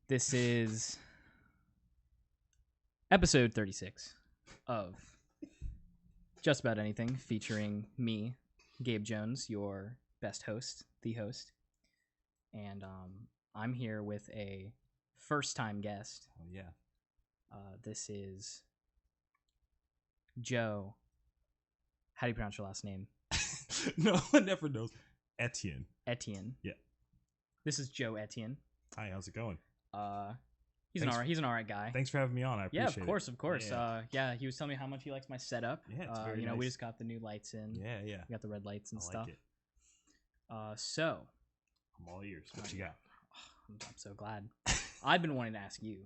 This is episode 36 of Just About Anything, featuring me, Gabe Jones, your best host, the host. And I'm here with a first-time guest. Oh, yeah. This is Joe. How do you pronounce your last name? No one never knows. Etienne. Etienne. Yeah. This is Joe Etienne. Hi, how's it going? He's an all right guy. Thanks for having me on. I appreciate it. Yeah, of course. Yeah, he was telling me how much he likes my setup. Yeah, it's very nice. We just got the new lights in. Yeah. We got the red lights and I stuff. like it. So I'm all ears. What you got? I'm so glad. I've been wanting to ask you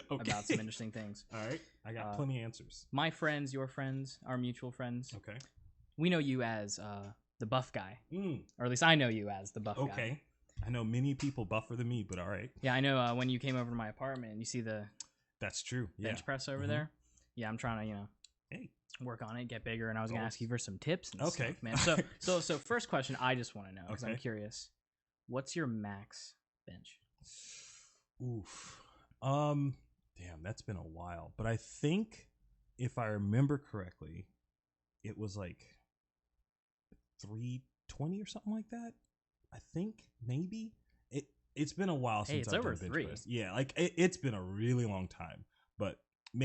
about some interesting things. All right. I got plenty of answers. My friends, your friends, our mutual friends. Okay. We know you as the buff guy. Mm. Or at least I know you as the buff guy. Okay. I know many people buffer than me, but all right. Yeah, I know when you came over to my apartment, you see the That's true. bench press over there. Yeah, I'm trying to, work on it, get bigger, and I was going to ask you for some tips and stuff, man. So first question I just want to know, because I'm curious. What's your max bench? Oof. Damn, that's been a while. But I think, if I remember correctly, it was like 320 or something like that. I think, maybe. It's been a while since it's I've over done bench 3. press. Yeah, like it's been a really long time. But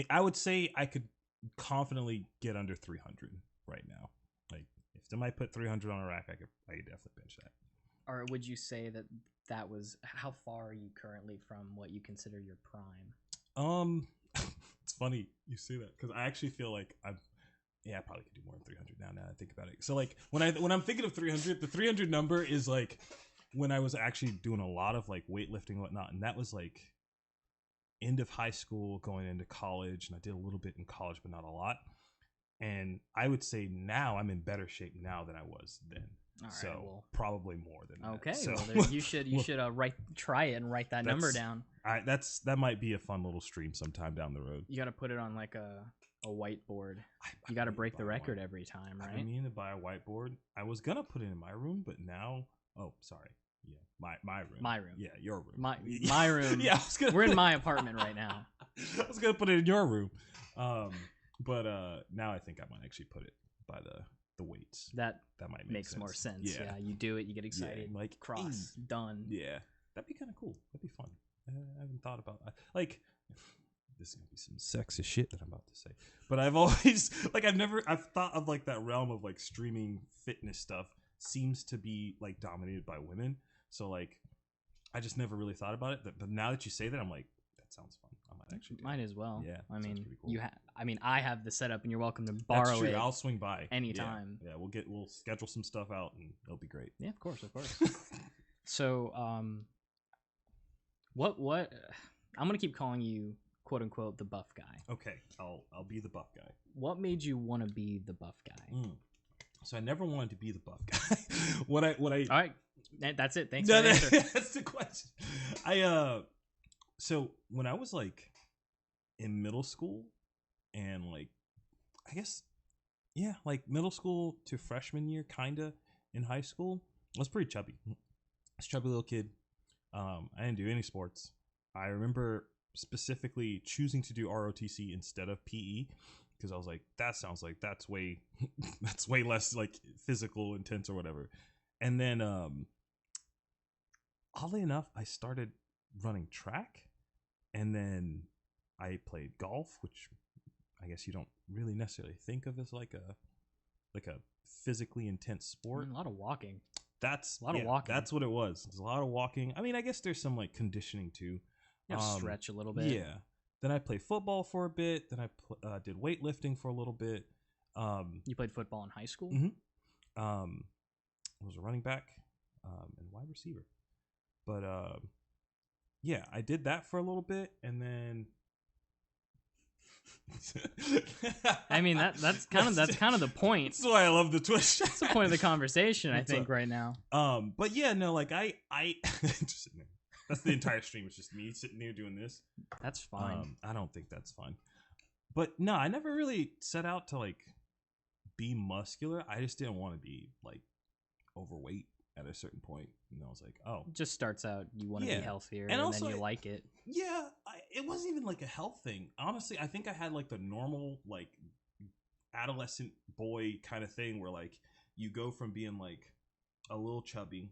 I would say I could confidently get under 300 right now. Like, if somebody put 300 on a rack, I could definitely bench that. Or would you say that was, how far are you currently from what you consider your prime? It's funny you say that, because I actually feel like I probably could do more than 300 now that I think about it. So like when I'm thinking of 300, the 300 number is like when I was actually doing a lot of like weightlifting and whatnot, and that was like end of high school going into college, and I did a little bit in college but not a lot. And I would say now I'm in better shape now than I was then. All right, so well, probably more than that. Okay, so, well, you should try it and write that number down. That might be a fun little stream sometime down the road. You got to put it on like a whiteboard. You got to break the record every time, right? I've been meaning to buy a whiteboard. I was gonna put it in my room, but now, sorry, yeah, my room. My room. Yeah, your room. My room. Yeah, we're in my apartment right now. I was gonna put it in your room, but now I think I might actually put it by the weights. That might makes sense. more sense. Yeah, you do it, you get excited. Yeah, like cross done. Yeah, that'd be kind of cool. That'd be fun. I haven't thought about like. This is gonna be some sexist shit that I'm about to say, but I've always I've thought of like that realm of like streaming fitness stuff seems to be like dominated by women. So like, I just never really thought about it. But now that you say that, I'm like, that sounds fun. I might actually do Might as well. Yeah, I mean, cool. I have the setup, and you're welcome to borrow That's true. it. I'll swing by anytime. Yeah, we'll schedule some stuff out, and it'll be great. Yeah, of course. So, what? I'm gonna keep calling you, quote unquote, the buff guy. Okay, I'll be the buff guy. What made you want to be the buff guy? So I never wanted to be the buff guy. What I All right, that's it. Thanks for the answer. That's the question. So when I was like in middle school, and like I guess like middle school to freshman year, kinda in high school, I was pretty chubby. I was a chubby little kid. I didn't do any sports. I remember specifically choosing to do ROTC instead of PE, because I was like, that sounds like that's way less like physical intense or whatever. And then oddly enough, I started running track, and then I played golf, which I guess you don't really necessarily think of as like a physically intense sport. A lot of walking. That's a lot of walking. That's what it was. There's a lot of walking. I mean, I guess there's some like conditioning too. Stretch a little bit. Yeah. Then I played football for a bit. Then I did weightlifting for a little bit. You played football in high school? Mm-hmm. I was a running back and wide receiver. But yeah, I did that for a little bit, and then I mean that's kind of the point. That's why I love the twist. That's the point of the conversation, I think, right now. But yeah, no, like I just sitting there. That's the entire stream. It's just me sitting here doing this. That's fine. I don't think that's fun. But no, I never really set out to like be muscular. I just didn't want to be like overweight at a certain point, and I was like, oh, Just starts out you want to Yeah. be healthier, And and also, then you like it. yeah, it wasn't even like a health thing. Honestly, I think I had like the normal like adolescent boy kind of thing where like you go from being like a little chubby,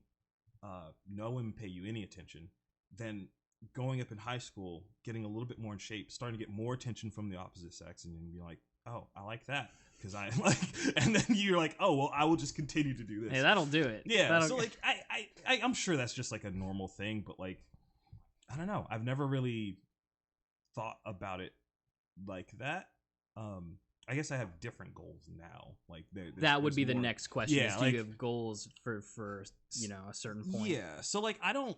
no one pay you any attention, then going up in high school, getting a little bit more in shape, starting to get more attention from the opposite sex, and then be like, oh, I like that because I like, and then you're like, oh, well, I will just continue to do this. Hey, that'll do it. Yeah, so like I'm sure that's just like a normal thing, but like I don't know. I've never really thought about it like that. I guess I have different goals now. Like that would be the more, next question. Yeah, is do you have goals for a certain point? Yeah, so like I don't.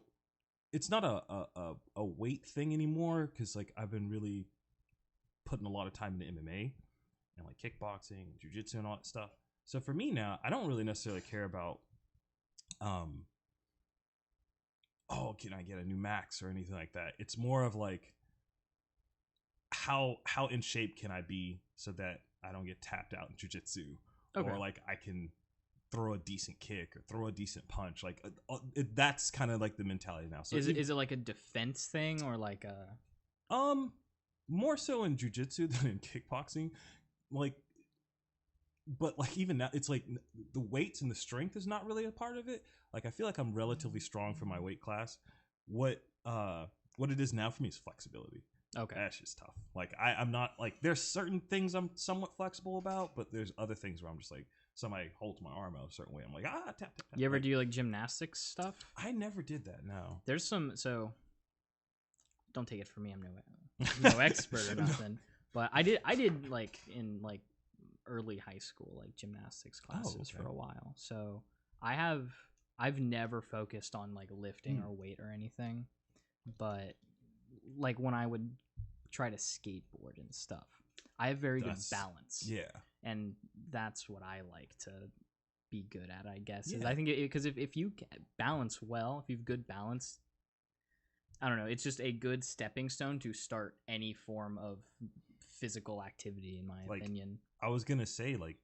It's not a weight thing anymore because like I've been really putting a lot of time into MMA and like kickboxing, jiu-jitsu, and all that stuff. So for me now, I don't really necessarily care about oh, can I get a new max or anything like that. It's more of like how in shape can I be so that I don't get tapped out in jiu-jitsu, or like I can throw a decent kick or throw a decent punch. Like that's kind of like the mentality now. So is it like a defense thing or like a more so in jiu-jitsu than in kickboxing, like, but like even now it's like the weights and the strength is not really a part of it. Like I feel like I'm relatively strong for my weight class. What it is now for me is flexibility. Okay, that's just tough. Like I'm not like, there's certain things I'm somewhat flexible about, but there's other things where I'm just like, somebody holds my arm out a certain way, I'm like, tap. You ever do like gymnastics stuff? I never did that. No. There's some, so don't take it from me, I'm no expert or nothing. But I did like in like early high school, like gymnastics classes for a while. So I've never focused on like lifting or weight or anything, but like when I would try to skateboard and stuff, I have very good balance. Yeah. And that's what I like to be good at, I guess. Yeah. I think because if you balance well, if you have good balance, I don't know, it's just a good stepping stone to start any form of physical activity, in my opinion. I was gonna say, like,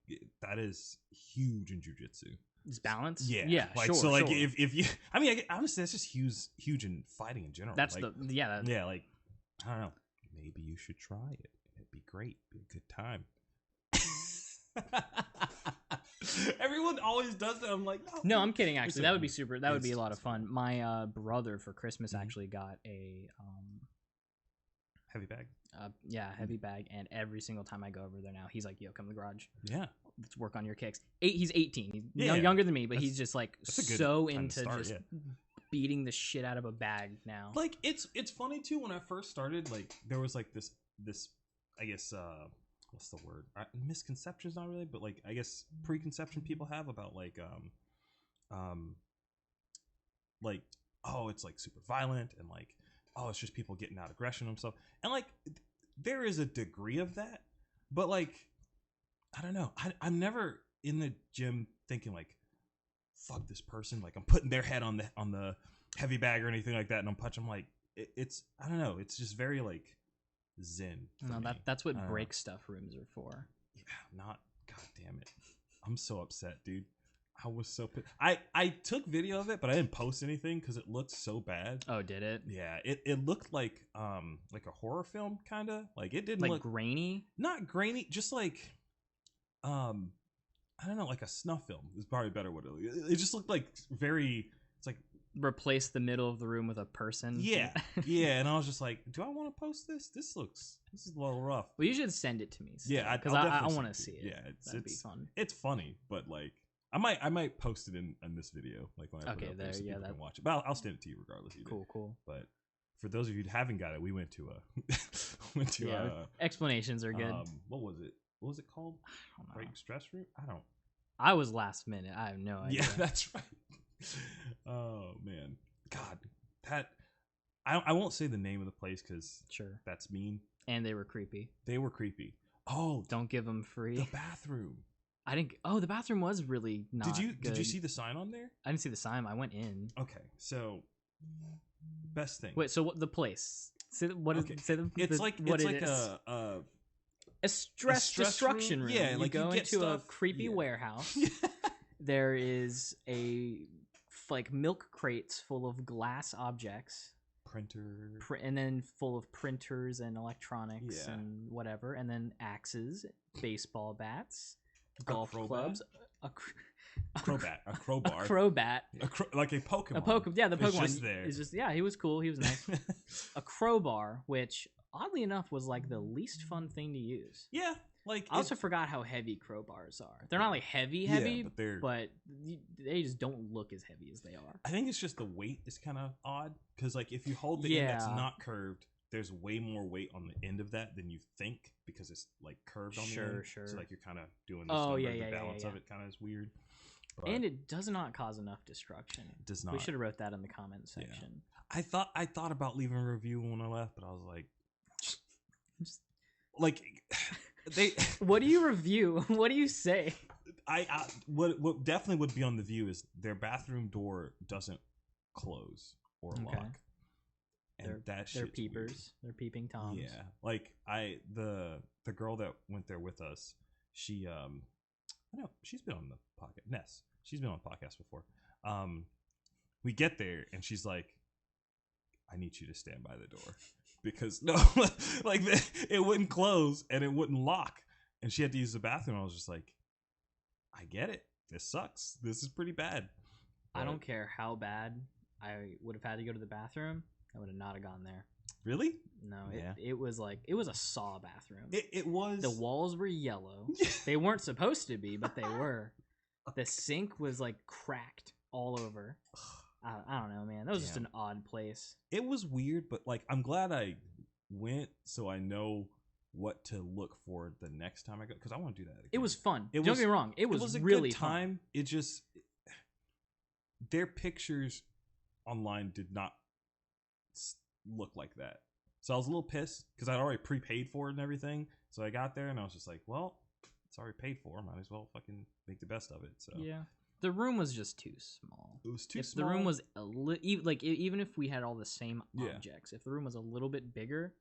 that is huge in jiu-jitsu. Is balance? Yeah, like, sure. So, like, if you, I mean, honestly, that's just huge in fighting in general. That's like, yeah. Like, I don't know. Maybe you should try it. It'd be great. Be a good time. Everyone always does that. I'm like, no, I'm kidding. Actually, that would be super. That would be a lot of fun. My brother for Christmas actually got a heavy bag. Heavy bag. And every single time I go over there now, he's like, "Yo, come to the garage. Yeah, let's work on your kicks." He's 18. He's younger than me, but he's just like so into just beating the shit out of a bag now. Like it's funny too. When I first started, like there was like this I guess what's the word? Misconceptions, not really, but like I guess preconception people have about like oh, it's like super violent and like, oh, it's just people getting out aggression themselves, and like there is a degree of that, but like I don't know, I'm never in the gym thinking like, fuck this person, like I'm putting their head on the heavy bag or anything like that, and I'm punching. Like it's I don't know, it's just very like zen. No, that's what break stuff rooms are for. Yeah, not, god damn it, I'm so upset, dude. I was so pissed. I took video of it, but I didn't post anything because it looked so bad. Oh, did it? Yeah, it looked like a horror film kind of. Like it didn't like look grainy. Not grainy, just like I don't know, like a snuff film is probably better. What it just looked like very. It's like replace the middle of the room with a person. Yeah, yeah, and I was just like, do I want to post this? This is a little rough. Well, you should send it to me. Still, yeah, because I want to see it. Yeah, that'd be fun. It's funny, but like. I might post it in this video, like when I put it up there, so people can watch it. But I'll send it to you regardless. Cool. But for those of you who haven't got it, we went to explanations are good. What was it? What was it called? I don't know. Break stress room? I was last minute. I have no idea. Yeah, that's right. Oh man, God, that I won't say the name of the place because that's mean. And they were creepy. Oh, don't give them free. The bathroom. I didn't. Oh, the bathroom was really not. Did you see the sign on there? I didn't see the sign. I went in. Okay, so best thing. Wait, so what the place? Say what is? Say it's like a stress destruction room. Yeah, you like go you get into stuff, a creepy warehouse. There is a like milk crates full of glass objects, Printer. and then full of printers and electronics Yeah. and whatever, and then axes, baseball bats, golf clubs, a Crowbat. A crowbar. a crowbat, like a Pokemon. a Pokemon. Yeah, the It's Pokemon just there. is just he was cool. He was nice. A crowbar, which oddly enough was like the least fun thing to use. Yeah, like I also forgot how heavy crowbars are. They're not like heavy, but they just don't look as heavy as they are. I think it's just the weight is kind of odd because like if you hold the end that's not curved, there's way more weight on the end of that than you think because it's like curved on the end. Sure. So like you're kind of doing this the balance of it kind of is weird. But and it does not cause enough destruction. It does not. We should have wrote that in the comment section. Yeah. I thought about leaving a review when I left, but I was like, like they. What do you review? What do you say? What definitely would be on the view is their bathroom door doesn't close or lock. And they're peepers. Weird. They're peeping toms. Yeah, like the girl that went there with us, she I know she's been on the podcast. Ness, she's been on the podcast before. We get there and she's like, "I need you to stand by the door because like it wouldn't close and it wouldn't lock, and she had to use the bathroom." I was just like, "I get it. This sucks. This is pretty bad." But I don't care how bad I would have had to go to the bathroom. I would have not have gone there. Really? No, it was a saw bathroom. It was. The walls were yellow. They weren't supposed to be, but they were. The sink was like cracked all over. I don't know, man. That was just an odd place. It was weird, but like I'm glad I went so I know what to look for the next time I go because I want to do that again. It was fun. Don't get me wrong. It was a really good time. Fun. It just their pictures online did not look like that. So I was a little pissed because I'd already prepaid for it and everything. So I got there and I was just like, well, it's already paid for. Might as well fucking make the best of it. So yeah, the room was just too small. It was too small. The room was even if we had all the same objects, if the room was a little bit bigger,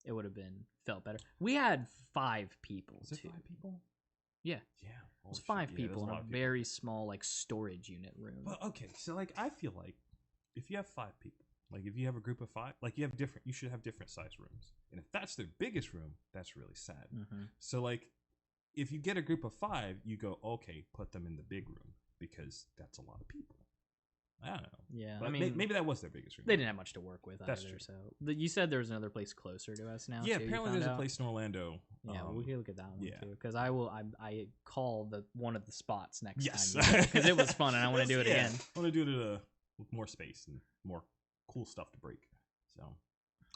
it would have felt better. We had 5 people. Was it 5 people? Yeah. Yeah. It was 5 people in a very small like storage unit room. Well, okay, so like I feel like if you have 5 people, like if you have a group of 5, like you should have different size rooms. And if that's their biggest room, that's really sad. Mm-hmm. So like if you get a group of 5, you go, okay, put them in the big room because that's a lot of people. I don't know. Yeah, but I mean, maybe that was their biggest room. They didn't have much to work with That's either. true. So you said there was another place closer to us now. Yeah, too, apparently there's a place in Orlando. Yeah, we can look at that one too. Because I call one of the spots next time because it was fun and I want to do it again. I want to do it with more space and more cool stuff to break. So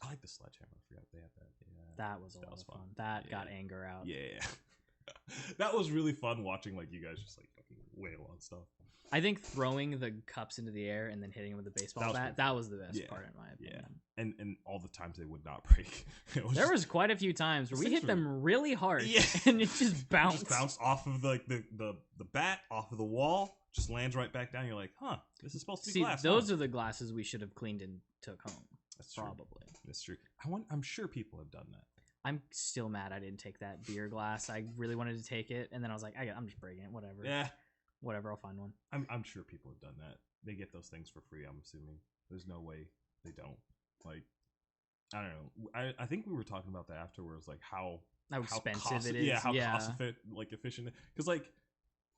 I like the sledgehammer. I forgot they had that. Yeah, that was a lot of fun. That got anger out. Yeah, that was really fun watching like you guys just like fucking wail on stuff. I think throwing the cups into the air and then hitting them with the baseball bat, that was the best part in my opinion. Yeah. And all the times they would not break. There was quite a few times where we hit them really hard and it just bounced. Just bounced off of the bat, off of the wall, just lands right back down. You're like, huh, this is supposed to be glass. Those are the glasses we should have cleaned and took home. That's true. Probably. That's true. I'm sure people have done that. I'm still mad I didn't take that beer glass. I really wanted to take it, and then I was like, I'm just breaking it. Whatever. Yeah. Whatever, I'll find one. I'm sure people have done that. They get those things for free, I'm assuming. There's no way they don't. Like, I don't know. I think we were talking about that afterwards, like how expensive it is. Yeah, how efficient. Because, like,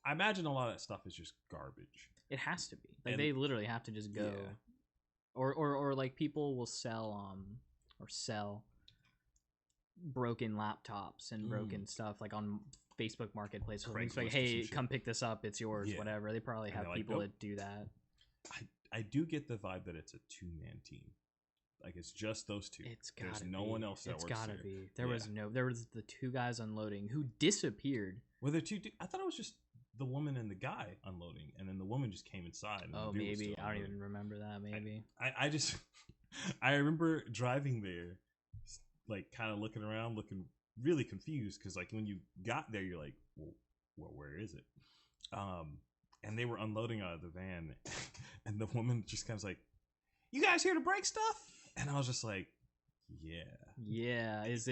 I imagine a lot of that stuff is just garbage. It has to be. Like, they literally have to just go. Yeah. Or like, people will sell broken laptops and broken stuff, like, on Facebook Marketplace. It's like, hey, come pick this up. It's yours, whatever. They probably have people that do that. I do get the vibe that it's a 2-man team. Like, it's just those two. There's no one else that works there. It's gotta be. There was the 2 guys unloading who disappeared. Were there 2? I thought it was just the woman and the guy unloading, and then the woman just came inside. And maybe. I don't even remember that, maybe. I just... I remember driving there, like, kind of looking around, looking really confused, because, like, when you got there, you're like, well, where is it? And they were unloading out of the van, and the woman just kind of was like, you guys here to break stuff? And I was just like, Yeah. Is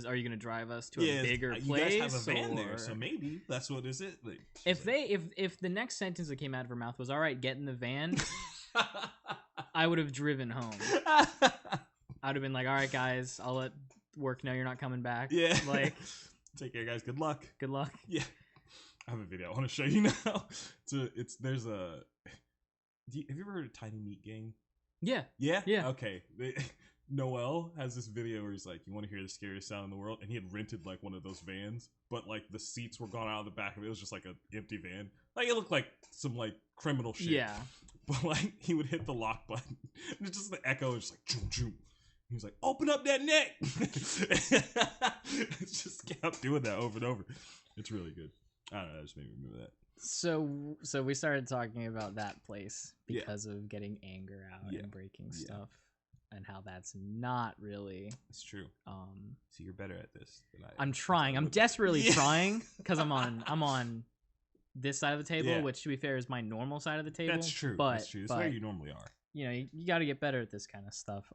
are you gonna drive us to yeah, a bigger you place? guys have a van there, or- so maybe that's what is it. Like, If if the next sentence that came out of her mouth was "all right, get in the van," I would have driven home. I'd have been like, "All right, guys, I'll let work know you're not coming back." Yeah. Like, take care, guys. Good luck. good luck. Yeah. I have a video I want to show you now. There's a. Have you ever heard of Tiny Meat Gang? Yeah. Yeah. Yeah. Okay. Noel has this video where he's like, "You want to hear the scariest sound in the world?" And he had rented like one of those vans, but like the seats were gone out of the back of it. It was just like an empty van. Like it looked like some like criminal shit. Yeah. But like he would hit the lock button, and it's just the echo is just like choom choom. He was like, "Open up that neck." It just kept doing that over and over. It's really good. I don't know. That just made me remember that. So we started talking about that place because of getting anger out and breaking stuff, and how that's not really. It's true. So you're better at this than I am. I'm trying. I'm desperately trying because I'm on this side of the table, which to be fair is my normal side of the table. That's true. But, that's true. That's where you normally are. You know, you got to get better at this kind of stuff.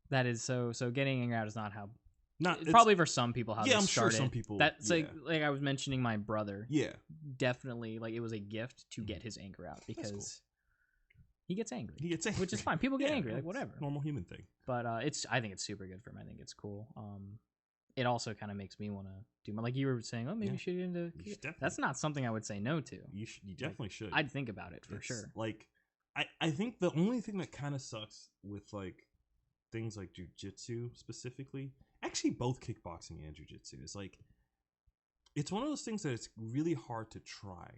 That is so getting anger out is not how. Probably for some people how they I'm started. sure some people. That's like I was mentioning my brother. Yeah. Definitely, like it was a gift to get his anger out because cool. he gets angry. Which is fine. People get angry, like whatever. Normal human thing. But I think it's super good for him. I think it's cool. It also kind of makes me want to do more. Like you were saying, maybe you should get into. That's not something I would say no to. You definitely should. I'd think about it for sure. Like, I think the only thing that kind of sucks with like things like jujitsu specifically, actually both kickboxing and jujitsu, is like it's one of those things that it's really hard to try.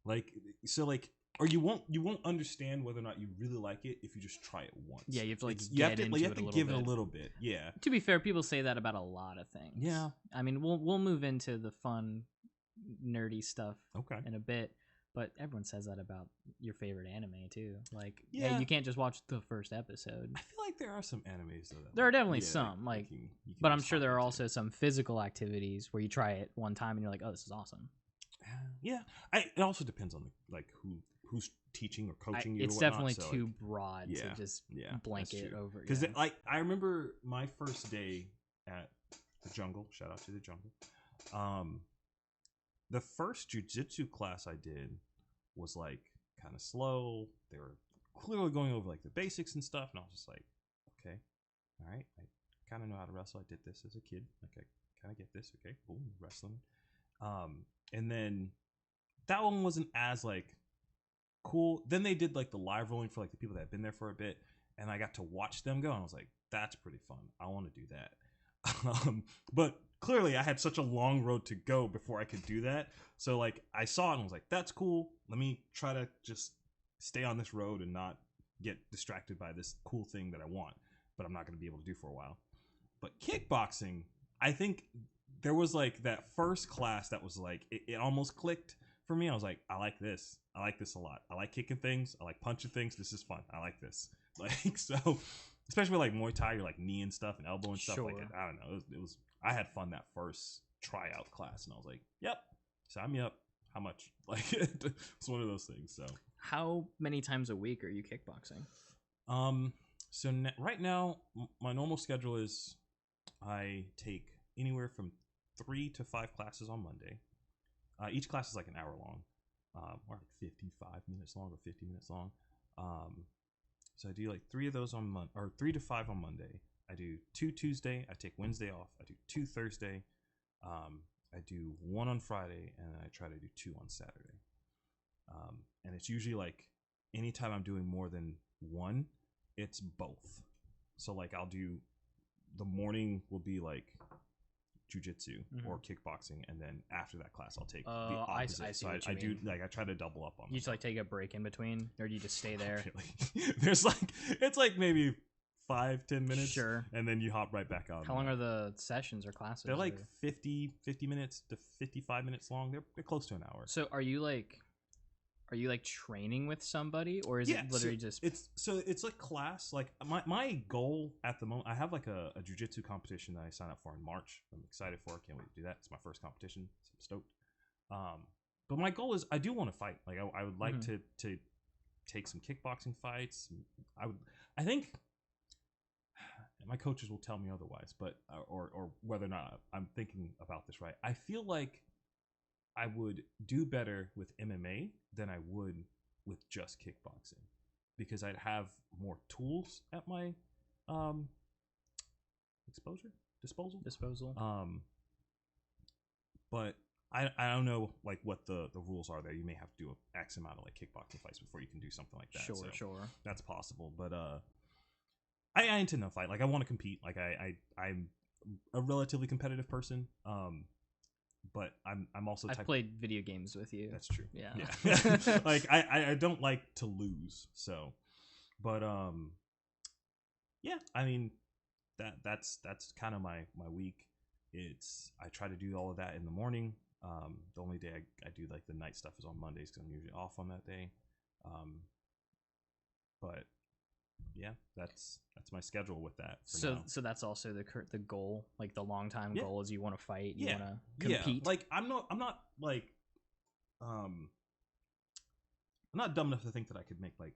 Like, so like. Or you won't understand whether or not you really like it if you just try it once. Yeah, you have to like you have to give it a little bit. Yeah. To be fair, people say that about a lot of things. Yeah. I mean, we'll move into the fun, nerdy stuff in a bit, but everyone says that about your favorite anime too. Like, hey, you can't just watch the first episode. I feel like there are some animes though. There are definitely some, like, you can but I'm sure there are also some physical activities where you try it one time and you're like, oh, this is awesome. Yeah. It also depends on like who's teaching or coaching you. It's definitely too broad to just blanket over. Because like I remember my first day at the jungle. Shout out to the jungle. The first jujitsu class I did was like kind of slow. They were clearly going over like the basics and stuff, and I was just like, okay, all right, I kind of know how to wrestle. I did this as a kid. Okay, kind of get this. Okay, cool, wrestling. And then that one wasn't as like cool. Then they did like the live rolling for like the people that had been there for a bit, and I got to watch them go, and I was like, that's pretty fun. I want to do that. But clearly I had such a long road to go before I could do that. So like I saw it and was like, that's cool. Let me try to just stay on this road and not get distracted by this cool thing that I want, but I'm not going to be able to do for a while. But kickboxing, I think there was like that first class that was like, it almost clicked for me. I was like, I like this. I like this a lot. I like kicking things. I like punching things. This is fun. I like this. Like, so, especially with like Muay Thai, you're like knee and stuff and elbow and stuff. Like, I don't know. It was, I had fun that first tryout class, and I was like, yep, sign me up. How much? Like, it's one of those things. So, how many times a week are you kickboxing? So right now, my normal schedule is I take anywhere from 3 to 5 classes on Monday. Each class is like an hour long, or like 55 minutes long or 50 minutes long. So I do like 3 of those on or 3 to 5 on Monday. I do 2 Tuesday. I take Wednesday off. I do 2 Thursday. I do 1 on Friday, and I try to do 2 on Saturday. And it's usually like anytime I'm doing more than 1, it's both. So like I'll do the morning will be like jujitsu or kickboxing, and then after that class I'll take the opposite. I see so what I you do mean. like I try to double up on them. You just like take a break in between, or do you just stay there? Really. There's like it's like maybe 5-10 minutes, sure, and then you hop right back on. How long are the sessions or classes? They're like 50 minutes to 55 minutes long. They're close to an hour. So are you like training with somebody, or is it literally just it's like class? Like my goal at the moment, I have like a jiu-jitsu competition that I signed up for in March. I'm excited for it. Can't wait to do that. It's my first competition, so I'm stoked. But my goal is I do want to fight. Like I would like to take some kickboxing fights. I think my coaches will tell me otherwise, but or whether or not I'm thinking about this right. I feel like I would do better with MMA than I would with just kickboxing because I'd have more tools at my disposal. But I don't know like what the rules are there. You may have to do an X amount of like kickboxing fights before you can do something like that. Sure. That's possible, but I intend to fight. Like I want to compete. Like I'm a relatively competitive person. But I'm also. I've played video games with you. That's true. Yeah. Like I don't like to lose. So, but yeah. I mean, that's kind of my week. I try to do all of that in the morning. The only day I do like the night stuff is on Mondays because I'm usually off on that day. But yeah, that's my schedule with that. So that's also the goal, like the long time goal is you want to fight, you want to compete. Yeah. Like I'm not like I'm not dumb enough to think that I could make like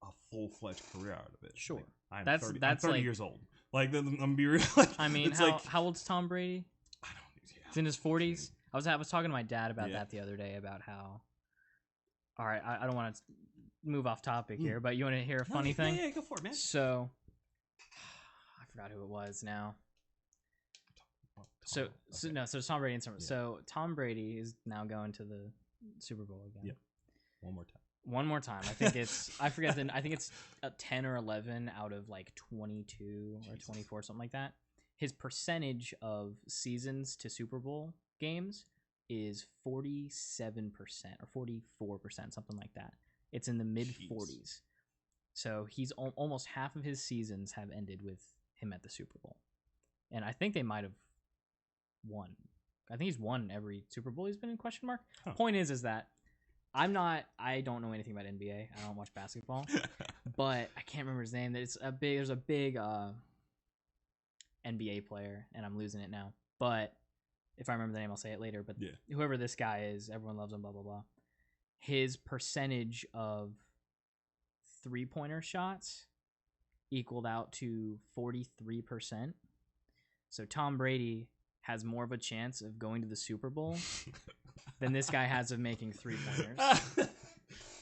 a full-fledged career out of it. Sure. Like, I'm 30 like, years old. Like I'm gonna be real. Like, I mean, how old's Tom Brady? I don't know. Yeah. He's in his 40s. I was talking to my dad about that the other day about how. All right, I don't want to move off topic here, but you want to hear a funny thing? Yeah, go for it, man. So, I forgot who it was now. So Tom Brady and Summer. Yeah. So Tom Brady is now going to the Super Bowl again. Yep. One more time. I think it's I think it's 10 or 11 out of like 22 or 24, something like that. His percentage of seasons to Super Bowl games is 47% or 44%, something like that. It's in the mid 40s. So he's almost half of his seasons have ended with him at the Super Bowl. And I think they might have won. I think he's won every Super Bowl he's been in, question mark. Huh. Point is that I don't know anything about NBA. I don't watch basketball. But I can't remember his name. There's a big NBA player, and I'm losing it now. But if I remember the name, I'll say it later. But whoever this guy is, everyone loves him, blah, blah, blah. His percentage of three-pointer shots equaled out to 43%. So Tom Brady has more of a chance of going to the Super Bowl than this guy has of making three-pointers.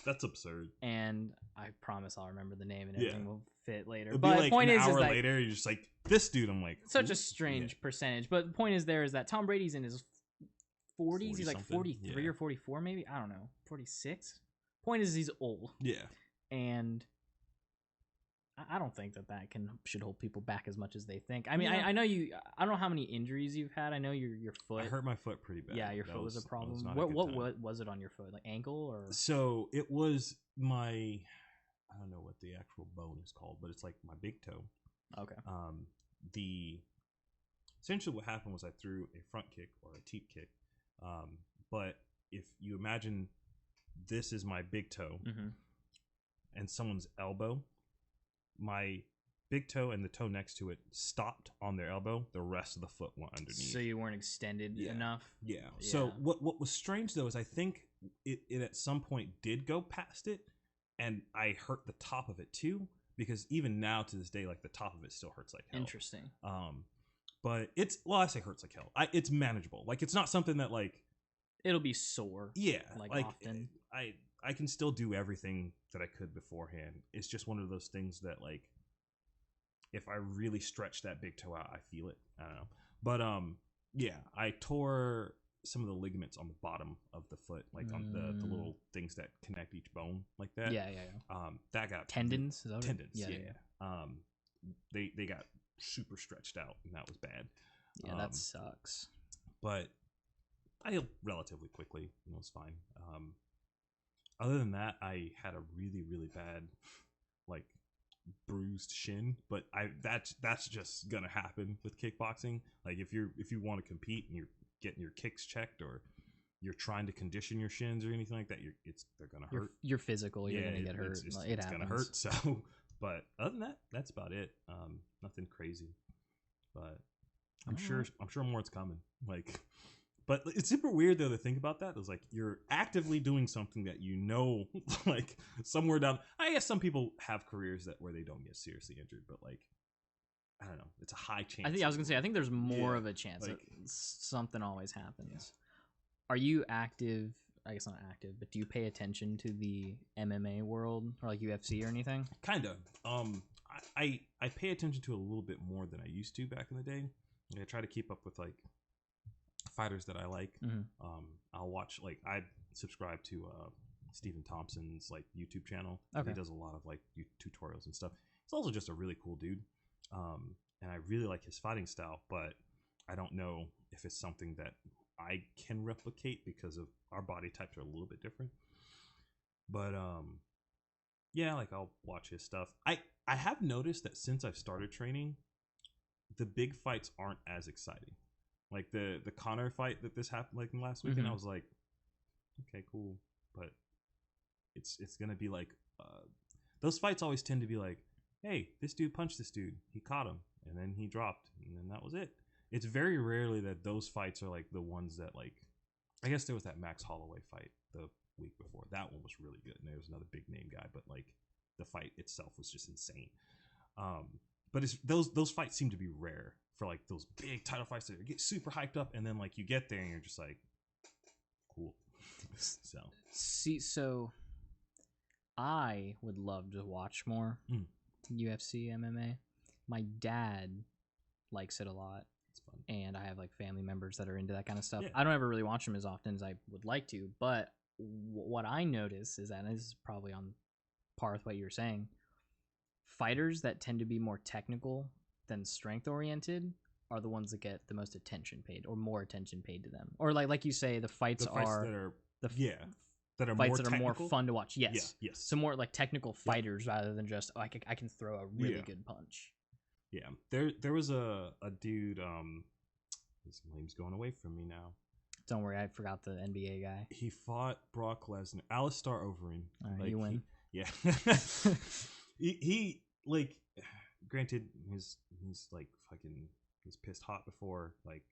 That's absurd. And I promise I'll remember the name and everything will fit later. It'll but be like the point an is hour that later, you're just like, this dude, I'm like... Such a strange percentage. But the point is that Tom Brady's in his 40s. He's like 43 or 44 maybe. I don't know. 46? Point is he's old. Yeah. And I don't think that should hold people back as much as they think. I mean, I know you... I don't know how many injuries you've had. I know your foot... I hurt my foot pretty bad. Yeah, your foot was a problem. What was it on your foot? Like ankle or... So it was my... I don't know what the actual bone is called, but it's like my big toe. Okay. Essentially what happened was I threw a front kick or a teep kick. But if you imagine this is my big toe and someone's elbow, my big toe and the toe next to it stopped on their elbow. The rest of the foot went underneath. So you weren't extended enough? Yeah. So what was strange though is I think it at some point did go past it, and I hurt the top of it too, because even now to this day, like the top of it still hurts like hell. Interesting. But I say hurts like hell. It's manageable. Like it's not something that like it'll be sore. Yeah. Like often. I can still do everything that I could beforehand. It's just one of those things that like if I really stretch that big toe out, I feel it. I don't know. But I tore some of the ligaments on the bottom of the foot, like on the little things that connect each bone, like that. Yeah. That got tendons. Is that tendons. Yeah. They got super stretched out, and that was bad. Yeah, that sucks. But I healed relatively quickly, and it was fine. Other than that, I had a really, really bad, like, bruised shin. But that's just gonna happen with kickboxing. Like, if you want to compete and you're getting your kicks checked, or you're trying to condition your shins or anything like that, they're gonna hurt. You're physical. You're gonna get hurt. It's gonna hurt. So, but other than that, that's about it. Nothing crazy. But I'm sure more's coming. Like. But it's super weird, though, to think about that. It's like you're actively doing something that like somewhere down. I guess some people have careers where they don't get seriously injured, but like I don't know. It's a high chance. I was gonna say I think there's more Yeah, of a chance like- that something always happens. Are you active? I guess not active, but do you pay attention to the MMA world or like UFC or anything? Kind of. I pay attention to it a little bit more than I used to back in the day. I try to keep up with like fighters that I like. I'll watch, like, I subscribe to Stephen Thompson's like YouTube channel. Okay. He does a lot of like tutorials and stuff. He's also just a really cool dude, and I really like his fighting style. But I don't know if it's something that I can replicate because of our body types are a little bit different. But yeah, like I'll watch his stuff. I have noticed that since I've started training, the big fights aren't as exciting. Like the Connor fight that this happened like last weekend, I was like, okay, cool, but it's gonna be like those fights always tend to be like, hey, this dude punched this dude, he caught him, and then he dropped, and then that was it. It's very rarely that those fights are like the ones that, like, I guess there was that Max Holloway fight the week before. That one was really good, and there was another big name guy, but like the fight itself was just insane. But it's those fights seem to be rare for like those big title fights that get super hyped up, and then like you get there and you're just like, cool. So I would love to watch more UFC MMA. My dad likes it a lot. It's fun. And I have like family members that are into that kind of stuff. Yeah. I don't ever really watch them as often as I would like to, but what I notice is that, and this is probably on par with what you were saying, fighters that tend to be more technical than strength oriented are the ones that get the most attention paid, or more attention paid to them. Or like you say, the fights that are more that are more fun to watch. Yes. Yeah, yes. So more like technical fighters rather than just, oh, I can throw a really good punch. Yeah. There was a dude, his name's going away from me now. Don't worry, I forgot the NBA guy. He fought Brock Lesnar. Alistar Overeem. All right, like, you win. he like, granted, he's like fucking, he's pissed hot before, like,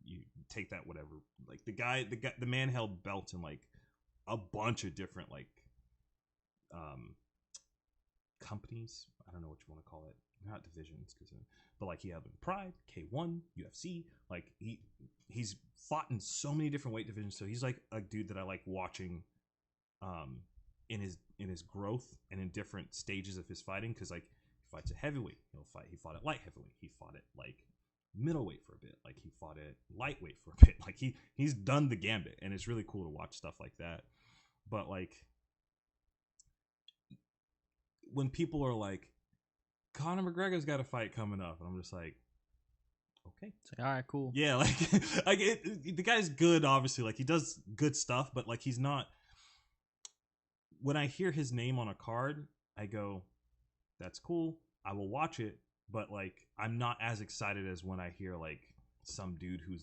you take that whatever. Like the man held belts in like a bunch of different like companies. I don't know what you want to call it. Not divisions, but like he had Pride, K1, UFC. Like he's fought in so many different weight divisions. So he's like a dude that I like watching in his growth and in different stages of his fighting, because like he fights at heavyweight, he fought at light heavyweight, he fought at like middleweight for a bit, like he fought at lightweight for a bit. Like he's done the gambit, and it's really cool to watch stuff like that. But like when people are like, Conor McGregor's got a fight coming up, and I'm just like, okay, it's like, all right, cool. Yeah, like the guy's good, obviously, like he does good stuff, but like he's not. When I hear his name on a card, I go, that's cool, I will watch it, but like I'm not as excited as when I hear like some dude who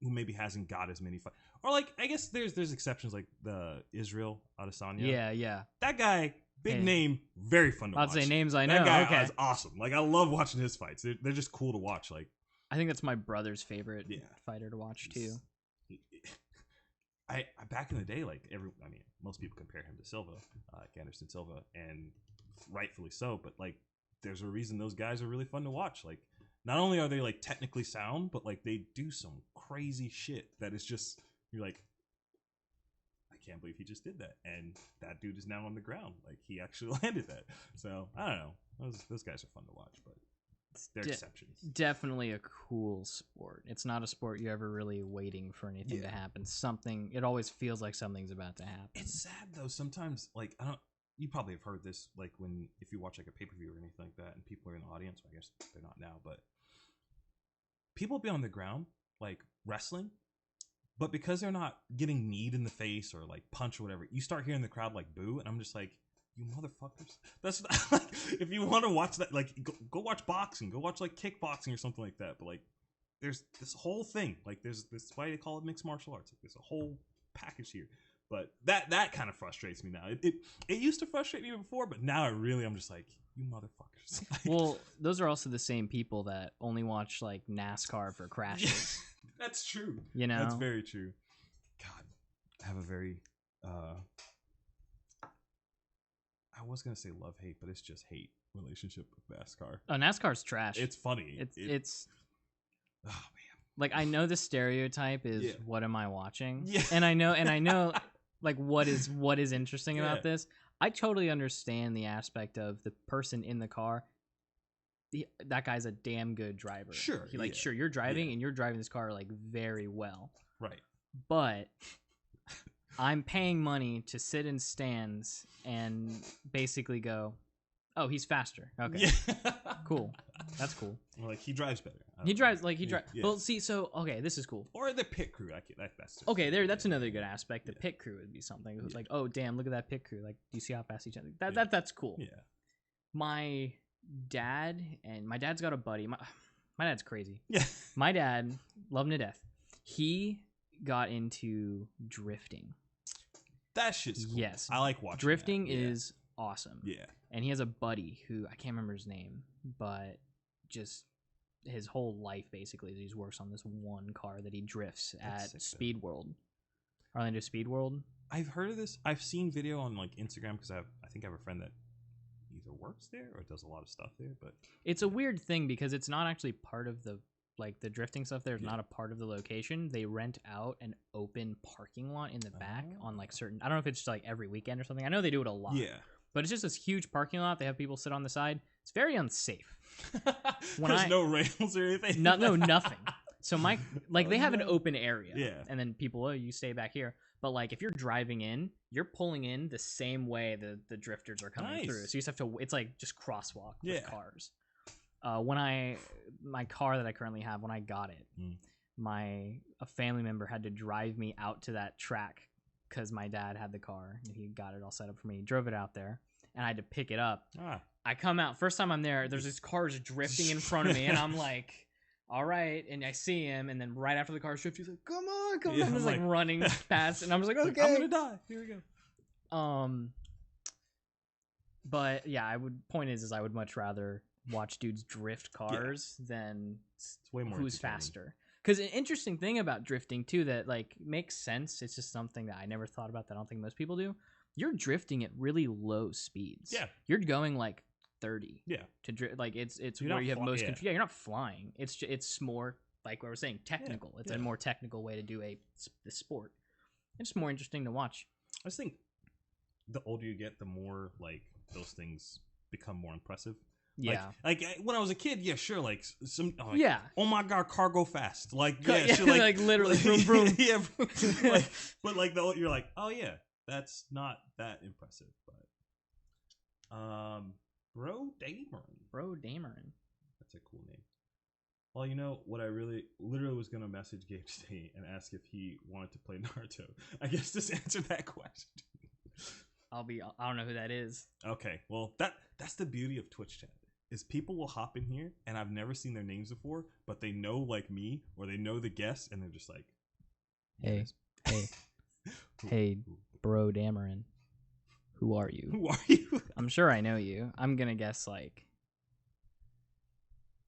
maybe hasn't got as many fights. Or like, I guess there's exceptions, like the Israel Adesanya. Yeah. That guy, big name, very fun to watch. I'd say names I know. That guy is awesome. Like I love watching his fights. They're just cool to watch. Like I think that's my brother's favorite fighter to watch too. I back in the day, like most people compare him to Silva, Anderson Silva, and rightfully so. But like, there's a reason those guys are really fun to watch. Like, not only are they like technically sound, but like they do some crazy shit that is just, you're like, I can't believe he just did that, and that dude is now on the ground. Like he actually landed that. So I don't know. Those guys are fun to watch, but they're exceptions. Definitely a cool sport. It's not a sport you're ever really waiting for anything to happen. It always feels like something's about to happen. It's sad though. Sometimes, like, you probably have heard this, like if you watch like a pay-per-view or anything like that, and people are in the audience. I guess they're not now, but people be on the ground like wrestling, but because they're not getting kneed in the face or like punch or whatever, you start hearing the crowd like boo, and I'm just like, you motherfuckers. That's not, like, if you want to watch that, like go watch boxing, go watch like kickboxing or something like that. But like, there's this whole thing, like there's this, why they call it mixed martial arts. Like, there's a whole package here. But that kind of frustrates me now. It used to frustrate me before, but now I'm just like, you motherfuckers. Like, well, those are also the same people that only watch like NASCAR for crashes. That's true. You know, that's very true. God, I have a very I was gonna say love hate, but it's just hate relationship with NASCAR. Oh, NASCAR's trash. It's funny. It's oh man. like, I know the stereotype is Yeah. what am I watching? Yeah. And I know like what is interesting about this. I totally understand the aspect of the person in the car. That guy's a damn good driver. Sure. Sure, you're driving and you're driving this car like very well. Right. But I'm paying money to sit in stands and basically go, oh, he's faster. Okay. Yeah. Cool. That's cool. Well, like he drives better. He drives. Yeah. Well, see, so okay, this is cool. Or the pit crew. That's Okay, that's another good aspect. The pit crew would be something. It was like, oh damn, look at that pit crew. Like, do you see how fast each other? That's cool. Yeah. My dad's got a buddy. My dad's crazy. Yeah. My dad, love him to death. He got into drifting. That shit's cool. Yes. I like watching drifting. That. Yeah. Is awesome. Yeah. And he has a buddy who I can't remember his name, but just his whole life basically is he works on this one car that he drifts at Speed World. Orlando Speed World. I've heard of this. I've seen video on like Instagram because I think I have a friend that either works there or does a lot of stuff there. But it's a weird thing because it's not actually part of the drifting stuff. There's not a part of the location. They rent out an open parking lot in the back on like certain. I don't know if it's just like every weekend or something. I know they do it a lot. Yeah. But it's just this huge parking lot. They have people sit on the side. It's very unsafe. There's no rails or anything. No, nothing. So they have an open area. Yeah. And then people, you stay back here. But like if you're driving in, you're pulling in the same way the drifters are coming through. So you just have to. It's like just crosswalk with cars. My car that I currently have, when I got it, a family member had to drive me out to that track because my dad had the car and he got it all set up for me. He drove it out there and I had to pick it up. I come out, first time I'm there, there's this car's drifting in front of me and I'm like, all right. And I see him, and then right after the car's drift, he's like, come on. I'm just like running past, and I was like, okay. I'm gonna die. Here we go. But yeah, point is I would much rather watch dudes drift cars than it's way more who's faster. Because an interesting thing about drifting too that like makes sense. It's just something that I never thought about that I don't think most people do. You're drifting at really low speeds. Yeah, you're going like 30. Yeah, to drift like it's you're where you have most control. Yeah, you're not flying. It's more like what we're saying, technical. It's a more technical way to do the sport. It's just more interesting to watch. I just think the older you get, the more like those things become more impressive. Yeah, like when I was a kid, yeah, sure, like some, oh my god, car go fast, like sure, like literally, vroom vroom, yeah, but like you're like, oh yeah, that's not that impressive, but Bro Dameron, that's a cool name. Well, you know what, I literally was gonna message Gabe today and ask if he wanted to play Naruto. I guess just answer that question. I don't know who that is. Okay, well that's the beauty of Twitch chat. Is people will hop in here and I've never seen their names before, but they know like me or they know the guests and they're just like, hey, Bro Dameron, who are you? Who are you? I'm sure I know you. I'm gonna guess like.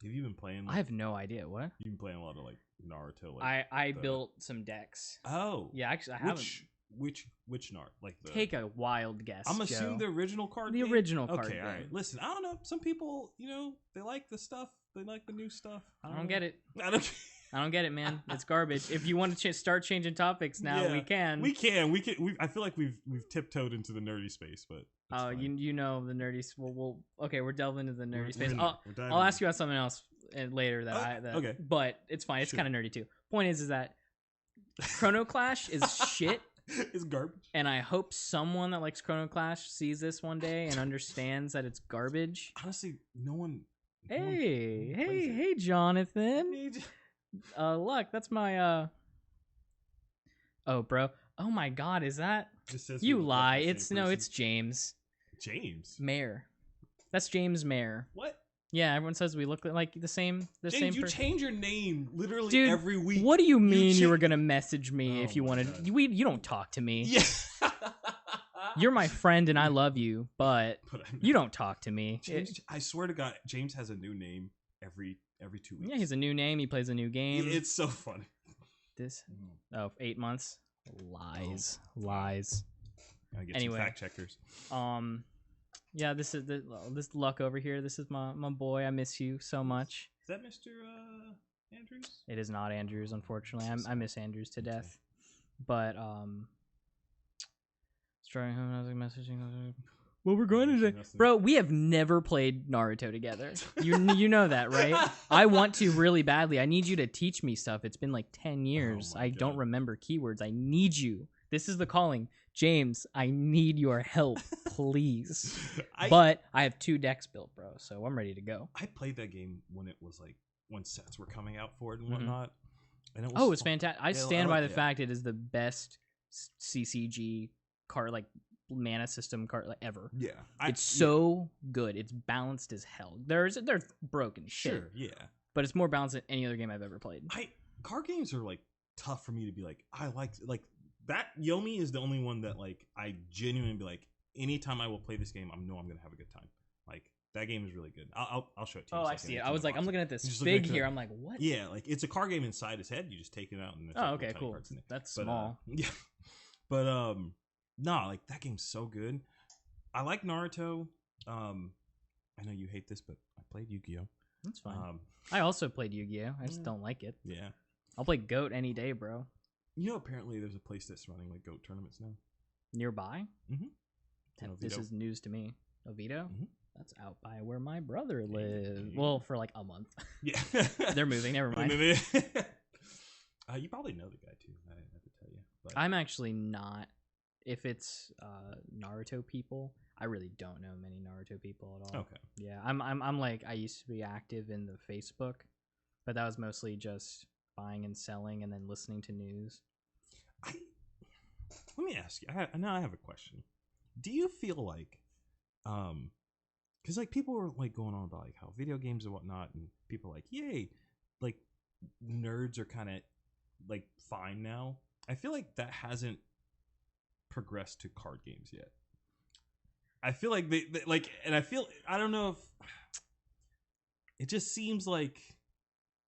Have you been playing? I have no idea. What? You've been playing a lot of like Naruto. Like, I built some decks. Oh. Yeah, actually, I haven't. Which Naruto? Like take a wild guess. I'm assuming the original card. The original card. Okay, all right. Listen, I don't know. Some people, they like the stuff. They like the new stuff. I don't get it. I don't get it, man. It's garbage. If you want to start changing topics now, we can. We can. I feel like we've tiptoed into the nerdy space, but you know the nerdy. We'll okay. We're delving into the nerdy space. We're I'll ask you about something else later okay. But it's fine. It's kind of nerdy too. Point is that Chrono Clash is shit. It's garbage. And I hope someone that likes Chrono Clash sees this one day and understands that it's garbage. Honestly, no one. Hey, Jonathan. Look, that's my Oh, bro. Oh my God, is that? You lie. It's James. James. Mayer. That's James Mayer. What? Yeah, everyone says we look like the same. James, you change your name literally Dude, every week. What do you mean you were gonna message me if you wanted? You don't talk to me. Yeah. You're my friend and I love you, but you don't talk to me. James, I swear to God, James has a new name every 2 weeks. Yeah, he's a new name. He plays a new game. It's so funny. 8 months. Lies. I get some fact checkers. Yeah, this is this Luck over here. This is my boy. I miss you so much. Is that Mr. Andrews? It is not Andrews, unfortunately. I miss Andrews to death. But starting messaging. Well, we're going today, bro. We have never played Naruto together. You know that, right? I want to really badly. I need you to teach me stuff. It's been like 10 years. I don't remember keywords. I need you. This is the calling, James. I need your help, please. But I have 2 decks built, bro, so I'm ready to go. I played that game when it was like when sets were coming out for it and whatnot. And it's fantastic. I stand by the fact it is the best CCG card, like mana system card ever. Yeah, it's so good. It's balanced as hell. They're broken shit. Sure, yeah, but it's more balanced than any other game I've ever played. Card games are like tough for me to be like. I like that. Yomi is the only one that like I genuinely be like. Anytime I will play this game, I know I'm gonna have a good time. Like that game is really good. I'll show it to you. Oh, I see it. I was like, I'm looking at this fig here. I'm like, what? Yeah, like it's a card game inside his head. You just take it out and okay, cool. That's small. Yeah, but no, like that game's so good. I like Naruto. I know you hate this, but I played Yu-Gi-Oh. That's fine. I also played Yu-Gi-Oh. I just don't like it. Yeah, I'll play Goat any day, bro. You know, apparently there's a place that's running like Goat tournaments now nearby. Mm-hmm. This is news to me. Oviedo. Mm-hmm. That's out by where my brother lives. Well, for like a month. Yeah, they're moving. Never mind. You probably know the guy too. I have to tell you. But I'm actually not. If it's Naruto people, I really don't know many Naruto people at all. Okay. Yeah, I'm like I used to be active in the Facebook, but that was mostly just buying and selling and then listening to news. Let me ask you. I have a question. Do you feel like, because like people were like going on about like how video games and whatnot, and people are like, yay, like nerds are kind of like fine now. I feel like that hasn't progressed to card games yet. I feel like they like, and I don't know if it just seems like,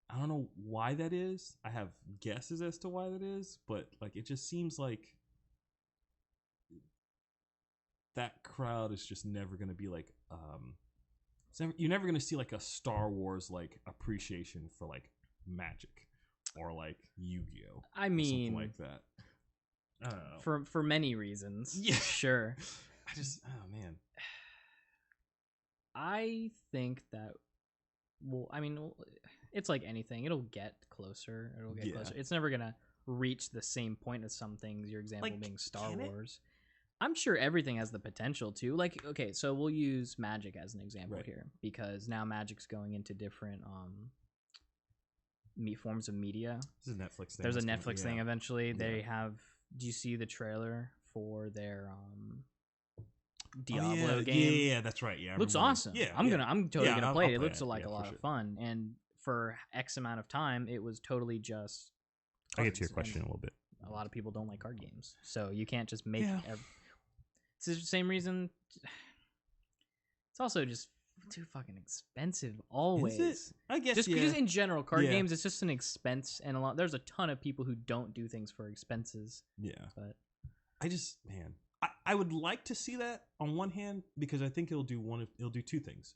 I don't know why that is. I have guesses as to why that is, but like it just seems like that crowd is just never going to be like you're never going to see like a Star Wars like appreciation for like Magic or like Yu-Gi-Oh. I mean, something like that. I don't know. For many reasons. Yeah, sure. Oh man. I think that, well, I mean, it's like anything. It'll get closer. Closer. It's never gonna reach the same point as some things. Your example like, being Star Wars. I'm sure everything has the potential to. Like, okay, so we'll use Magic as an example here, because now Magic's going into different forms of media. This is a Netflix thing. There's a Netflix thing eventually. They have. Do you see the trailer for their Diablo game? Yeah, that's right. Yeah, looks awesome. Yeah, I'm totally gonna play it. It looks like a lot of fun, and for X amount of time, it was totally just. I get to your question a little bit. A lot of people don't like card games, so you can't just make. It's the same reason. It's also just too fucking expensive. Always, is it? I guess just in general, card games, it's just an expense, and there's a ton of people who don't do things for expenses. Yeah, but I would like to see that on one hand, because I think it'll do 2 things.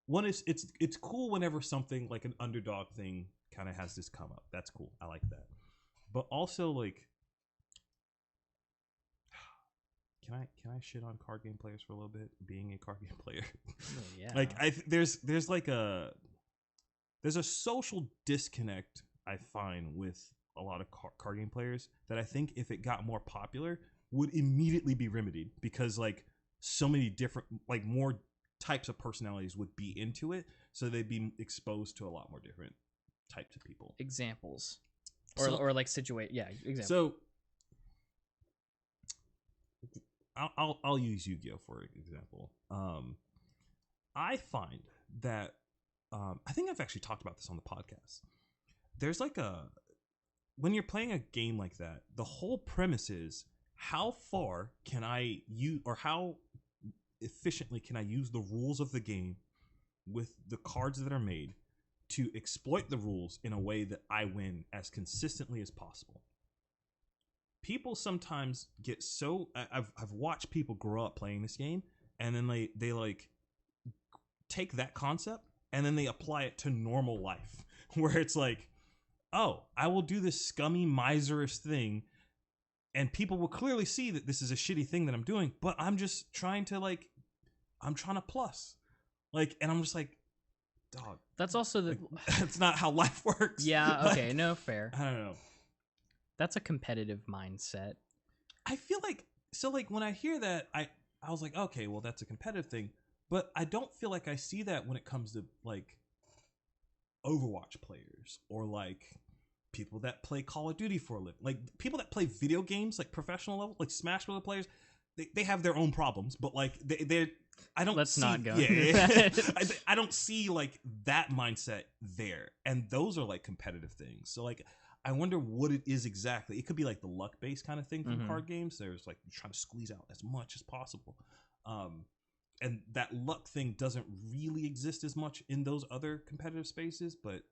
One is it's cool whenever something like an underdog thing kind of has this come up. That's cool. I like that. But also, like, can I shit on card game players for a little bit? Being a card game player, yeah. Like there's a social disconnect I find with a lot of card game players that I think if it got more popular would immediately be remedied, because like so many different, like more types of personalities would be into it, so they'd be exposed to a lot more different types of people. Examples. Or like situate, yeah. Example. So I'll use Yu-Gi-Oh for example. I find that I think I've actually talked about this on the podcast. There's like when you're playing a game like that, the whole premise is how far can I use, or how efficiently can I use the rules of the game with the cards that are made to exploit the rules in a way that I win as consistently as possible. People sometimes get so... I've watched people grow up playing this game, and then they like take that concept and then they apply it to normal life, where it's like, oh, I will do this scummy, miserish thing, and people will clearly see that this is a shitty thing that I'm doing, but I'm just trying to plus. Like, and I'm just like, dog. That's also the... That's not how life works. Yeah, okay, no, fair. I don't know. That's a competitive mindset. I feel like, so like when I hear that, I was like, okay, well, that's a competitive thing. But I don't feel like I see that when it comes to like Overwatch players or like people that play Call of Duty for a living. Like people that play video games, like professional level, like Smash Bros. Players, they have their own problems, but like they're I don't Let's see, not go. Yeah. I don't see like that mindset there. And those are like competitive things. So like I wonder what it is exactly. It could be like the luck based kind of thing from card games. There's like you're trying to squeeze out as much as possible. And that luck thing doesn't really exist as much in those other competitive spaces, but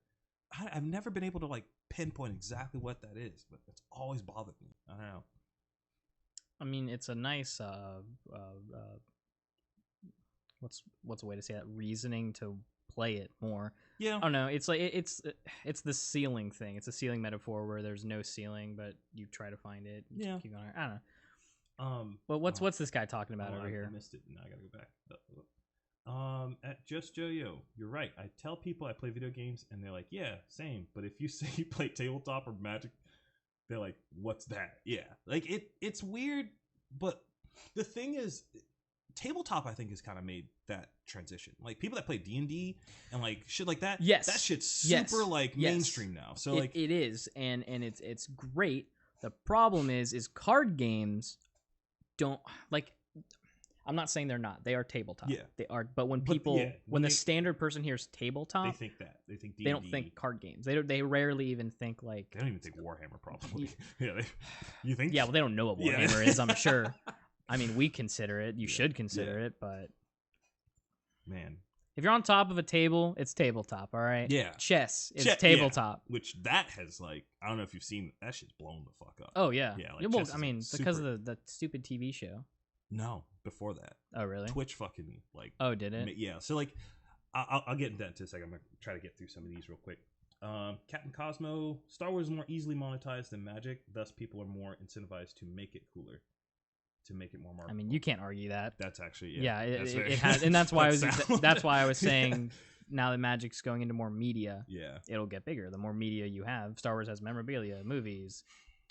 I've never been able to like pinpoint exactly what that is, but it's always bothered me. I don't know. I mean, it's a nice what's a way to say that, reasoning to play it more. Yeah. I don't know. It's like it's the ceiling thing. It's a ceiling metaphor where there's no ceiling, but you try to find it. Yeah. Keep going. I don't know. Well, what's this guy talking about over here? I missed it. Now I gotta go back. At Just Joe, you're right. I tell people I play video games, and they're like, "Yeah, same." But if you say you play tabletop or Magic, they're like, "What's that?" Yeah, like it's weird. But the thing is, tabletop I think has kind of made that transition. Like people that play D&D and like shit like that. Yes, that shit's super mainstream now. So like it is, and it's great. The problem is card games don't like. I'm not saying they're not. They are tabletop. Yeah, they are. But when people, when the standard person hears tabletop, they think that they think D&D. They don't think card games. They rarely even think like. They don't even think Warhammer. Probably. Yeah. You think? Yeah. Well, they don't know what Warhammer is. I'm sure. I mean, we consider it. You should consider it, but man, if you're on top of a table, it's tabletop. All right. Yeah. Chess is tabletop. Yeah. Which that has like, I don't know if you've seen that shit's blown the fuck up. Oh yeah. Yeah. Like, well, I mean, because of the stupid TV show. No, before that. Oh really? Twitch fucking like. Oh, did it? Yeah. So like, I'll get into that in a second. I'm gonna try to get through some of these real quick. Captain Cosmo, Star Wars is more easily monetized than Magic, thus people are more incentivized to make it cooler, to make it more marketable. I mean, you can't argue that. That's actually it has, and that's why that's why I was saying now that Magic's going into more media, it'll get bigger. The more media you have, Star Wars has memorabilia, movies,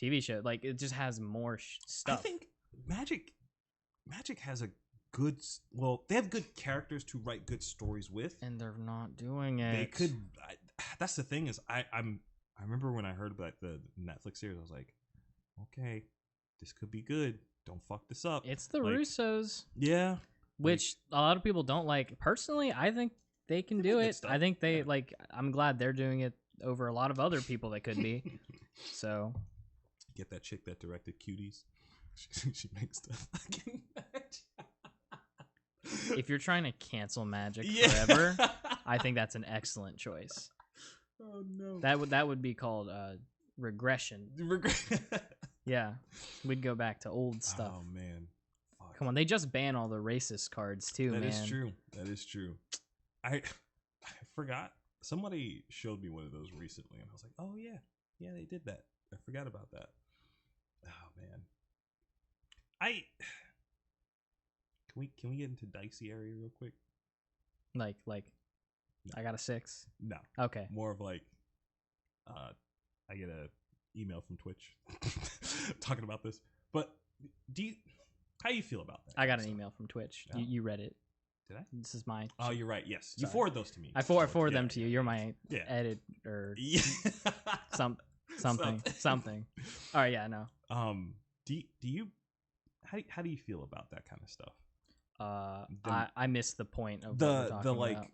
TV show, like it just has more stuff. I think Magic has a good, they have good characters to write good stories with, and they're not doing it. They could. That's the thing is, I remember when I heard about the Netflix series, I was like, okay, this could be good. Don't fuck this up. It's the Russos, yeah, which a lot of people don't like. Personally, I think they can do it. I think they like. I'm glad they're doing it over a lot of other people that could be. So, get that chick that directed Cuties. She makes the fucking Magic. If you're trying to cancel Magic forever, I think that's an excellent choice. Oh no, that would be called regression. Yeah, we'd go back to old stuff. Oh man, fuck. Come on, they just ban all the racist cards too. That is true. That is true. I forgot. Somebody showed me one of those recently, and I was like, oh yeah, they did that. I forgot about that. Oh man. Can we get into dicey area real quick? Like no. I got a 6. No. Okay. More of like, I get a email from Twitch talking about this. But how do you feel about that? I got an email from Twitch. No. You read it. Did I? This is my. Oh, you're right. Yes, you forward those to me. I forward them to you. You're my editor. Yeah. Something. All right. Yeah. No. Do you? How do you feel about that kind of stuff? I missed the point of the like about.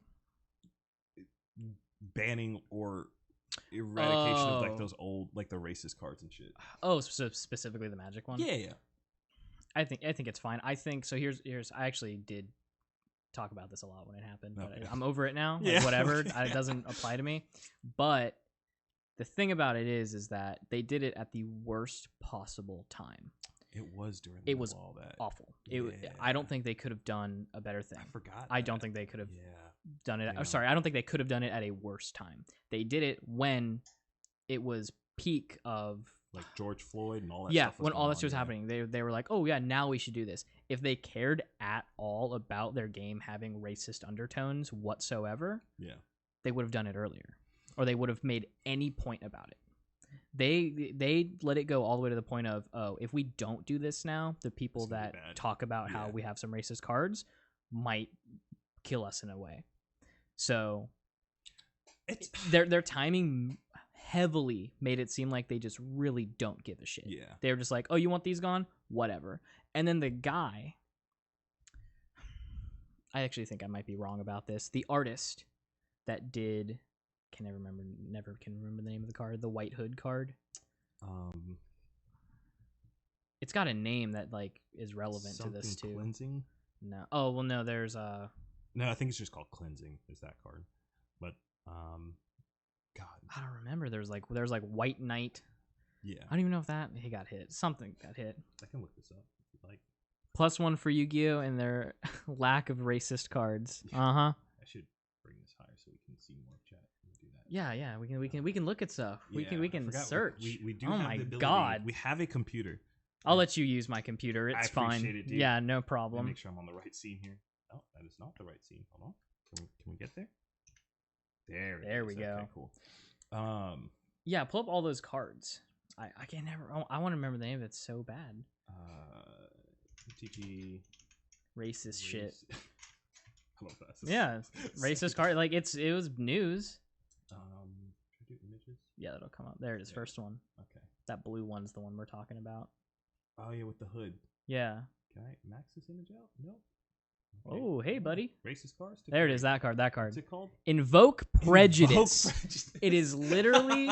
Banning or eradication of like those old like the racist cards and shit. Oh, so specifically the Magic one? Yeah. I think it's fine. I think so. Here's I actually did talk about this a lot when it happened, but I'm over it now. Like, whatever. It doesn't apply to me. But the thing about it is that they did it at the worst possible time. It was during It was all that. awful. Yeah. I don't think they could have done a better thing. I forgot. I don't think they could have Yeah. done it. Yeah. Sorry, I don't think they could have done it at a worse time. They did it when it was peak of Like George Floyd and all that. yeah, stuff was when all going that shit was on, happening. They were like, oh yeah, now we should do this. If they cared at all about their game having racist undertones whatsoever, Yeah. they would have done it earlier, or they would have made any point about it. They let it go all the way to the point of, oh, if we don't do this now, the people It's gonna that be bad. talk about how we have some racist cards might kill us in a way. So It's their timing heavily made it seem like they just really don't give a shit. yeah. They were just like, oh, you want these gone? Whatever. And then the guy, I actually think I might be wrong about this. The artist that did, never can remember the name of the card, the White Hood card. It's got a name that like is relevant to this too. Cleansing? No. Oh well, no. There's No, I think it's just called Cleansing. Is that card? But God, I don't remember. There's like White Knight. yeah. I don't even know if that he got hit. Something got hit. I can look this up if you like. +1 for Yu-Gi-Oh and their lack of racist cards. Yeah. I should bring this higher so we can see more chat. We'll do that. Yeah. We can look at stuff. We Yeah, I can forgot search. We do. Oh have my the ability. God. We have a computer. I'll let you use my computer. It's I appreciate fine. it, dude. Yeah, no Let me problem. make sure I'm on the right scene here. Oh, that is not the right scene. Hold on. Can we get there? There we is. go. Okay, cool. Yeah, pull up all those cards. I can never. I want to remember the name. It's so bad. MTG Racist shit. I love that. Yeah, racist card. Like it was news. Should I do images? Yeah, that'll come up. There it is. Yeah. First one. Okay. That blue one's the one we're talking about. Oh yeah, with the hood. Yeah. Can I max this image out? No. Okay. Oh, hey, buddy. Racist cards. There it is. That card. What's it called? Invoke Prejudice. Invoke Prejudice. It is literally.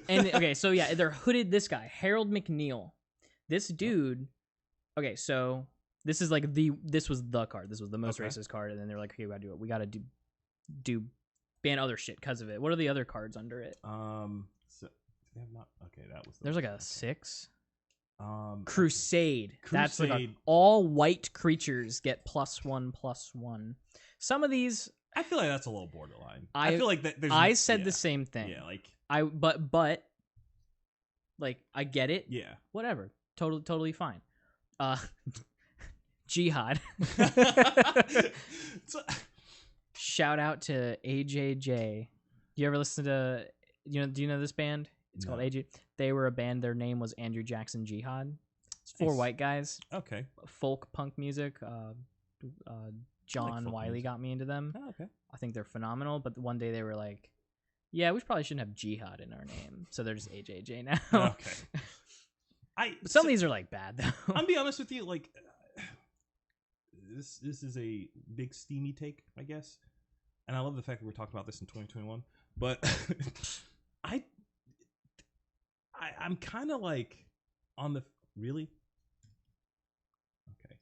And okay, so yeah, they're hooded. This guy, Harold McNeil. This dude. Okay, so this is like this was the card. This was the most racist card, and then they're like, okay, we gotta do it. We gotta do ban other shit because of it. What are the other cards under it? So they have not. Okay, that was. There's like a 6. Crusade. Crusade. That's like all white creatures get +1/+1. Some of these, I feel like that's a little borderline. I feel like that. I said the same thing. Yeah, like but like I get it. yeah, Whatever. Totally fine. Jihad. Shout out to AJJ. You ever listen to do you know this band? It's called AJ. They were a band. Their name was Andrew Jackson Jihad. It's 4 white guys. Okay. Folk punk music. John Wiley got me into them. Oh, okay. I think they're phenomenal. But one day they were like, "Yeah, we probably shouldn't have Jihad in our name," so they're just AJJ now. Okay. But some of these are like bad though. I'll be honest with you. Like this is a big steamy take, I guess, and I love the fact that we're talking about this in 2021. But I'm kind of like on the really okay.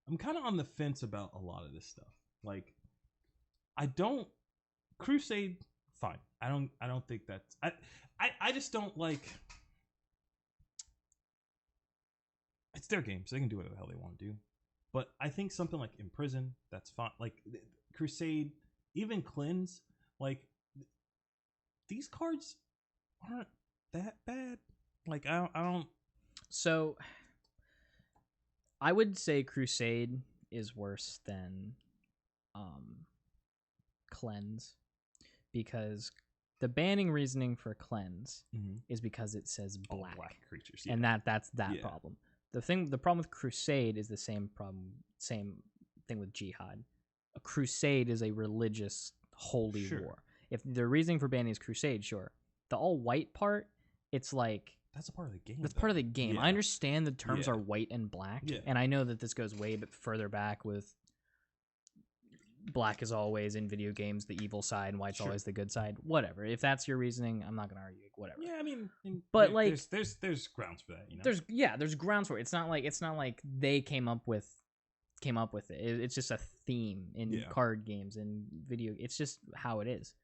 I'm kind of on the fence about a lot of this stuff. Like, I don't Crusade. Fine. I don't think that's. I just don't like. It's their game, so they can do whatever the hell they want to do. But I think something like Imprison, that's fine. Like Crusade, even Cleanse, like these cards aren't that bad. Like I don't. So I would say Crusade is worse than Cleanse, because the banning reasoning for Cleanse is because it says black creatures, and that's that problem. The problem with Crusade is the same thing with Jihad. A crusade is a religious holy war. If the reasoning for banning is Crusade, sure. The all white part, it's like that's a part of the game. That's part of the game. Yeah. I understand the terms are white and black, and I know that this goes way further back with black is always in video games the evil side and white's always the good side. Whatever. If that's your reasoning, I'm not gonna argue. Whatever. Yeah, I mean, but like, there's grounds for that. You know, there's grounds for it. It's not like they came up with it. It's just a theme in card games and video. It's just how it is.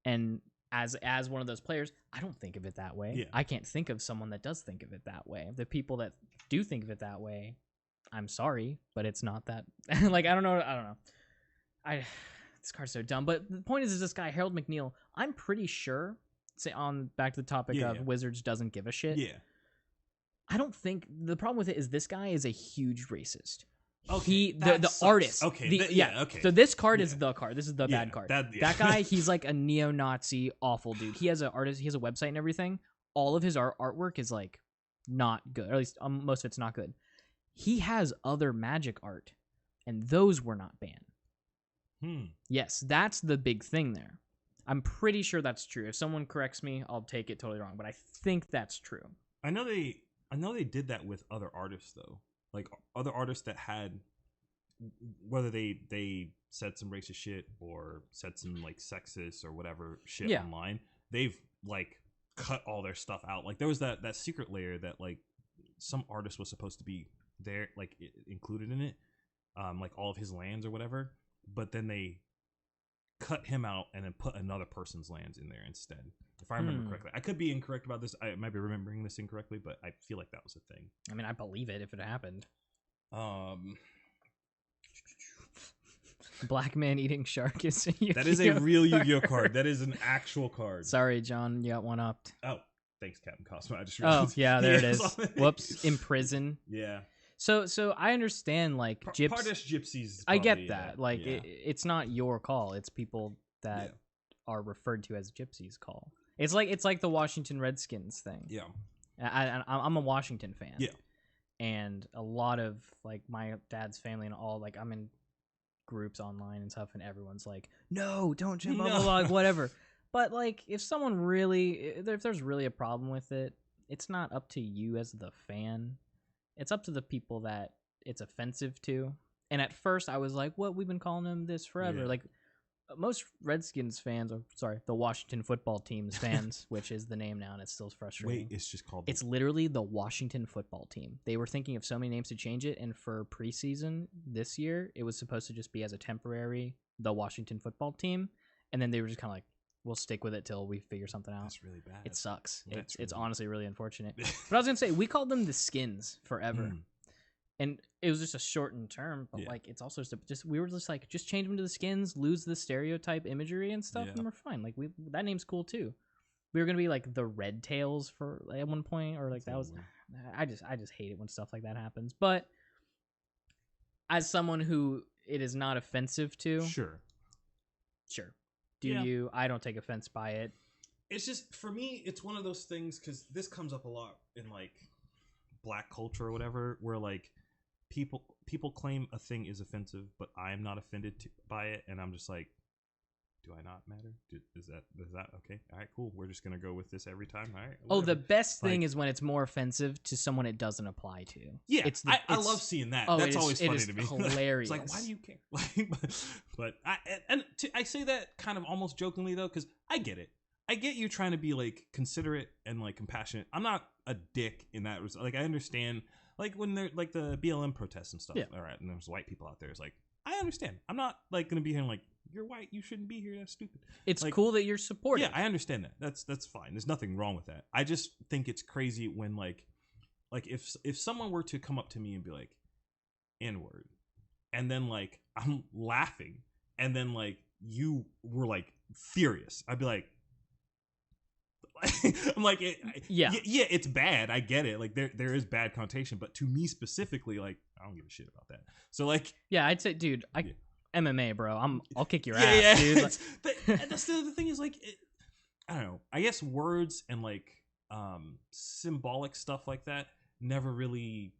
And as one of those players, I don't think of it that way. Yeah. I can't think of someone that does think of it that way. The people that do think of it that way, I'm sorry, but it's not that. Like, I don't know. This card's so dumb. But the point is this guy, Harold McNeil, I'm pretty sure, back to the topic of Wizards doesn't give a shit. Yeah. I don't think, the problem with it is this guy is a huge racist. Okay, The artist. Okay, okay. So this card is the card. This is the bad card. That guy, he's like a neo-Nazi, awful dude. He has an artist. He has a website and everything. All of his artwork is like not good, or at least most of it's not good. He has other Magic art, and those were not banned. Yes, that's the big thing there. I'm pretty sure that's true. If someone corrects me, I'll take it totally wrong, but I think that's true. I know they did that with other artists though. Like other artists that had, whether they said some racist shit or said some like sexist or whatever shit online, they've like cut all their stuff out. Like there was that secret layer that like some artist was supposed to be there, like included in it, like all of his lands or whatever. But then they cut him out and then put another person's lands in there instead. If I remember correctly, I could be incorrect about this. I might be remembering this incorrectly, but I feel like that was a thing. I mean, I believe it if it happened. Black man eating shark is a Yu-Gi-Oh! That is a real Yu-Gi-Oh card. That is an actual card. Sorry, John, you got one upped. Oh, thanks, Captain Cosmo. I just realized. Oh, yeah, there it is. Whoops, imprison. Yeah. So I understand like Pardish gypsies. I get that. Like it's not your call. It's people that are referred to as gypsies call. It's like the Washington Redskins thing. Yeah. I'm a Washington fan. Yeah. And a lot of like my dad's family and all, like I'm in groups online and stuff, and everyone's like, no, don't blah, blah, blah, like, whatever. But like if there's really a problem with it, it's not up to you as the fan. It's up to the people that it's offensive to. And at first I was like, what? We've been calling them this forever. Yeah. Like most Redskins fans, or sorry, the Washington football team's fans, which is the name now, and it's still frustrating. Wait, it's just called... It's literally the Washington football team. They were thinking of so many names to change it, and for preseason this year, it was supposed to just be as a temporary, the Washington football team, and then they were just kind of like, we'll stick with it till we figure something out. That's really bad. It sucks. It's honestly really unfortunate. But I was going to say, we called them the Skins forever. And it was just a shortened term, but like it's also we were just like, just change them to the Skins, lose the stereotype imagery and stuff, and we're fine. Like that name's cool too. We were gonna be like the Red Tails for at one point, or like that was. I just hate it when stuff like that happens. But as someone who it is not offensive to, sure. Do you? I don't take offense by it. It's just for me, it's one of those things because this comes up a lot in like Black culture or whatever, where like. People claim a thing is offensive, but I'm not offended by it, and I'm just like, do I not matter? Is that okay? All right, cool. We're just gonna go with this every time. All right. Whatever. Oh, the best thing is when it's more offensive to someone it doesn't apply to. Yeah, I love seeing that. Oh, that's always funny to me. Hilarious. It's like, why do you care? But I say that kind of almost jokingly though, because I get it. I get you trying to be like considerate and like compassionate. I'm not a dick in that. Like I understand. Like when they're like the BLM protests and stuff. Yeah. All right, and there's white people out there. It's like, I understand. I'm not like going to be here and like, you're white, you shouldn't be here. That's stupid. It's like, cool that you're supportive. Yeah, I understand that. That's fine. There's nothing wrong with that. I just think it's crazy when like if someone were to come up to me and be like, N-word, and then like I'm laughing, and then like you were like furious, I'd be like, I'm like, yeah, it's bad. I get it. Like there is bad connotation, but to me specifically, like I don't give a shit about that. So like, yeah, I'd say, dude, MMA, bro. I'll kick your ass, dude. Like, that's the thing is like, I don't know. I guess words and like symbolic stuff like that never really.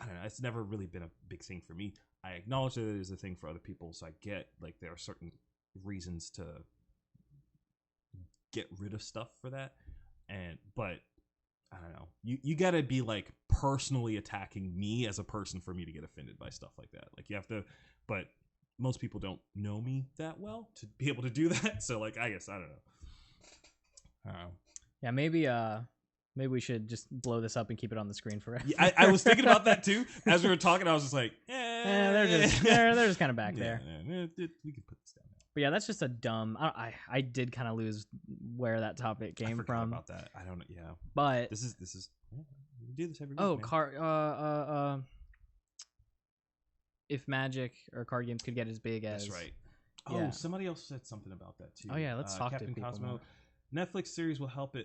I don't know. It's never really been a big thing for me. I acknowledge that it is a thing for other people, so I get like there are certain reasons to get rid of stuff for that, but I don't know, you gotta be like personally attacking me as a person for me to get offended by stuff like that. Like you have to, but most people don't know me that well to be able to do that, so like I guess I don't know. Yeah, maybe we should just blow this up and keep it on the screen forever. Yeah, I was thinking about that too as we were talking. I was just like, they're just kind of back there. We can put this down. But yeah, that's just a dumb. I did kind of lose where that topic came from. About that, I don't. Yeah, but this is. do this every week. Oh, man. if Magic or card games could get as big as. That's right. Yeah. Oh, somebody else said something about that too. Oh yeah, let's talk Captain to people Cosmo. more. Netflix series will help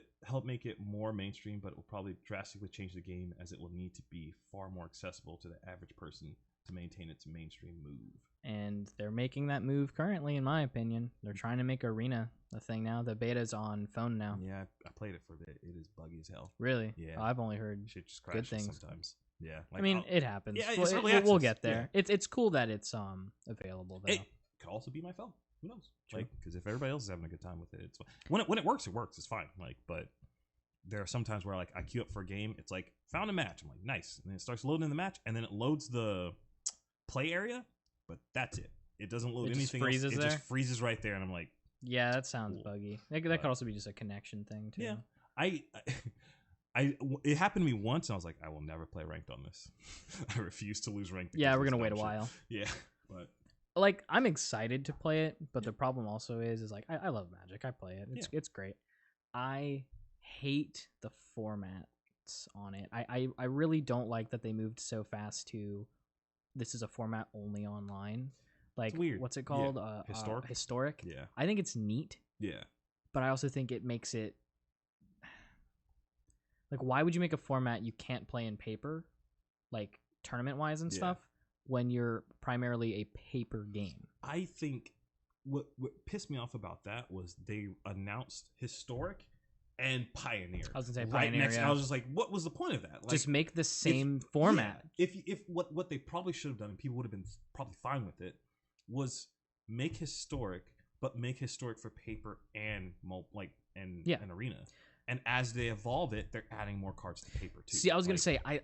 make it more mainstream, but it will probably drastically change the game as it will need to be far more accessible to the average person to maintain its mainstream move. And they're making that move currently, in my opinion. They're trying to make Arena a thing now. The beta's on phone now. Yeah, I played it for a bit. It is buggy as hell. Really? Yeah. Oh, I've only heard Shit just good crashes things sometimes. Yeah. I mean, it happens. Yeah, Well, it's early we'll access. get there. Yeah. It's cool that it's available though. It could also be my phone. Who knows? True. Like, because if everybody else is having a good time with it, it's fine. When it works, it works. It's fine. Like, but there are some times where like I queue up for a game. It's like found a match. I'm like nice, and then it starts loading the match, and then it loads the play area, but that's it. It doesn't load It just anything freezes else. It there? just freezes right there, and I'm like, Yeah, that sounds Cool. buggy. That could also be just a connection thing too. yeah. It happened to me once, and I was like, I will never play ranked on this. I refuse to lose ranked. Yeah, because we're of gonna this wait a dumb shit. while. Yeah, but Like I'm excited to play it, but the problem also is like I love Magic. I play it. It's great. I hate the formats on it. I really don't like that they moved so fast to this is a format only online. Like weird. What's it called? Yeah. Historic? Historic. yeah, I think it's neat, yeah. but I also think it makes it like why would you make a format you can't play in paper, like tournament wise and Yeah. stuff, when you're primarily a paper game? I think what pissed me off about that was they announced Historic and Pioneer. I was gonna say right Pioneer, next, yeah. and I was just like, what was the point of that? Like, Just make the same format. Yeah, if what they probably should have done, and people would have been probably fine with it, was make Historic, but make Historic for paper and and Arena. And as they evolve it, they're adding more cards to paper too. See, I was gonna say I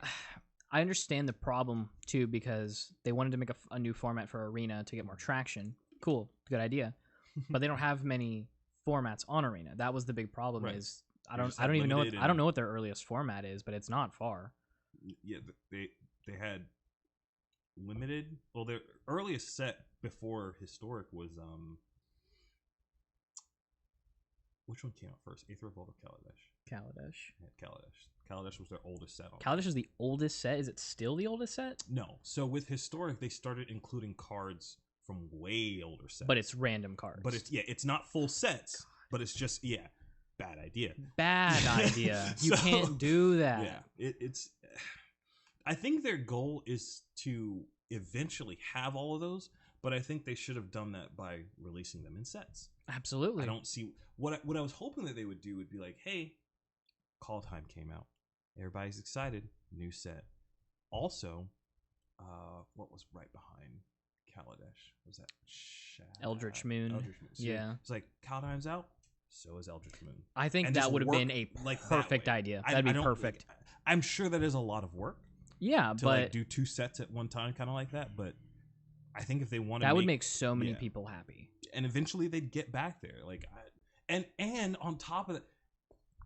understand the problem too because they wanted to make a new format for Arena to get more traction. Cool, good idea, but they don't have many formats on Arena. That was the big problem. Right. Is They I just don't had even know limited I don't know what their earliest format is, but it's not far. Yeah, they had limited. Well, their earliest set before Historic was which one came out first? Aether Revolt or Kaladesh? Kaladesh. Yeah, Kaladesh. Kaladesh was their oldest set. On Kaladesh is the oldest set. Is it still the oldest set? No. So with Historic, they started including cards from way older sets. But it's random cards. But it's not full sets. But it's just bad idea. Bad idea. You So, can't do that. Yeah, it's. I think their goal is to eventually have all of those, but I think they should have done that by releasing them in sets. Absolutely. I don't see what I was hoping that they would do would be like, hey, Call Time came out, everybody's excited, new set. Also, what was right behind Kaladesh? Was that Eldritch Moon? Eldritch Moon. So Yeah. it's like Call Time's out, so is Eldritch Moon. I think And that just would have work been a like that perfect way. idea. I- That'd I be don't- perfect. I'm sure that is a lot of work Yeah, to but like do two sets at one time, kind of like that. But I think if they want to, that would make so many yeah. people happy. and eventually they'd get back there. Like, and on top of that,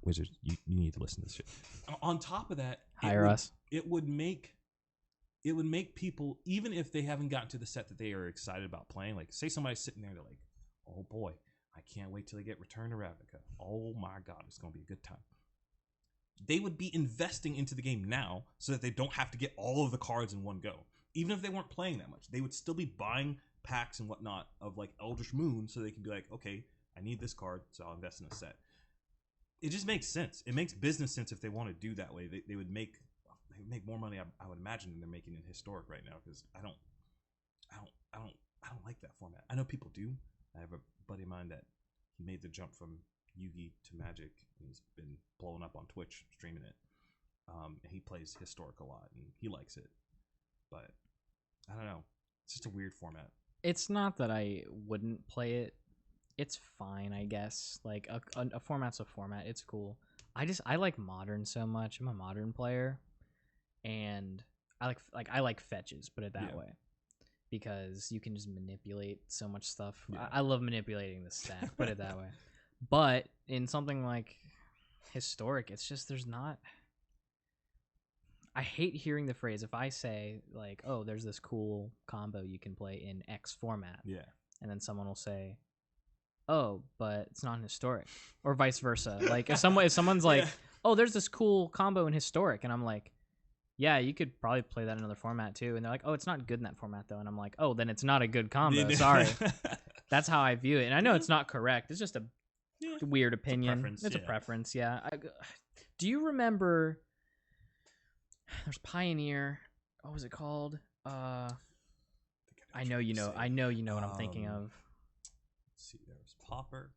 Wizards, you need to listen to this shit. On top of that, Hire us. It would make people, even if they haven't gotten to the set that they are excited about playing. Like, say somebody's sitting there, they're like, "Oh boy, I can't wait till they get Return to Ravnica. Oh my god, it's gonna be a good time." They would be investing into the game now so that they don't have to get all of the cards in one go. Even if they weren't playing that much, they would still be buying packs and whatnot of like Eldritch Moon so they can be like, okay, I need this card, so I'll invest in a set. It just makes sense. It makes business sense if they want to do that way. They would make more money, I would imagine, than they're making in Historic right now, because I don't like that format. I know people do. I have a buddy of mine that he made the jump from Yugi to Magic, and he's been blowing up on Twitch streaming it. He plays Historic a lot and he likes it, but I don't know. It's just a weird format. It's not that I wouldn't play it. It's fine, I guess. Like a format's a format. It's cool. I like Modern so much. I'm a Modern player, and I like fetches. Put it that way, because you can just manipulate so much stuff. Yeah. I love manipulating the stack. Put it that way. But in something like Historic, it's just there's not. I hate hearing the phrase if I say like, "Oh, there's this cool combo you can play in X format," Yeah. and then someone will say, "Oh, but it's not Historic," or vice versa. Like if someone's like, oh, there's this cool combo in Historic. And I'm like, yeah, you could probably play that in another format too. And they're like, oh, it's not good in that format though. And I'm like, oh, then it's not a good combo. Sorry. That's how I view it. And I know it's not correct. It's just a weird opinion. It's a preference. Yeah. Do you remember there's Pioneer? What was it called? I know you know what I'm thinking of. Let's see, there was Popper.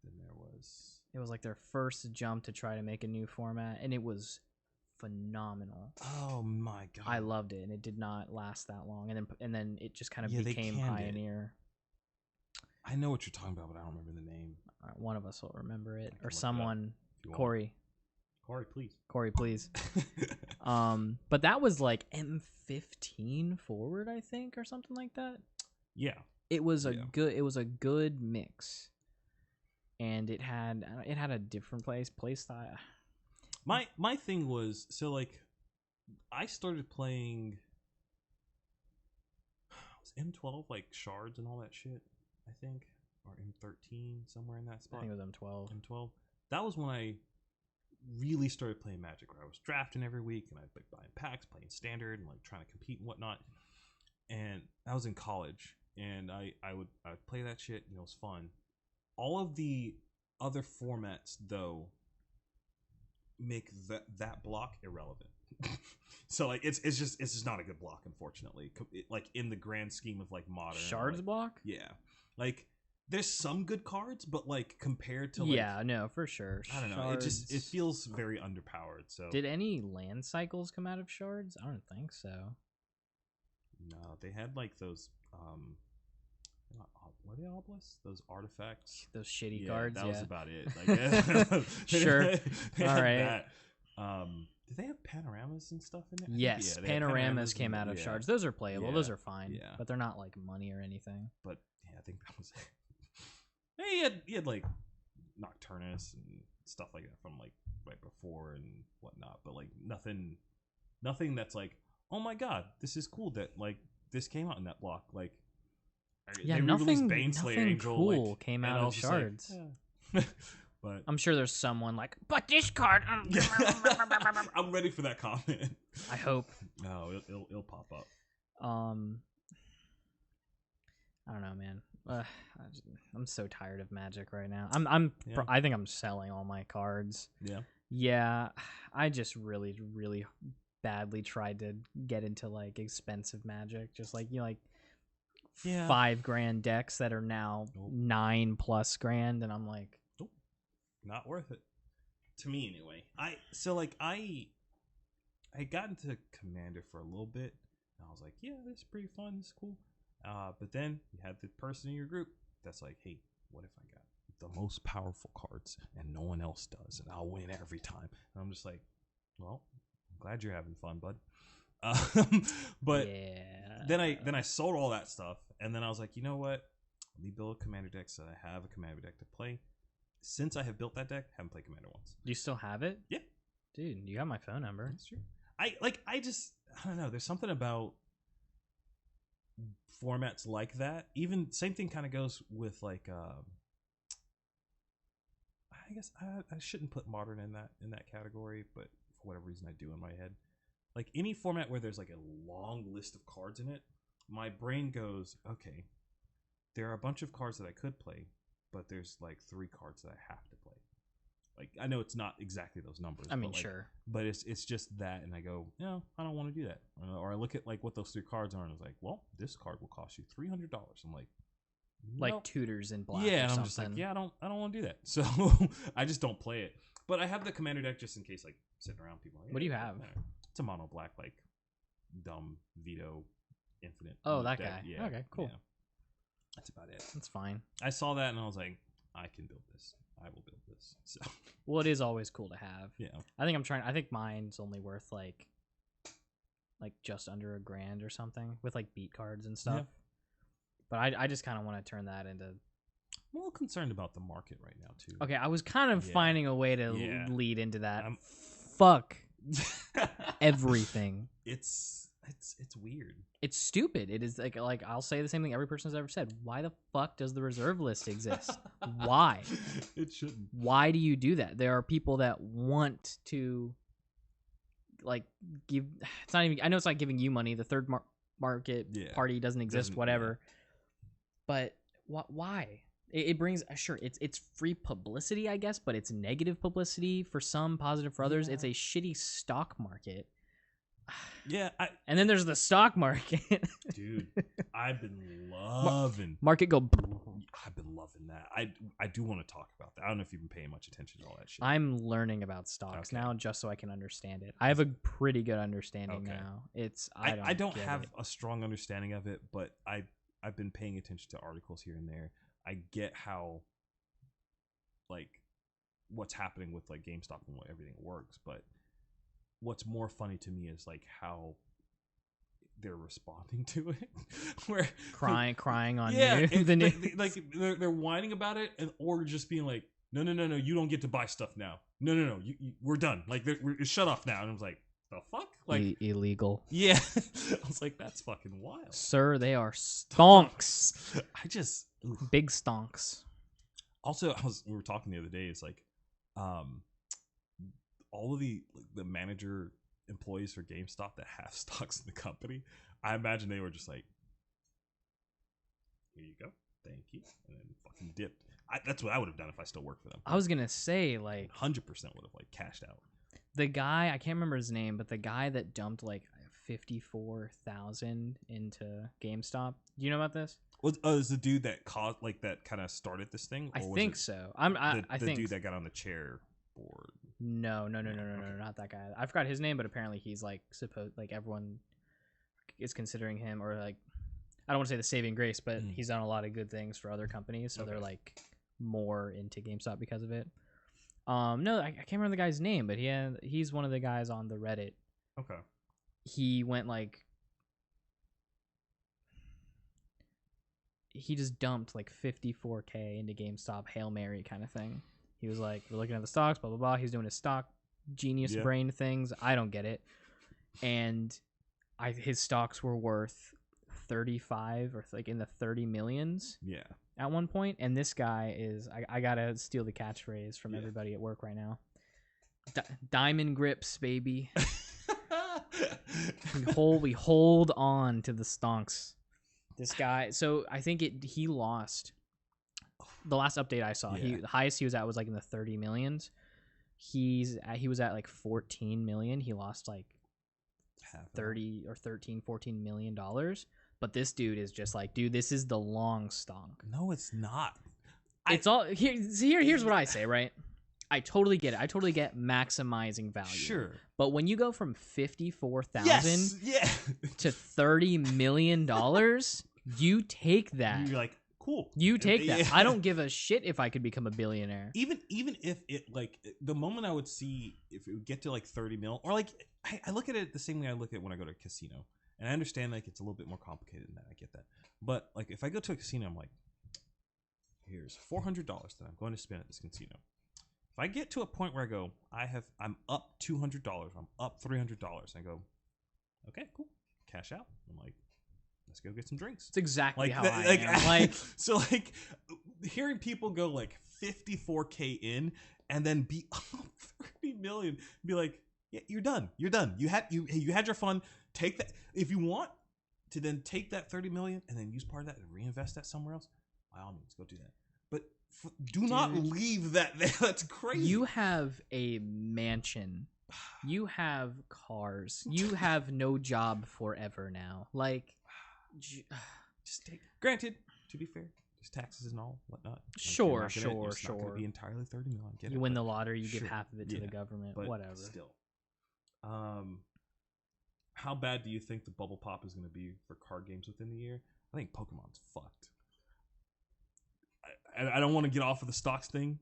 Then there was... It was like their first jump to try to make a new format, and it was phenomenal. Oh my god. I loved it, and it did not last that long. And then it just kind of became Pioneer. I know what you're talking about, but I don't remember the name. One of us will remember it, or someone. Corey, please. Corey, please. But that was like M15 forward, I think, or something like that. Yeah. It was a good mix, and it had a different play style. My thing was, so like, I started playing. Was M12 like shards and all that shit? I think, or M13, somewhere in that spot. I think it was M12. M12. That was when I really started playing Magic, where I was drafting every week, and I'd like buying packs, playing standard, and like trying to compete and whatnot. And I was in college, and I would play that shit, and it was fun. All of the other formats, though, make that block irrelevant. So like it's just not a good block, unfortunately. Like in the grand scheme of like modern shards like, block. Yeah, like there's some good cards, but like compared to like, yeah, no, for sure. I don't know. It feels very underpowered. So did any land cycles come out of shards? I don't think so. No, they had like those what are the obelisks? Those artifacts. Those shitty cards. That was about it. Like, sure. All right. That. Did they have panoramas and stuff in there? Yes, panoramas came out of shards. Those are playable. Those are fine. Yeah. But they're not like money or anything. But yeah, I think that was it. He had like Nocturnus and stuff like that from like right before and whatnot. But like nothing that's like, oh my god, this is cool that like this came out in that block. Like yeah, nothing Angel, cool like, came out of shards. Like, yeah. But I'm sure there's someone like, but this card. I'm ready for that comment. I hope. No, it'll pop up. I don't know, man. I'm so tired of Magic right now. I think I'm selling all my cards. Yeah. Yeah, I just really, really badly tried to get into like expensive Magic, just like $5,000 decks that are now $9+ grand, and I'm like, not worth it to me anyway. I got into Commander for a little bit, and I was like, yeah, this is pretty fun, this is cool. But then you had the person in your group that's like, hey, what if I got the most powerful cards and no one else does, and I'll win every time? And I'm just like, well, I'm glad you're having fun, bud. But then I sold all that stuff, and then I was like, you know what? Let me build a Commander deck so I have a Commander deck to play. Since I have built that deck, I haven't played Commander once. Do you still have it? Yeah. Dude, you got my phone number. That's true. I don't know. There's something about formats like that. Even same thing kind of goes with like I guess I shouldn't put Modern in that category, but for whatever reason I do in my head. Like any format where there's like a long list of cards in it, my brain goes, okay, there are a bunch of cards that I could play, but there's like 3 cards that I have to play. Like I know it's not exactly those numbers. I mean, but like, sure, but it's just that, and I go, no, I don't want to do that. Or I look at like what those 3 cards are, and I was like, well, this card will cost you $300. I'm like, nope. Like tutors in black. Yeah, or and something. I'm just like, yeah, I don't want to do that. So I just don't play it. But I have the Commander deck just in case, like sitting around people. Like, what do you have? It's a mono black, like dumb veto infinite. Oh, that deck. guy. Yeah, okay, cool. Yeah. That's about it. That's fine. I saw that and I was like, I can build this. I will build this. So well, it is always cool to have. Yeah. I think mine's only worth like just under $1,000 or something with like beat cards and stuff. Yeah. But I just kind of want to turn that into. I'm a little concerned about the market right now too. Okay, I was kind of finding a way to lead into that. Fuck everything. It's It's weird. It's stupid. It is like I'll say the same thing every person has ever said. Why the fuck does the reserve list exist? Why? It shouldn't. Why do you do that? There are people that want to like give. It's not even. I know it's not giving you money. The third market party doesn't exist. Whatever. But why? It brings sure it's free publicity, I guess, but it's negative publicity for some, positive for others. It's a shitty stock market. Yeah, and then there's the stock market. Dude, I've been loving market go. I've been loving that. I do want to talk about that. I don't know if you've been paying much attention to all that shit. I'm learning about stocks now just so I can understand it. I have a pretty good understanding now. I don't have a strong understanding of it, but I've been paying attention to articles here and there. I get how like what's happening with like GameStop and what everything works, but what's more funny to me is like how they're responding to it, where crying on they're whining about it, and or just being like, no, you don't get to buy stuff now. No, we're done. Like we're shut off now. And I was like, the fuck, like illegal. Yeah, I was like, that's fucking wild, sir. They are stonks. I just big stonks. Also, we were talking the other day. It's like, all of the manager employees for GameStop that have stocks in the company, I imagine they were just like, here you go, thank you, and then fucking dipped. That's what I would have done if I still worked for them. I was gonna say like 100% would have like cashed out. The guy, I can't remember his name, but the guy that dumped like 54,000 into GameStop. Do you know about this? Is the dude that caused like that kind of started this thing? Or I think so. I think the dude that got on the chair board. No, not that guy. I forgot his name, but apparently he's like everyone is considering him, or like I don't want to say the saving grace, but he's done a lot of good things for other companies, so they're like more into GameStop because of it. No, I can't remember the guy's name, but he's one of the guys on the Reddit. Okay. He went like he just dumped like 54K into GameStop, Hail Mary kind of thing. He was like, we're looking at the stocks, blah, blah, blah. He's doing his stock genius brain things. I don't get it. And his stocks were worth 35 or like in the 30 millions. Yeah. At one point. And this guy is, I got to steal the catchphrase from everybody at work right now. Diamond grips, baby. we hold on to the stonks. This guy, so I think he lost. The last update I saw, the highest he was at was like in the 30 millions. He was at like 14 million. He lost like 30 or 13, 14 million dollars. But this dude is just like, dude, this is the long stonk. No, it's not. It's all here's what I say, right? I totally get it. I totally get maximizing value. Sure. But when you go from 54,000 to $30 million, you take that. You're like, cool. You take that. I don't give a shit if I could become a billionaire. Even if it like the moment I would see if it would get to like 30 mil, or like I look at it the same way I look at it when I go to a casino. And I understand like it's a little bit more complicated than that. I get that. But like if I go to a casino, I'm like, here's $400 that I'm going to spend at this casino. If I get to a point where I go, I'm up $200, I'm up $300, I go, okay, cool, cash out. I'm like, let's go get some drinks. It's exactly how I am. Like, so like hearing people go like 54K in and then be up 30 million, be like, yeah, you're done. You had your fun. Take that if you want to, then take that 30 million and then use part of that and reinvest that somewhere else. By all means, go do that. But do not leave that there. That's crazy. You have a mansion. You have cars. You have no job forever now. Like, just take. Granted, to be fair, there's taxes and all whatnot. Like sure. It's not going to be entirely 30 million. You win the lottery, you give half of it to the government. But whatever. Still, how bad do you think the bubble pop is going to be for card games within the year? I think Pokemon's fucked. I don't want to get off of the stocks thing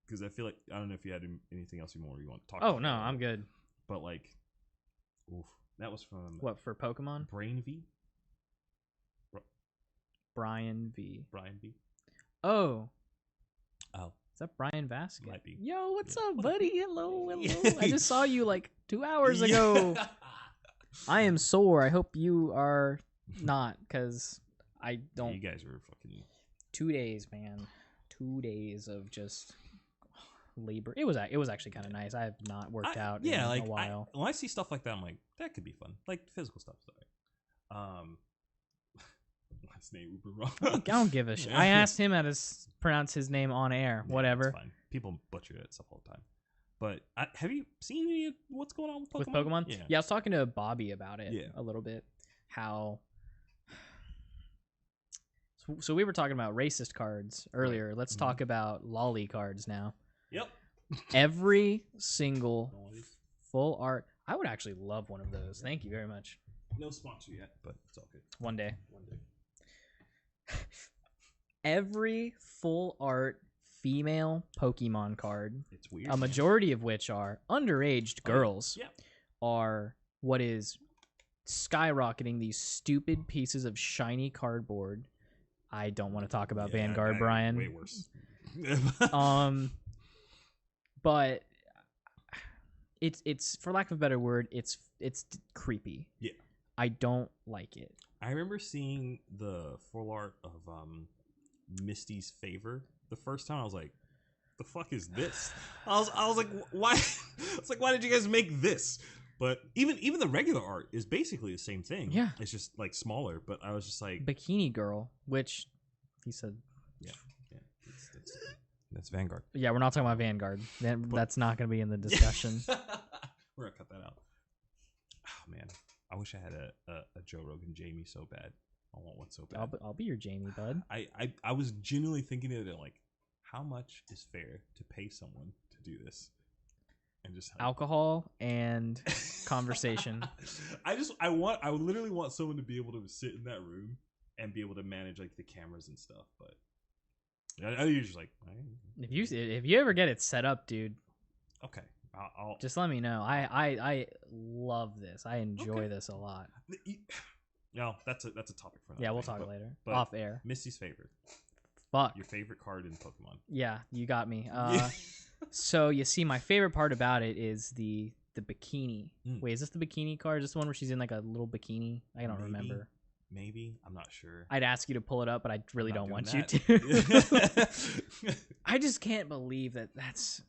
because I feel like I don't know if you had anything else you want to talk about. Oh no, I'm good. But like, oof, that was from what for Pokemon? Brain V. Brian V. Oh. Is that Brian Vasquez? Might be. Yo, what's up, buddy? Hello. I just saw you like 2 hours ago. I am sore. I hope you are not, because I don't. You guys are fucking 2 days, man. 2 days of just labor. It was actually kind of nice. I have not worked out in a while. When I see stuff like that, I'm like, that could be fun. Like physical stuff. Last name Uber wrong. I don't give a shit. I asked him how to pronounce his name on air. Yeah, whatever. It's fine. People butcher it stuff all the time. But have you seen any of what's going on with Pokemon? With Pokemon? Yeah, I was talking to Bobby about it a little bit. How... So we were talking about racist cards earlier. Right. Let's talk about lolly cards now. Yep. Every single full art. I would actually love one of those. Thank you very much. No sponsor yet, but it's all good. One day. Every full art female Pokemon card, it's weird, a majority of which are underaged girls, are what is skyrocketing these stupid pieces of shiny cardboard. I don't want to talk about Vanguard, Brian. Way worse. But it's for lack of a better word, it's creepy. Yeah. I don't like it. I remember seeing the full art of Misty's Favor the first time. I was like, the fuck is this? I was like, why? It's like, why did you guys make this? But even the regular art is basically the same thing. Yeah. It's just like smaller, but I was just like... Bikini Girl, which he said... Yeah. That's Vanguard. Yeah, we're not talking about Vanguard. That's not going to be in the discussion. We're going to cut that out. Oh, man. I wish I had a Joe Rogan Jamie so bad. I want one so bad. I'll be your Jamie, bud. I was genuinely thinking of it like, how much is fair to pay someone to do this? And just alcohol and conversation. I literally want someone to be able to sit in that room and be able to manage like the cameras and stuff. But I usually like, if you ever get it set up, dude. Okay, I'll just let me know. I love this. I enjoy this a lot. No, that's a topic for another we'll thing, talk later off air. Misty's favorite. Fuck. Your favorite card in Pokemon. Yeah, you got me. So you see, my favorite part about it is the bikini. Wait, is this the bikini card? Is this the one where she's in like a little bikini? I don't remember. Maybe. I'm not sure. I'd ask you to pull it up, but I really don't want you to. I just can't believe that's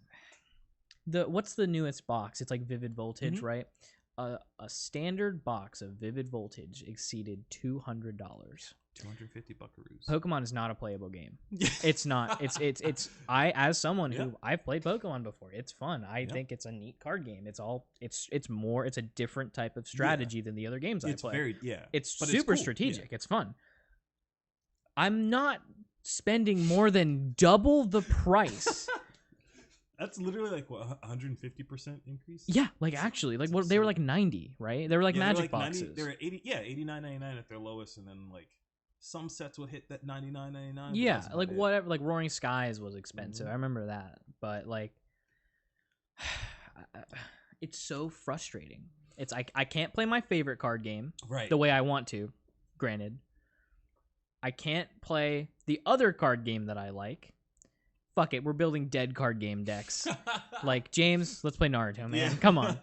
what's the newest box? It's like Vivid Voltage, right? A standard box of Vivid Voltage exceeded $200. 250 buckaroos. Pokemon is not a playable game. It's not. It's I, as someone who I've played Pokemon before, it's fun. I think it's a neat card game. It's a different type of strategy than the other games I play. It's super strategic. It's fun. I'm not spending more than double the price. That's literally like what, 150% increase? Yeah, like actually, like what they were like 90, right? They were like magic boxes. 90, they were 80, $89.99 at their lowest, and then like some sets will hit that $99.99. Yeah, like whatever. Like Roaring Skies was expensive. I remember that, but like, it's so frustrating. It's I can't play my favorite card game the way I want to. Granted, I can't play the other card game that I like. Fuck it, we're building dead card game decks. Like, James, let's play Naruto, man. Come on.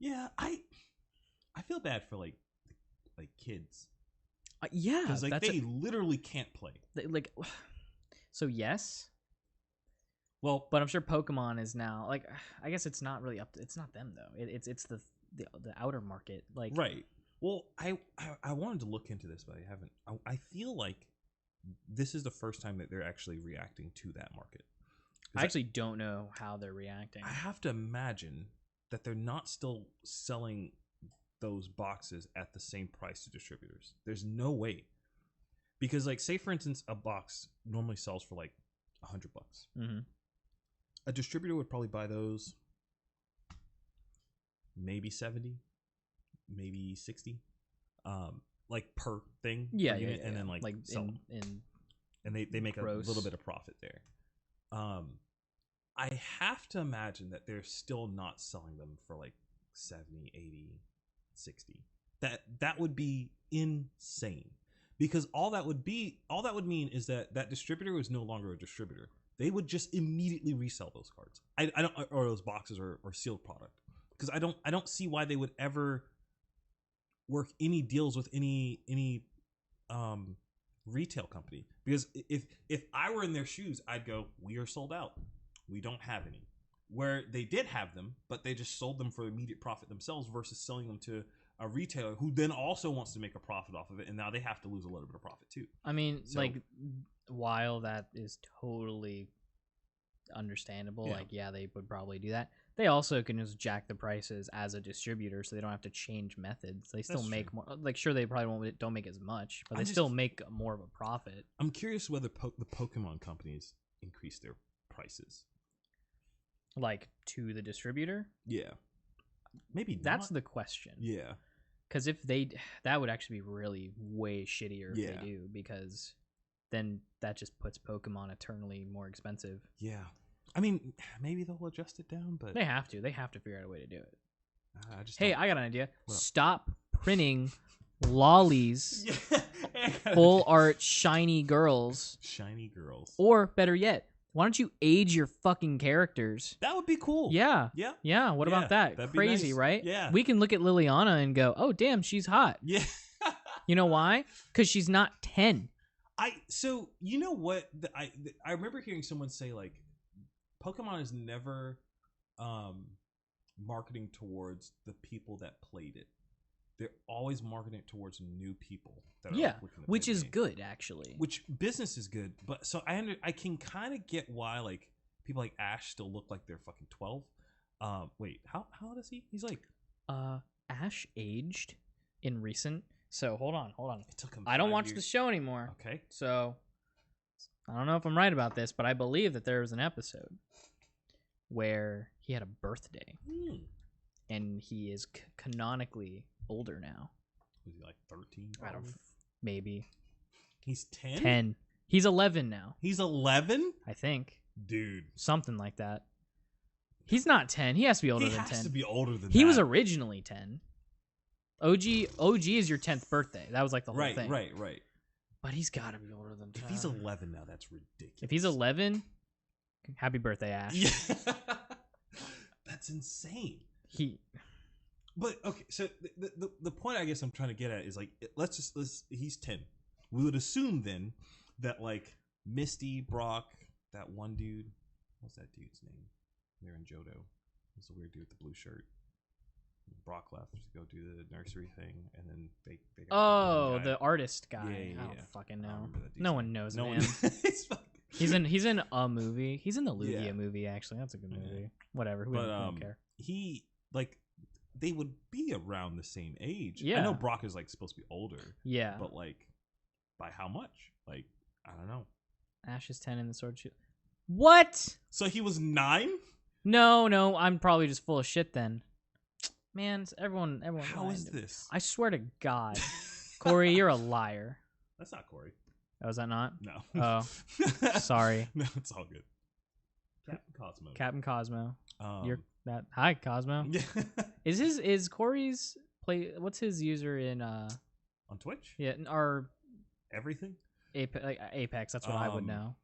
Yeah, I feel bad for like kids. Yeah, because like they literally can't play. Like, so yes. Well, but I'm sure Pokemon is now like. I guess it's not really up. It's not them though. It's the outer market. Like Well, I wanted to look into this, but I haven't. I feel like this is the first time that they're actually reacting to that market. I actually don't know how they're reacting. I have to imagine that they're not still selling those boxes at the same price to distributors. There's no way. Because like, say for instance, a box normally sells for like $100. Mm-hmm. A distributor would probably buy those maybe 70, maybe 60. Like per thing, unit, and then like sell them. And they make gross. A little bit of profit there. I have to imagine that they're still not selling them for like 70, 80, 60. That would be insane, because all that would mean is that distributor is no longer a distributor. They would just immediately resell those cards. I don't, or those boxes or sealed product. because I don't see why they would ever work any deals with any retail company. Because if I were in their shoes, I'd go, we are sold out. We don't have any. Where they did have them, but they just sold them for immediate profit themselves versus selling them to a retailer who then also wants to make a profit off of it, and now they have to lose a little bit of profit too. I mean, so, while that is totally understandable, they would probably do that. They also can just jack the prices as a distributor, so they don't have to change methods. They still make more. Like, sure, they probably don't make as much, but they still make more of a profit. I'm curious whether the Pokemon companies increase their prices, like to the distributor. Yeah, maybe that's the question. Yeah, because if that would actually be really way shittier if they do, because then that just puts Pokemon eternally more expensive. Yeah. I mean, maybe they'll adjust it down, but they have to. They have to figure out a way to do it. I got an idea. Stop printing lollies, full art shiny girls. Shiny girls. Or better yet, why don't you age your fucking characters? That would be cool. Yeah. Yeah. Yeah. What about that? That'd Crazy, be nice. right? Yeah. We can look at Liliana and go, oh, damn, she's hot. Yeah. You know why? Because she's not 10. So you know what? I remember hearing someone say, like, Pokemon is never marketing towards the people that played it. They're always marketing it towards new people that are looking at which is good, actually. Which business is good, but so I can kind of get why, like, people like Ash still look like they're fucking 12. Wait, how old is he? He's like Ash aged in recent. So hold on. It took him I don't 5 watch years. the show anymore. Okay. So I don't know if I'm right about this, but I believe that there was an episode where he had a birthday, and he is canonically older now. Was he like 13? I don't. Maybe. He's 10. 10. He's 11 now. He's 11. I think. Dude. Something like that. He's not 10. He has to be older than 10. He has to be older than that. He was originally 10. OG is your 10th birthday. That was like the whole thing. Right. But he's got to be older than 10. If he's 11 now, that's ridiculous. If he's 11, happy birthday, Ash. Yeah. That's insane. But okay, so the point I guess I'm trying to get at is, like, he's 10. We would assume then that, like, Misty, Brock, that one dude, what's that dude's name? They're in Johto. It's a weird dude with the blue shirt. Brock left to go do the nursery thing, and then they got the artist guy. Yeah. I don't fucking know. No one knows him. one. He's in a movie. He's in the Lugia movie, actually. That's a good movie. Whatever. We don't care. He, like, they would be around the same age. Yeah. I know Brock is, like, supposed to be older. Yeah. But, like, by how much? Like, I don't know. Ash is 10 in the Sword Shield. What? So he was 9? No. I'm probably just full of shit then. Man, everyone. How is this? I swear to God, Corey, you're a liar. That's not Corey. Oh, is that not? No. Oh, sorry. No, it's all good. Captain Cosmo. You're that. Hi, Cosmo. Yeah. Is Corey's play? What's his user in on Twitch? Yeah, or everything. Apex. That's what I would know.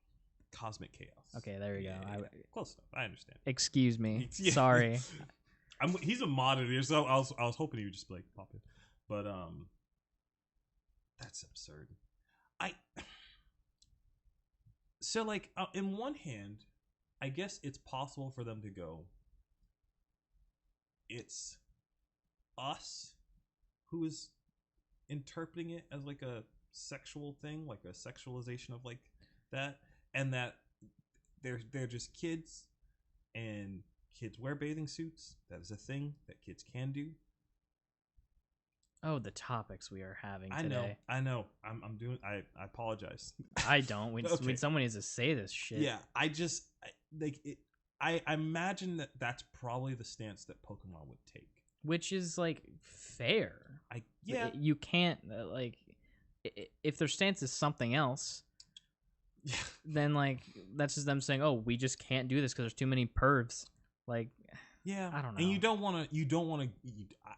Cosmic Chaos. Okay, there you go. Close enough. I understand. Excuse me. Yeah. Sorry. He's a moderator, so I was hoping he would just, like, pop in, but that's absurd. So, like, in one hand, I guess it's possible for them to go, it's us who is interpreting it as, like, a sexual thing, like a sexualization of, like, that, and that they're just kids, and kids wear bathing suits. That is a thing that kids can do. Oh, the topics we are having today. I know. I'm doing. I apologize. I don't. When someone needs to say this shit. Yeah, I imagine that that's probably the stance that Pokemon would take, which is, like, fair. You can't, like, if their stance is something else. Yeah. Then, like, that's just them saying, "Oh, we just can't do this because there's too many pervs." Like, yeah, I don't know. And you don't want to.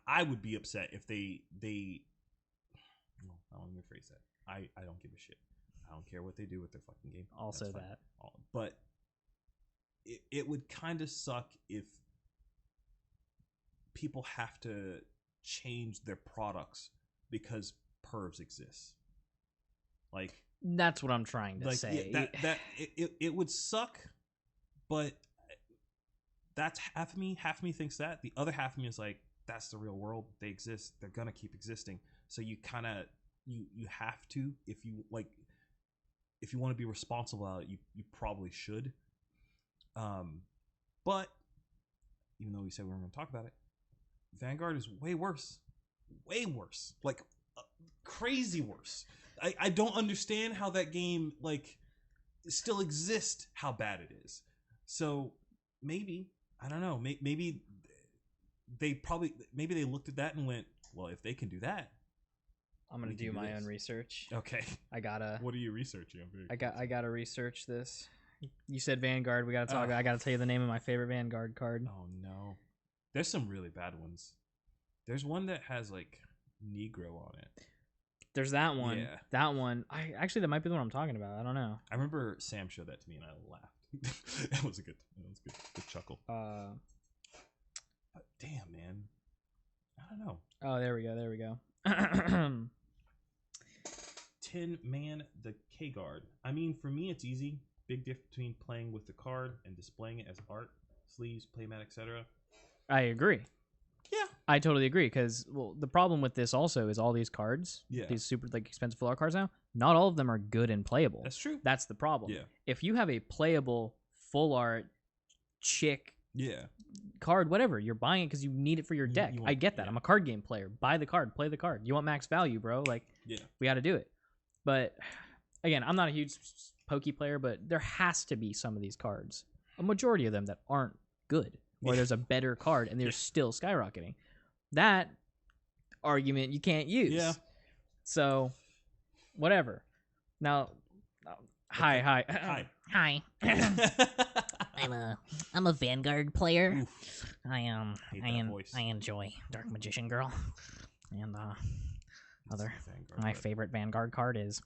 I would be upset if they. Well, I don't even phrase that. I don't give a shit. I don't care what they do with their fucking game. Also that. But it would kind of suck if people have to change their products because pervs exist. Like That's what I'm trying to say. It would suck, but that's half of me. Half of me thinks that. The other half of me is like, that's the real world. They exist. They're gonna keep existing. So you kind of you have to, if you want to be responsible about it, you probably should. But even though we said we weren't going to talk about it, Vanguard is way worse, like crazy worse. I don't understand how that game like still exists. How bad it is. So maybe I don't know. Maybe they looked at that and went, well, if they can do that, I'm gonna do my own research. Okay. What are you researching? I gotta research this. You said Vanguard. We gotta talk. I gotta tell you the name of my favorite Vanguard card. Oh no, there's some really bad ones. There's one that has like Negro on it. There's that one. Yeah. That one. That might be the one I'm talking about. I don't know. I remember Sam showed that to me and I laughed. That was good chuckle. But damn, man. I don't know. Oh, there we go. Tin Man, the K-Guard. I mean, for me, it's easy. Big difference between playing with the card and displaying it as art, sleeves, playmat, etc. I agree. Yeah, I totally agree. Because the problem with this also is all these cards, these super expensive full art cards now, not all of them are good and playable. That's true. That's the problem. Yeah. If you have a playable full art chick Yeah. card, whatever, you're buying it because you need it for your deck. I get that. Yeah. I'm a card game player. Buy the card, play the card. You want max value, bro? Like, yeah, we got to do it. But again, I'm not a huge pokey player, but there has to be some of these cards, a majority of them that aren't good, or there's a better card and they're still skyrocketing. That argument you can't use. Yeah. So, whatever. Now, hi. I'm a Vanguard player. Oof. I voice. enjoy Dark Magician Girl, and my card. favorite Vanguard card is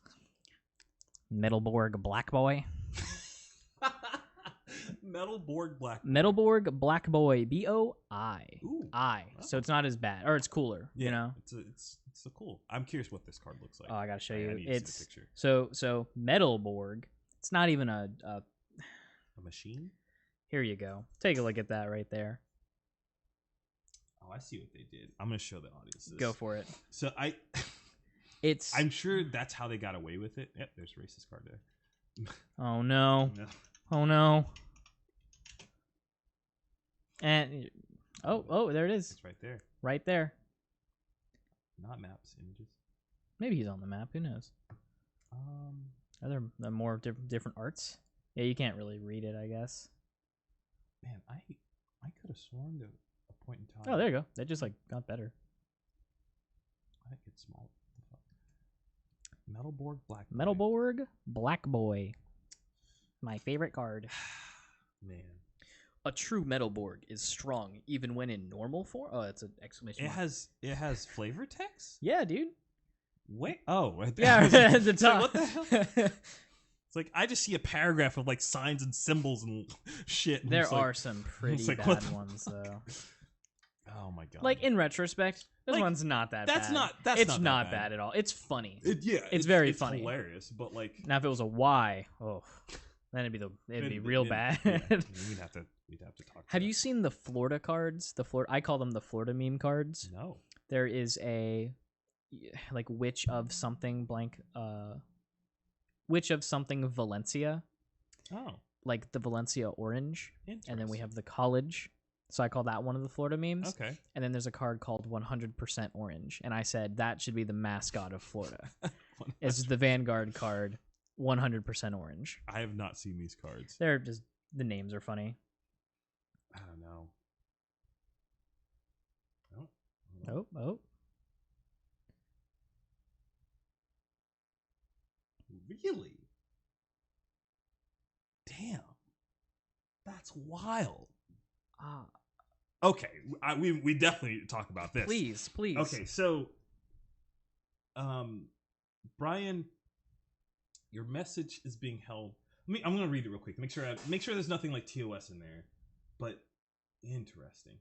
Middleborg Black Boy. Metalborg Black. Metalborg Black Boy, BOI. Ooh. I. Oh. So it's not as bad, or it's cooler. Yeah, you know, it's so cool. I'm curious what this card looks like. Oh, I gotta show I you. need to see It's the picture. so Metalborg. It's not even a. A machine. Here you go. Take a look at that right there. Oh, I see what they did. I'm gonna show the audience this. Go for it. So I'm sure that's how they got away with it. Yep, there's a racist card there. Oh no. No. Oh no. And there it is. It's right there. Right there. Not maps, images. Maybe he's on the map. Who knows? Are there more different arts? Yeah, you can't really read it, I guess. Man, I could have sworn to a point in time. Oh, there you go. That just got better. I think it's small. Metalborg Black. Metalborg Black Boy. My favorite card. Man. A true Metalborg is strong even when in normal form. Oh, that's an exclamation mark. It has flavor text? Yeah, dude. Wait. Oh, right there. Yeah, at the top. What the hell? It's like I just see a paragraph of signs and symbols and shit. And there are some pretty bad ones though. Oh my god! In retrospect, this one's not that bad. It's not bad at all. It's funny. It's very funny. It's hilarious, but now if it was a Y, then it'd be real bad. Yeah, we'd have to talk. Have you seen the Florida cards? I call them the Florida meme cards. No. There is a witch of something blank. Witch of something Valencia. Oh. Like the Valencia orange. And then we have the college. So I call that one of the Florida memes. Okay. And then there's a card called 100% orange. And I said that should be the mascot of Florida. It's the Vanguard card, 100% orange. I have not seen these cards. They're just, the names are funny. I don't know. Oh. Really? Damn. That's wild. Okay, we definitely need to talk about this. Please. Okay, so, Brian, your message is being held. I'm gonna read it real quick. Make sure there's nothing like TOS in there. But interesting.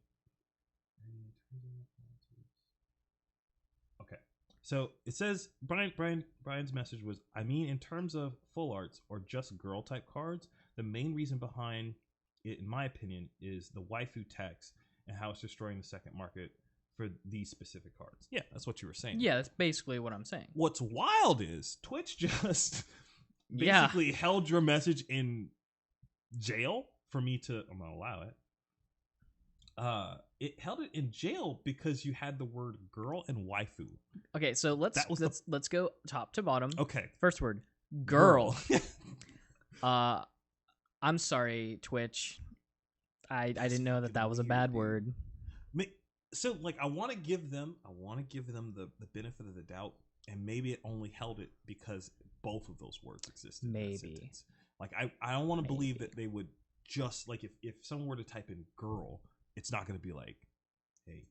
Okay. So it says Brian's message was, I mean, in terms of full arts or just girl type cards, the main reason behind it, in my opinion, is the waifu tax and how it's destroying the second market for these specific cards. Yeah, that's what you were saying. Yeah, that's basically what I'm saying. What's wild is Twitch just Yeah. basically held your message in jail for me to, I'm gonna allow it. It held it in jail because you had the word girl and waifu. Okay, so let's go top to bottom. Okay. First word, girl. I'm sorry, Twitch. I didn't know that was a bad word. So like I want to give them the benefit of the doubt, and maybe it only held it because both of those words existed. Maybe. Like I don't want to believe that they would just like if someone were to type in girl, it's not going to be like, hey,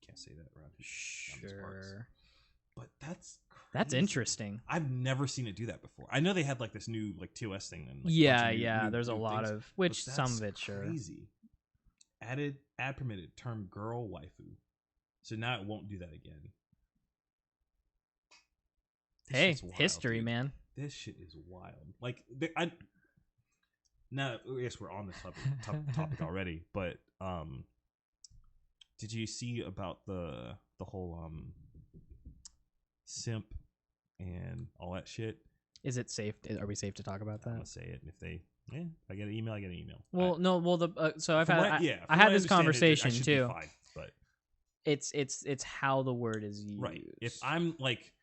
can't say that around here. Sure. But that's crazy. That's interesting. I've never seen it do that before. I know they had like this new like TOS thing. And, like, yeah. There's a lot things, of which some of it sure. Crazy. Add permitted term girl waifu. So now it won't do that again. Hey, history, man. This shit is wild. Like now I guess we're on this topic already, but did you see about the whole simp and all that shit? Is it safe? Are we safe to talk about that? I'm gonna say it. If I get an email, I get an email. Well, so I've had I had this conversation it too. Fine, but it's how the word is used. Right.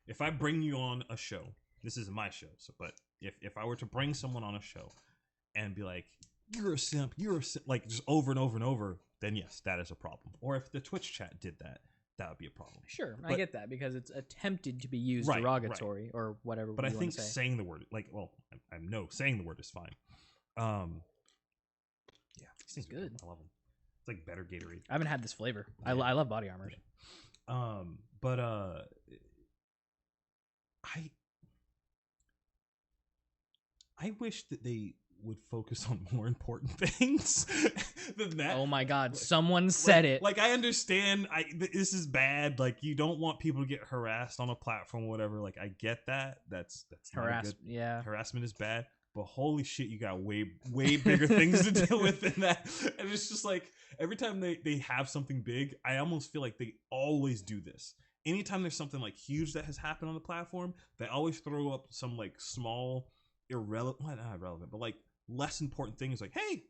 If I bring you on a show, this isn't my show. So, but if I were to bring someone on a show and be like, you're a simp, like just over and over and over, then yes, that is a problem. Or if the Twitch chat did that, that would be a problem. Sure, I get that because it's attempted to be used derogatory or whatever. But I think saying the word, I know saying the word is fine. Yeah, these things good. I love them. It's like better Gatorade. I haven't had this flavor. Yeah. I love body armors. Yeah. I wish that they would focus on more important things than that. Oh my god, someone said it. Like I understand this is bad. Like you don't want people to get harassed on a platform or whatever. Like I get that. That's harassment. Yeah. Harassment is bad. But holy shit, you got way bigger things to deal with than that. And it's just like every time they have something big, I almost feel like they always do this. Anytime there's something like huge that has happened on the platform, they always throw up some like small, not irrelevant, but like less important things. Like, hey,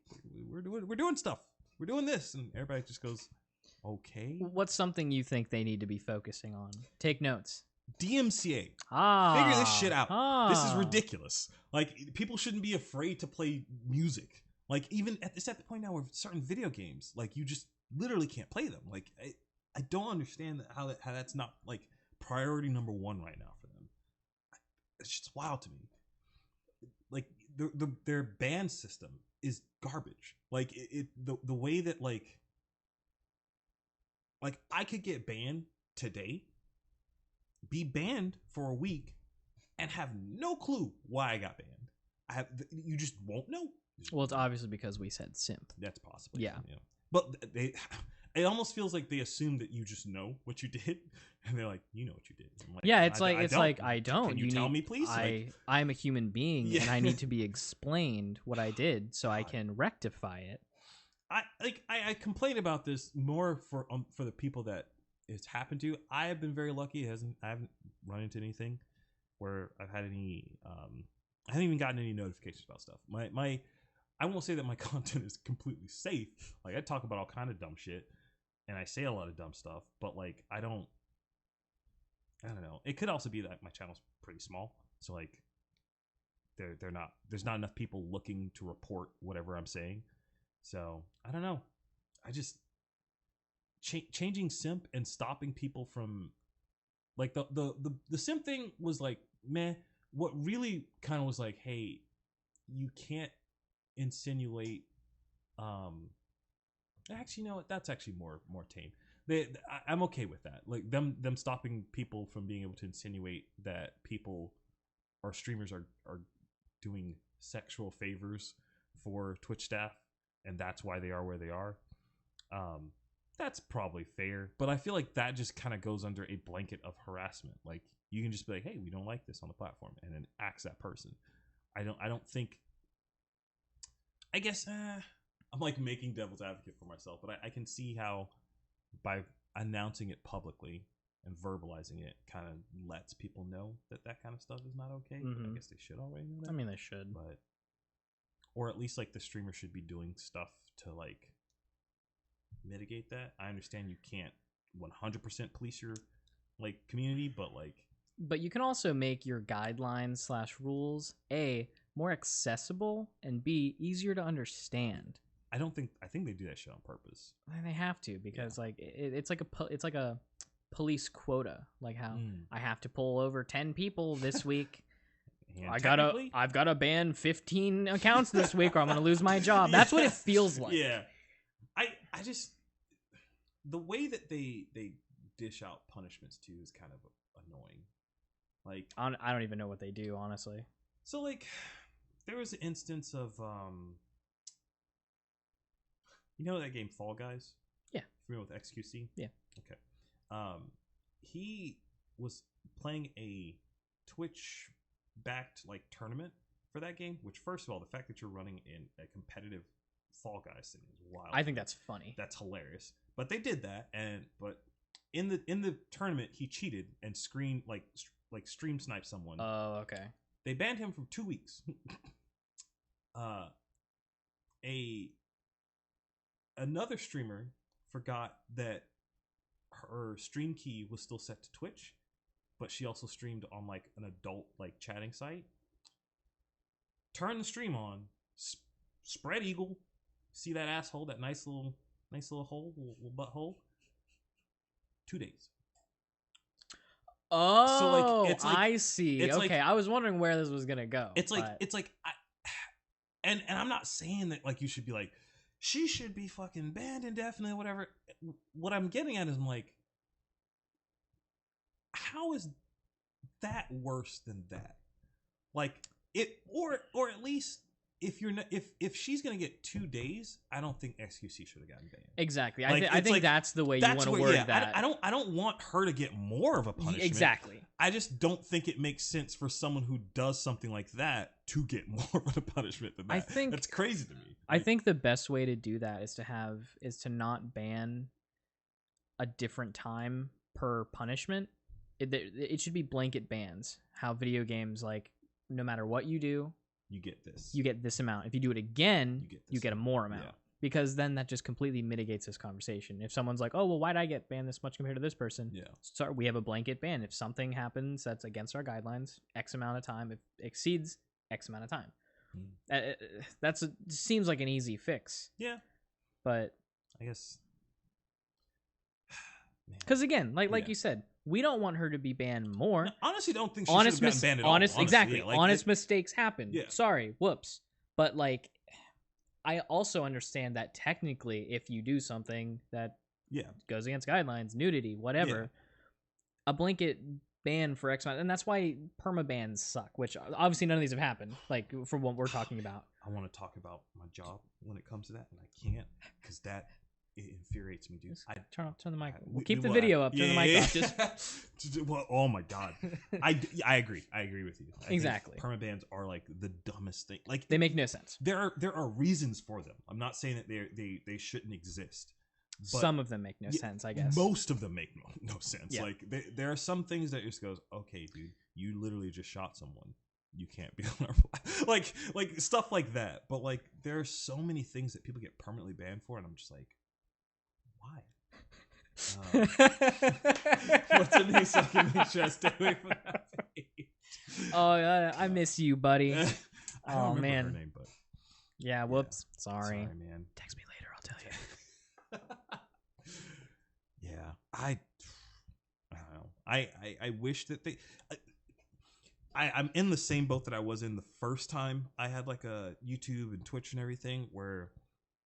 we're doing stuff. We're doing this, and everybody just goes, okay. What's something you think they need to be focusing on? Take notes. DMCA. Figure this shit out. This is ridiculous. Like people shouldn't be afraid to play music. Like even at the point now where certain video games, like you just literally can't play them. Like I don't understand how that's not like priority number one right now for them. It's just wild to me. Like their ban system is garbage. Like the way that like I could get banned today, be banned for a week, and have no clue why I got banned. You just won't know. Well, it's obviously because we said simp. That's possible. Yeah. But it almost feels like they assume that you just know what you did, and they're like, you know what you did. I'm like, yeah, I don't. Can you tell me, please? I'm a human being, and I need to be explained what I did so I can rectify it. I complain about this more for the people that it's happened to. I have been very lucky. I haven't run into anything where I've had any. I haven't even gotten any notifications about stuff. I won't say that my content is completely safe. Like I talk about all kind of dumb shit, and I say a lot of dumb stuff. But like I don't know. It could also be that my channel's pretty small, so like they're not. There's not enough people looking to report whatever I'm saying. So I don't know. I just changing simp and stopping people from like the simp thing was like meh. What really kind of was like, hey, you can't insinuate. Actually, you know what? That's actually more tame. I'm okay with that. Like them stopping people from being able to insinuate that people or streamers are doing sexual favors for Twitch staff, and that's why they are where they are. That's probably fair, but I feel like that just kind of goes under a blanket of harassment. Like you can just be like, "Hey, we don't like this on the platform," and then axe that person. I don't think. I guess I'm like making devil's advocate for myself, but I can see how by announcing it publicly and verbalizing it kind of lets people know that that kind of stuff is not okay. But I guess they should already know that. I mean, they should, but or at least like the streamer should be doing stuff to like mitigate that. I understand you can't 100% police your like community, but you can also make your guidelines / rules A, more accessible, and B, easier to understand. I think they do that shit on purpose. And they have to, because like it's like a police quota, like how I have to pull over 10 people this week. And I've gotta ban 15 accounts this week or I'm gonna lose my job. That's what it feels like. Yeah. I just the way that they dish out punishments too is kind of annoying. Like I don't even know what they do, honestly. So like there was an instance of you know that game Fall Guys? Yeah. Familiar with XQC? Yeah. Okay. He was playing a Twitch backed like tournament for that game, which first of all, the fact that you're running in a competitive Fall Guys thing is wild. I think that's funny. That's hilarious. But they did that, but in the tournament he cheated and screened like stream sniped someone. Oh, okay. They banned him for 2 weeks. Another streamer forgot that her stream key was still set to Twitch, but she also streamed on like an adult like chatting site. Turn the stream on, spread eagle, see that asshole, that nice little hole, little butthole. 2 days. Oh, so like, it's like, I see. It's okay, like, I was wondering where this was gonna go. It's like and I'm not saying that like you should be like she should be fucking banned indefinitely, whatever. What I'm getting at is I'm like, how is that worse than that? Like it, or at least if you're not, if she's gonna get 2 days, I don't think XQC should have gotten banned. Exactly. Like, I think like, that's the way you want to word that. I don't want her to get more of a punishment. Exactly. I just don't think it makes sense for someone who does something like that to get more of a punishment than that. I think that's crazy to me. I think the best way to do that is to not ban a different time per punishment. It should be blanket bans. How video games, like, no matter what you do, you get this. You get this amount. If you do it again, you get a more amount. Yeah. Because then that just completely mitigates this conversation. If someone's like, "Oh, well, why'd I get banned this much compared to this person?" Yeah. Sorry, we have a blanket ban. If something happens that's against our guidelines, X amount of time. If it exceeds X amount of time, seems like an easy fix. Yeah. But I guess because again, like you said, we don't want her to be banned more. I honestly don't think she should have gotten banned at all. Exactly. Yeah, like, honest mistakes happen. Yeah. Sorry. Whoops. But like, I also understand that technically, if you do something that goes against guidelines, nudity, whatever, a blanket ban for X amount, and that's why permabans suck. Which obviously none of these have happened. Like from what we're talking about. I want to talk about my job when it comes to that, and I can't because it infuriates me, dude. Turn the mic. Keep the video up. Turn the mic off. Just well, oh my god. I agree. I agree with you. Exactly. Permabans are like the dumbest thing. Like they make no sense. There are reasons for them. I'm not saying that they shouldn't exist. But some of them make no sense, I guess. Most of them make no sense. Yeah. Like there are some things that just goes, okay, dude, you literally just shot someone. You can't be on our like stuff like that. But like there are so many things that people get permanently banned for, and I'm just like, why? What's a nice second chest doing for that page? Oh, I miss you, buddy. Oh man. Her name, but yeah. Whoops. Sorry, man. Text me later. I'll tell you. Yeah, I don't know. I wish that I'm in the same boat that I was in the first time I had like a YouTube and Twitch and everything, where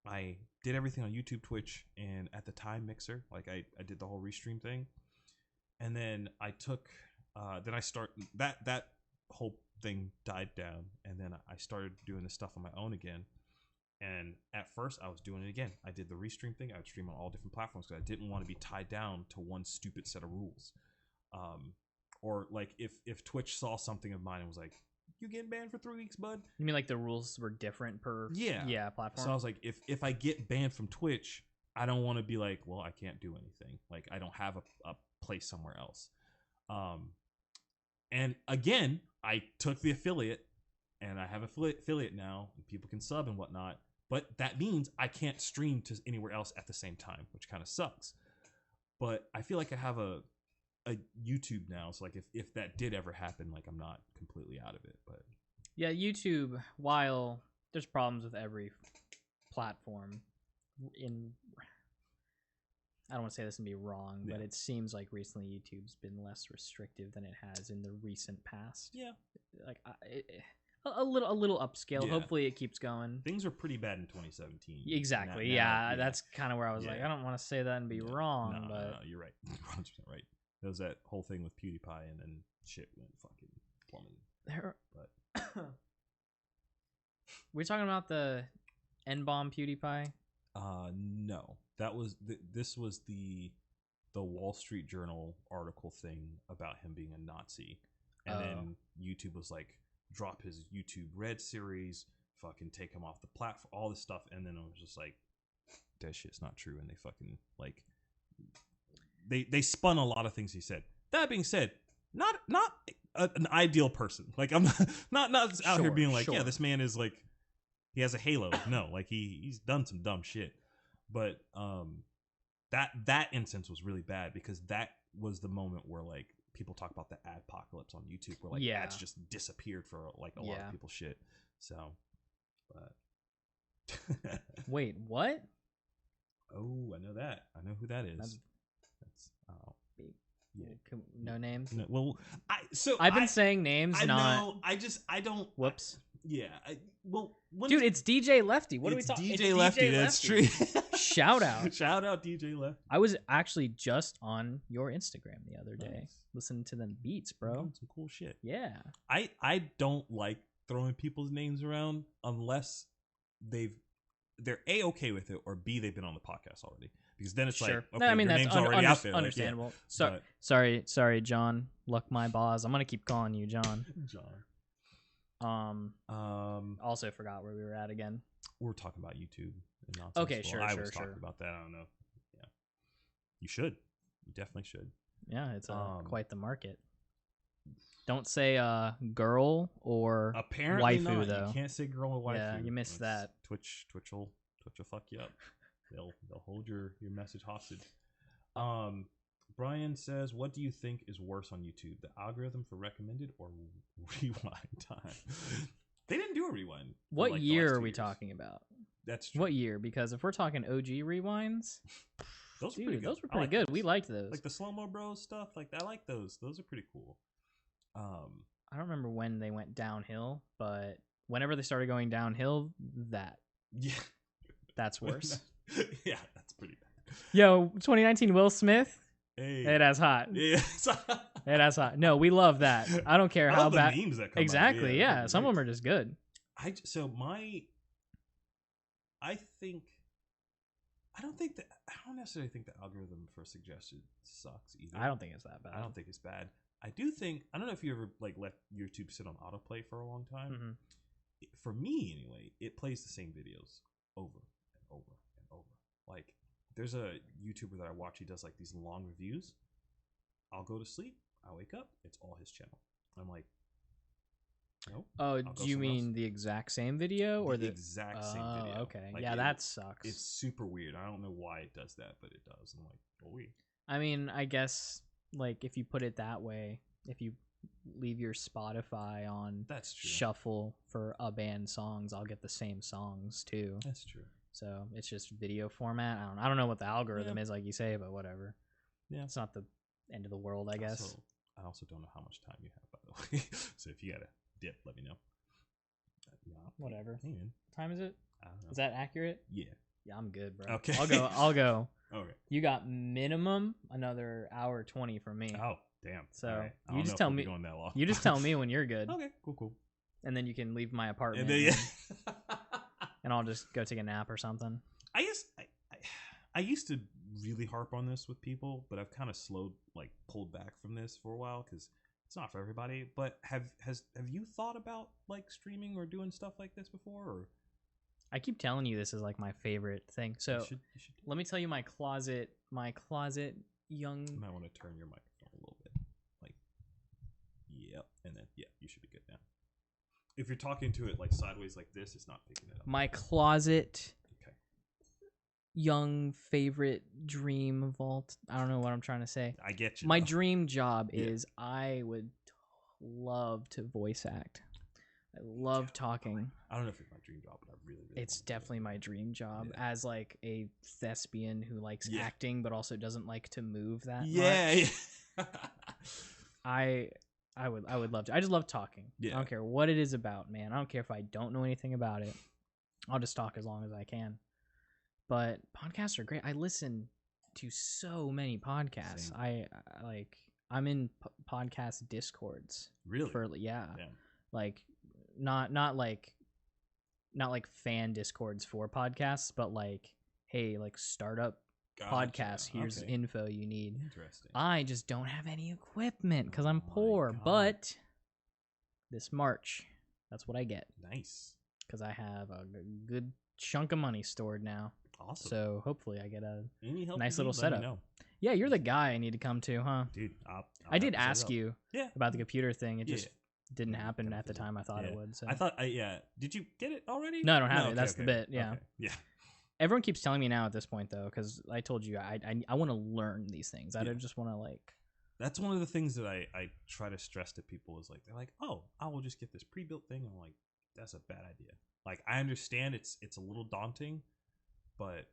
I did everything on YouTube, Twitch, and at the time Mixer. Like I did the whole restream thing, and then I took then I start that whole thing died down, and then I started doing this stuff on my own again. And at first, I was doing it again. I did the restream thing. I would stream on all different platforms because I didn't want to be tied down to one stupid set of rules. Or like if Twitch saw something of mine and was like, "You getting banned for 3 weeks, bud?" You mean like the rules were different per platform? So I was like, if I get banned from Twitch, I don't want to be like, well, I can't do anything. Like I don't have a place somewhere else. And again, I took the affiliate, and I have affiliate now, and people can sub and whatnot. But that means I can't stream to anywhere else at the same time, which kind of sucks. But I feel like I have a YouTube now, so like if that did ever happen, like I'm not completely out of it. But yeah, YouTube, while there's problems with every platform, I don't want to say this and be wrong, but it seems like recently YouTube's been less restrictive than it has in the recent past. Yeah, like a little upscale. Yeah. Hopefully it keeps going. Things were pretty bad in 2017. Exactly. That's kind of where I was like, I don't want to say that and be wrong, but no, you're right. 100% right. There was that whole thing with PewDiePie, and then shit went fucking plummeting. We're talking about the N-bomb PewDiePie. No, that was this was the Wall Street Journal article thing about him being a Nazi, and then YouTube was like, drop his YouTube Red series, fucking take him off the platform, all this stuff, and then it was just like, that shit's not true, and they fucking like, they spun a lot of things he said. That being said, not an ideal person. Like I'm not out here being like, yeah, this man is like, he has a halo. No, like he's done some dumb shit. But that instance was really bad because that was the moment where like people talk about the adpocalypse on YouTube, where like ads just disappeared for like a lot of people's shit. So, but wait, what? Oh, I know that. I know who that is. That's no names. No, well, I've been saying names. I not. know. I don't. Whoops. Dude, it's DJ Lefty. What are we talking? DJ Lefty. That's true. Shout out DJ Lefty. I was actually just on your Instagram the other day, listening to them beats, bro. Doing some cool shit. Yeah. I don't like throwing people's names around unless they're okay with it, or B, they've been on the podcast already. Because then it's like, okay, I mean, your that's name's already out there. Understandable. Like, Sorry, John. Luck my boss. I'm gonna keep calling you John. Also forgot where we were at again. We're talking about YouTube and nonsense. Okay, well, sure. I was talking about that. I don't know. Yeah, you should. You definitely should. Yeah, it's quite the market. Don't say girl or apparently waifu not. though. You can't say girl or waifu. Yeah, you missed that. Twitch will fuck you up. They'll hold your message hostage. Brian says, what do you think is worse on YouTube, the algorithm for recommended or rewind time? They didn't do a rewind. What like year are we talking about? That's true. What year? Because if we're talking OG rewinds, those were pretty good. Those were pretty good. We liked those. Like the Slow-Mo Bros stuff. Like I like those. Those are pretty cool. I don't remember when they went downhill, but whenever they started going downhill, that's worse. Yeah, that's pretty bad. Yo, 2019 Will Smith. Hey. It as hot. Yeah. It as hot. No, we love that. I don't care how bad. The memes that come exactly. out. Yeah. Some of them are just good. I don't necessarily think the algorithm for suggested sucks either. I don't think it's that bad. I don't think it's bad. I don't know if you ever like let YouTube sit on autoplay for a long time. Mm-hmm. For me anyway, it plays the same videos over and over and over. Like there's a YouTuber that I watch, he does like these long reviews. I'll go to sleep, I wake up, it's all his channel. I'm like, no. Oh, do you mean the exact same video or the exact same video? Okay. Like, yeah, that sucks. It's super weird. I don't know why it does that, but it does. I'm like, oh weird. I mean, I guess like if you put it that way, if you leave your Spotify on that's true. Shuffle for a band songs, I'll get the same songs too. That's true. So it's just video format. I don't know what the algorithm is, like you say, but whatever. Yeah, it's not the end of the world, I guess. I also don't know how much time you have, by the way. So if you got a dip, let me know. Whatever. Hey, man. What time is it? I don't know. Is that accurate? Yeah. Yeah, I'm good, bro. Okay. I'll go. Okay. You got minimum another hour 20 from me. Oh, damn. So right. you just tell me. Going that long. You just tell me when you're good. Okay. Cool. And then you can leave my apartment. And and I'll just go take a nap or something. I used to really harp on this with people, but I've kind of pulled back from this for a while because it's not for everybody. But have you thought about like streaming or doing stuff like this before? Or I keep telling you this is like my favorite thing. So you should let me tell you my closet young. You might want to turn your microphone a little bit. Like, yep, and then you should be good now. If you're talking to it like sideways like this, it's not picking it up. My closet. Okay. Young favorite dream vault. I don't know what I'm trying to say. I get you. My dream job is I would love to voice act. I love talking. I don't know if it's my dream job, but I really it's definitely my dream job as like a thespian who likes acting but also doesn't like to move that much. I would love to. I just love talking. I don't care what it is about, man. I don't care if I don't know anything about it. I'll just talk as long as I can. But podcasts are great. I listen to so many podcasts. Same. I'm in podcast discords. Really? Yeah. Like not like fan discords for podcasts, but like, hey, like startup podcast. Here's info you need. Interesting. I just don't have any equipment because I'm poor. But this March, that's what I get. Nice. Because I have a good chunk of money stored now. Awesome. So hopefully I get a nice little setup. Yeah, you're the guy I need to come to, huh? Dude, I did ask you about the computer thing. It just didn't happen at the time I thought it would. So. I thought, did you get it already? No, I don't have it. That's the bit. Yeah. Okay. Yeah. Everyone keeps telling me now at this point though, because I told you I want to learn these things. I don't just want to like. That's one of the things that I try to stress to people is like they're like, oh, I will just get this pre-built thing. I'm like, that's a bad idea. Like I understand it's a little daunting, but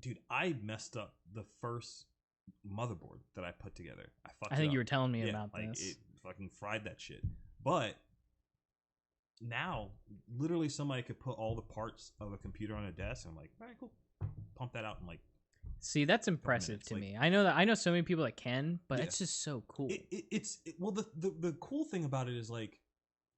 dude, I messed up the first motherboard that I put together. I think you were telling me about this. It fucking fried that shit. But now, literally, somebody could put all the parts of a computer on a desk. And I'm like, all right, cool. Pump that out and like. See, that's impressive to me. I know so many people that can, but it's just so cool. The cool thing about it is like,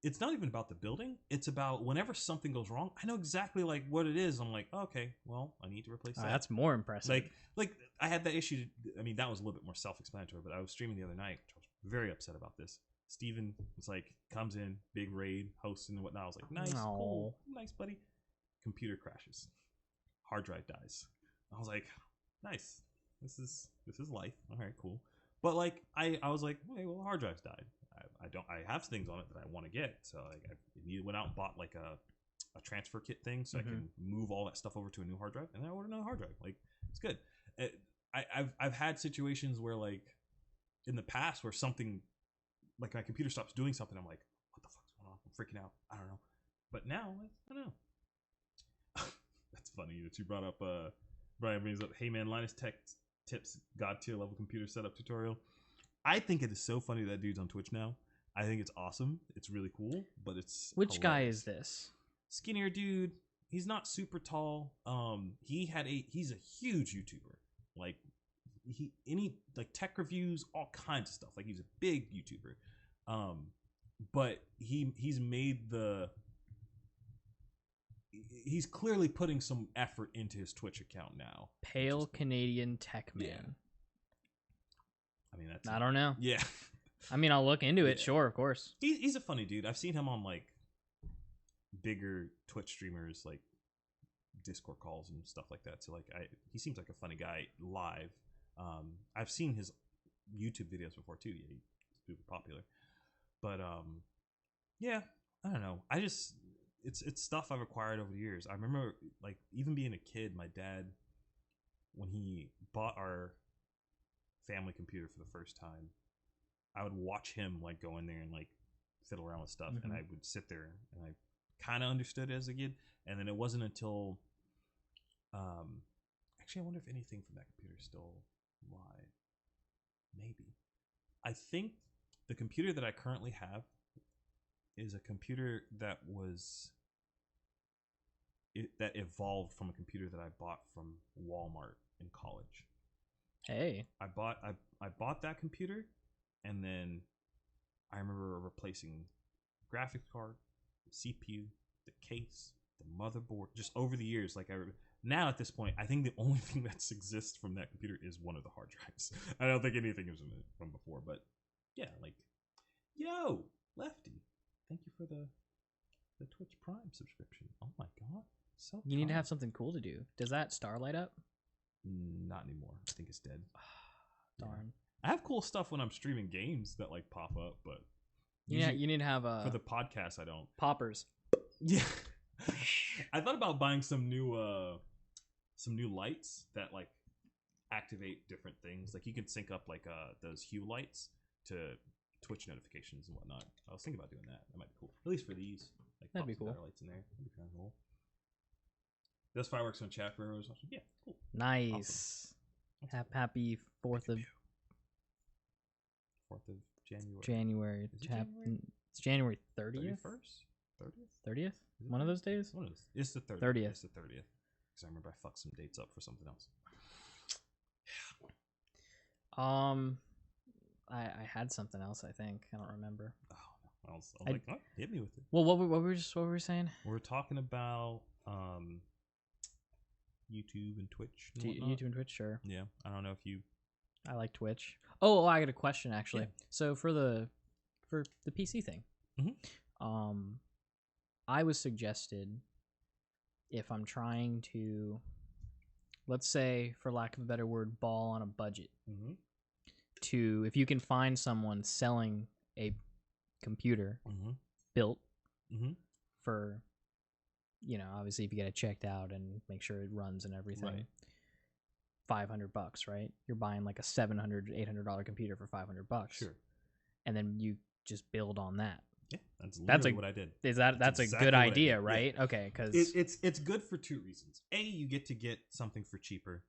it's not even about the building. It's about whenever something goes wrong, I know exactly like what it is. I'm like, okay, well, I need to replace that. That's more impressive. Like I had that issue. I mean, that was a little bit more self-explanatory, but I was streaming the other night. I was very upset about this. Steven was like, comes in, big raid, hosting and whatnot. I was like, nice, cool, nice, buddy. Computer crashes. Hard drive dies. I was like, nice. This is life. All right, cool. But like, I was like, okay, well, the hard drive's died. I have things on it that I want to get. So like, I went out and bought like a transfer kit thing so I can move all that stuff over to a new hard drive. And then I ordered another hard drive. Like, it's good. I've had situations where like in the past where something like my computer stops doing something, I'm like, what the fuck's going on? I'm freaking out. I don't know. But now, I don't know. That's funny that you brought up. Brian brings up, hey man, Linus Tech Tips God tier level computer setup tutorial. I think it is so funny that dude's on Twitch now. I think it's awesome. It's really cool, but it's which guy is this? Skinnier dude. He's not super tall. He's a huge YouTuber. Like like tech reviews, all kinds of stuff. Like he's a big YouTuber. But he's clearly putting some effort into his Twitch account now. Pale Canadian Tech Man. Yeah. I mean, I don't know. Yeah. I mean, I'll look into it. Sure, of course. He's a funny dude. I've seen him on like bigger Twitch streamers, like Discord calls and stuff like that. So like, he seems like a funny guy live. I've seen his YouTube videos before too. Yeah, he's super popular. But yeah, I don't know. It's stuff I've acquired over the years. I remember like even being a kid, my dad, when he bought our family computer for the first time, I would watch him like go in there and like fiddle around with stuff, and I would sit there and I kind of understood it as a kid. And then it wasn't until actually I wonder if anything from that computer is still live. Maybe. I think the computer that I currently have is a computer that that evolved from a computer that I bought from Walmart in college. Hey, I bought that computer, and then I remember replacing graphics card, CPU, the case, the motherboard. Just over the years, like now at this point, I think the only thing that exists from that computer is one of the hard drives. I don't think anything was from before, but yeah, like, yo, Lefty, thank you for the Twitch Prime subscription. Oh my god, so You need to have something cool to do. Does that star light up? Not anymore. I think it's dead. Darn. I have cool stuff when I'm streaming games that like pop up, but Yeah, you need to have for the podcast. I don't. poppers. Yeah, I thought about buying some new lights that like activate different things. Like you can sync up like those hue lights to Twitch notifications and whatnot. I was thinking about doing that. That might be cool, at least for these. Like That'd be pop some cool. better lights in there. That'd be kind of cool. Those fireworks on chat for everyone's watching. Yeah, cool. Nice. Awesome. Happy 4th of 4th of January. January. Is it January? It's January 30th? 31st? 30th? 30th? Is it One of 30th? those days? One of those. It's the 30th. 30th. It's the 30th. Because I remember I fucked some dates up for something else. I had something else, I think. I don't remember. Oh, no. I was like, oh, hit me with it. Well, what were we saying? We're talking about YouTube and Twitch. And whatnot. YouTube and Twitch, sure. Yeah, I don't know if you. I like Twitch. Oh, I got a question actually. Yeah. So for the PC thing, I was suggested if I'm trying to, let's say, for lack of a better word, ball on a budget, to if you can find someone selling a computer built for, you know, obviously if you get it checked out and make sure it runs and everything. Right. $500, right? You're buying like a $700, $800 computer for $500. Sure. And then you just build on that. Yeah, that's what I did. That's exactly a good what I idea, did. right? Yeah. Okay, because it's good for two reasons. A, you get to get something for cheaper,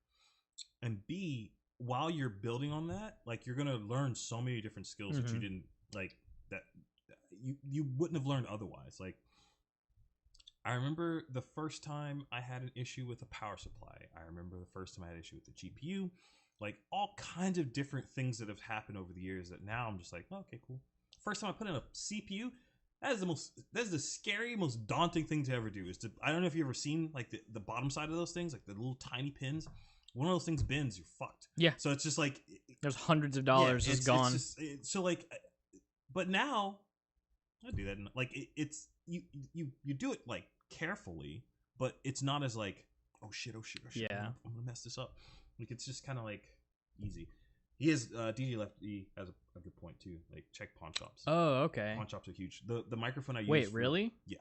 and B, while you're building on that, like you're gonna learn so many different skills that you didn't like that you wouldn't have learned otherwise. Like I remember the first time I had an issue with a power supply. I remember the first time I had an issue with the GPU. Like all kinds of different things that have happened over the years that now I'm just like, oh, okay, cool. First time I put in a CPU, that's the scary, most daunting thing to ever do. I don't know if you've ever seen like the bottom side of those things, like the little tiny pins. One of those things bends, you're fucked. Yeah. So it's just like there's hundreds of dollars just gone. So like, but now I do that. Like it's you do it like carefully, but it's not as like oh shit. Yeah. I'm gonna mess this up. Like it's just kind of like easy. He has DJ Lefty has a good point too. Like check pawn shops. Oh, okay. Pawn shops are huge. The microphone I use. Wait, really? Yeah.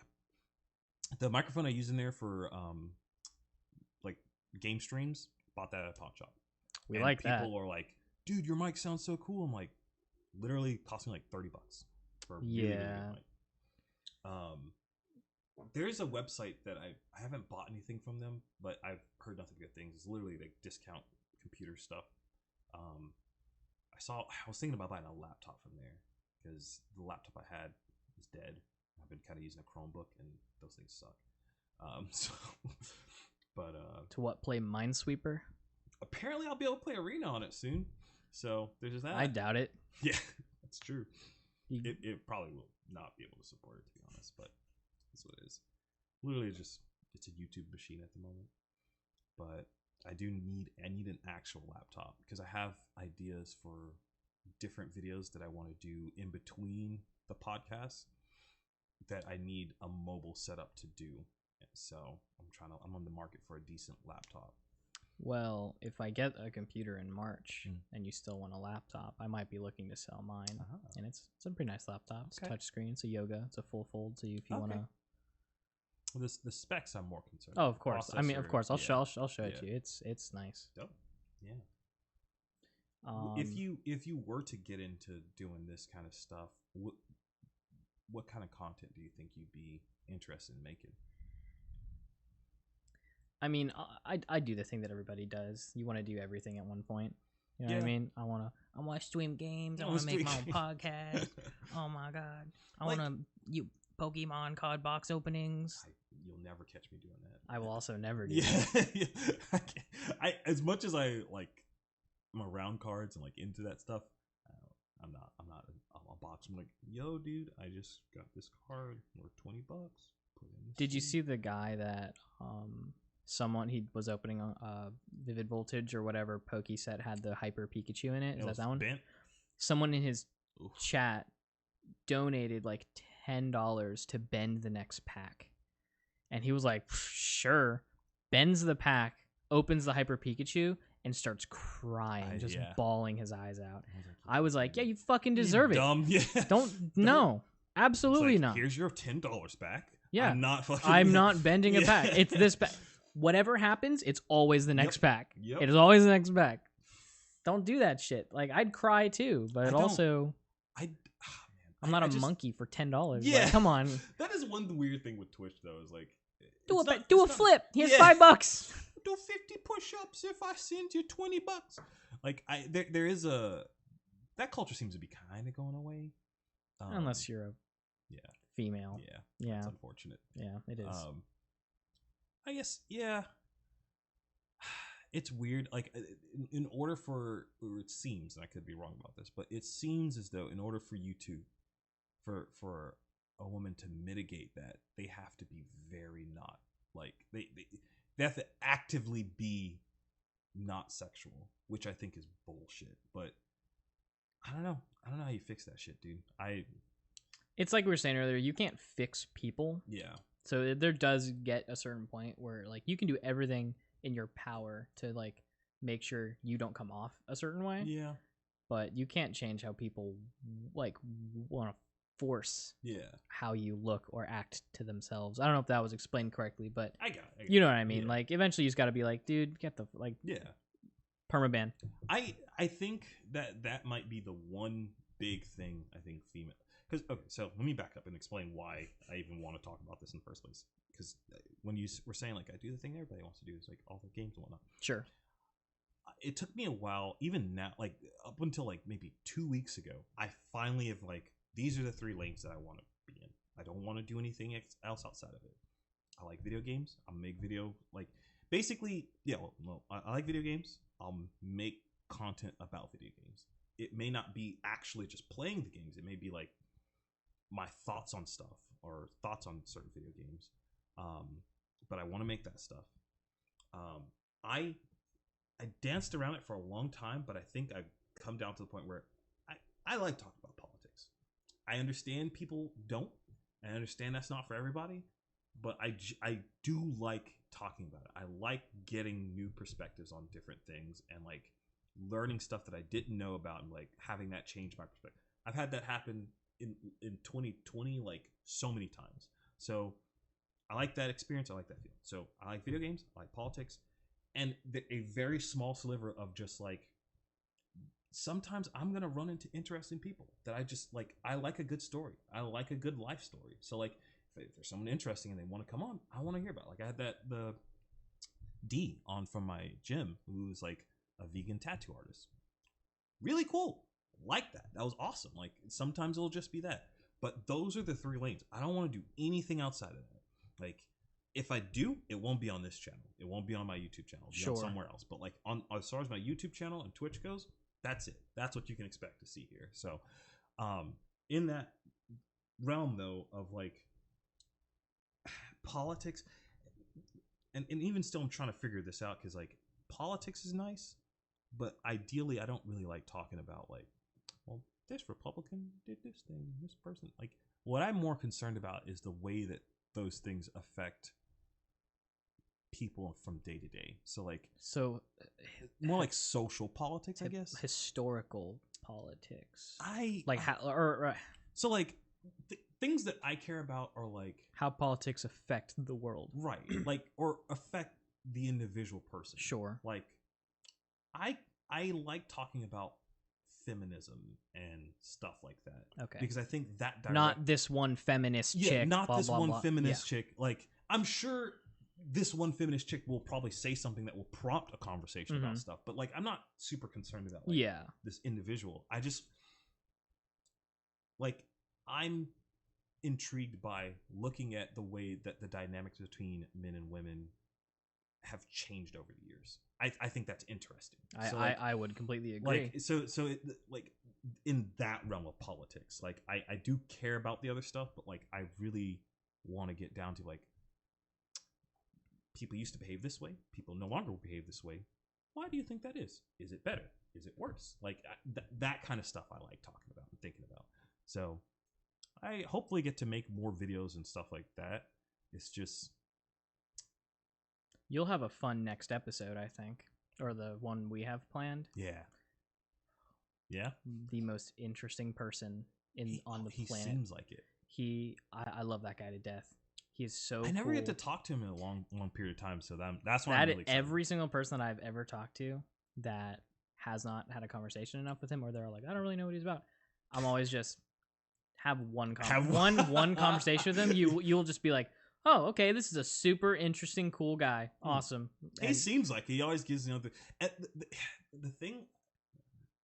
The microphone I use in there for like game streams, bought that at a pawn shop. We like that. People are like, dude, your mic sounds so cool. I'm like, literally cost me like $30 for a really, really good mic. There's a website that I haven't bought anything from them, but I've heard nothing but good things. It's literally like discount computer stuff. I was thinking about buying a laptop from there because the laptop I had is dead. I've been kind of using a Chromebook and those things suck. To what, play Minesweeper? Apparently I'll be able to play Arena on it soon. So there's that. I doubt it. Yeah, that's true. It probably will not be able to support it, to be honest, but that's what it is. Literally it's a YouTube machine at the moment. But I need an actual laptop because I have ideas for different videos that I want to do in between the podcast that I need a mobile setup to do. So I'm on the market for a decent laptop. Well, if I get a computer in March and you still want a laptop, I might be looking to sell mine. And it's a pretty nice laptop. It's touch screen, it's a Yoga, it's a full fold, so if you want to. Well, the specs I'm more concerned. Oh, of course. I mean, of course. I'll show it to you. It's nice. Dope. Yeah. If you were to get into doing this kind of stuff, what kind of content do you think you'd be interested in making? I mean, I do the thing that everybody does. You want to do everything at one point. You know what I mean? I want to stream games. I want to make my own podcast. Oh my god! I want to Pokemon card box openings. You'll never catch me doing that. I will also never do that. I as much as I'm around cards and like into that stuff, I'm not a box. I'm like, yo, dude, I just got this card worth $20. put in this Did you thing. see the guy that he was opening a Vivid Voltage or whatever Pokey set had the Hyper Pikachu in it? Is It that was that one? bent? Someone in his Oof. chat donated like $10 to bend the next pack, and he was like, "Sure." Bends the pack, opens the Hyper Pikachu, and starts crying, just yeah. bawling his eyes out. I I was like, "Yeah, you fucking "You deserve it. dumb." Yeah. Don't no, absolutely It's like, not. Here's your $10 back. Yeah. I'm not fucking. I'm not bending a Yeah. pack. It's this pack. Whatever happens, it's always the next pack. Yep. It is always the next pack. Don't do that shit. Like, I'd cry too, but don't- also I'm not a a monkey for $10. Yeah. Like, come on. That is one weird thing with Twitch though. Is like Do it's a not- do a it's not- flip. Here's Yeah. $5. Do 50 push-ups if I send you $20. Like there is that culture seems to be kind of going away. Unless you're a yeah. female. Yeah. Yeah. It's unfortunate. Yeah, it is. I guess yeah. It's weird. Like in order for, or it seems, and I could be wrong about this, but it seems as though in order for you to, for a woman to mitigate that, they have to be very not like they have to actively be not sexual, which I think is bullshit. But I don't know. I don't know how you fix that shit, dude. It's like we were saying earlier, you can't fix people. Yeah. So there does get a certain point where like you can do everything in your power to like make sure you don't come off a certain way. Yeah. But you can't change how people like want to force how you look or act to themselves. I don't know if that was explained correctly, but I got it. you know what I mean. Yeah. Like eventually you just got to be like, dude, get the like permaban. I think that might be the one big thing I think female. Because okay, so let me back up and explain why I even want to talk about this in the first place. Because when you were saying like I do the thing everybody wants to do, is like all the games and whatnot. Sure. It took me a while, even now, like up until like maybe 2 weeks ago, I finally have like these are the 3 lanes that I want to be in. I don't want to do anything else outside of it. I like video games. I'll make video like basically I like video games. I'll make content about video games. It may not be actually just playing the games. It may be like my thoughts on stuff or thoughts on certain video games. But I want to make that stuff. I danced around it for a long time, but I think I've come down to the point where I like talking about politics. I understand people don't. I understand that's not for everybody, but I do like talking about it. I like getting new perspectives on different things and like learning stuff that I didn't know about and like having that change my perspective. I've had that happen in 2020 like so many times. So I like that experience. I like that feeling. So I like video games. I like politics, and a very small sliver of just like sometimes I'm gonna run into interesting people that I just like. I like a good story. I like a good life story. So like if there's someone interesting and they want to come on, I want to hear about it. Like I had the D on from my gym who's like a vegan tattoo artist. Really cool. Like that. That was awesome. Like sometimes it'll just be that. But those are the 3 lanes. I don't want to do anything outside of that. Like if I do, it won't be on this channel. It won't be on my YouTube channel. It'll be on somewhere else. But like on as far as my YouTube channel and Twitch goes, that's it. That's what you can expect to see here. So in that realm though of like politics and even still I'm trying to figure this out because like politics is nice, but ideally I don't really like talking about like, well, this Republican did this thing, this person. Like what I'm more concerned about is the way that those things affect people from day to day. So like more like social politics, I guess. Historical politics. So like things that I care about are like how politics affect the world. Right. Like or affect the individual person. Sure. Like I like talking about feminism and stuff like that. Okay. Because I think that not this one feminist chick. Not blah, this blah, one blah. feminist chick. Like I'm sure this one feminist chick will probably say something that will prompt a conversation about stuff. But like I'm not super concerned about like this individual. I just like I'm intrigued by looking at the way that the dynamics between men and women have changed over the years. I think that's interesting. I would completely agree. Like so like in that realm of politics, like I do care about the other stuff, but like I really want to get down to like, people used to behave this way, people no longer behave this way. Why do you think that is? Is it better? Is it worse? Like that kind of stuff I like talking about and thinking about. So I hopefully get to make more videos and stuff like that. It's just, You'll have a fun next episode, I think, or the one we have planned. yeah. The most interesting person on the planet. He seems like it. I love that guy to death. He is so I never cool. get to talk to him in a long period of time, so that's why I'm really excited. Every single person that I've ever talked to that has not had a conversation enough with him, or they're like, I don't really know what he's about. I'm always just have one conversation with him. You'll just be like, oh, okay, this is a super interesting, cool guy. Awesome. He seems like he always gives the thing.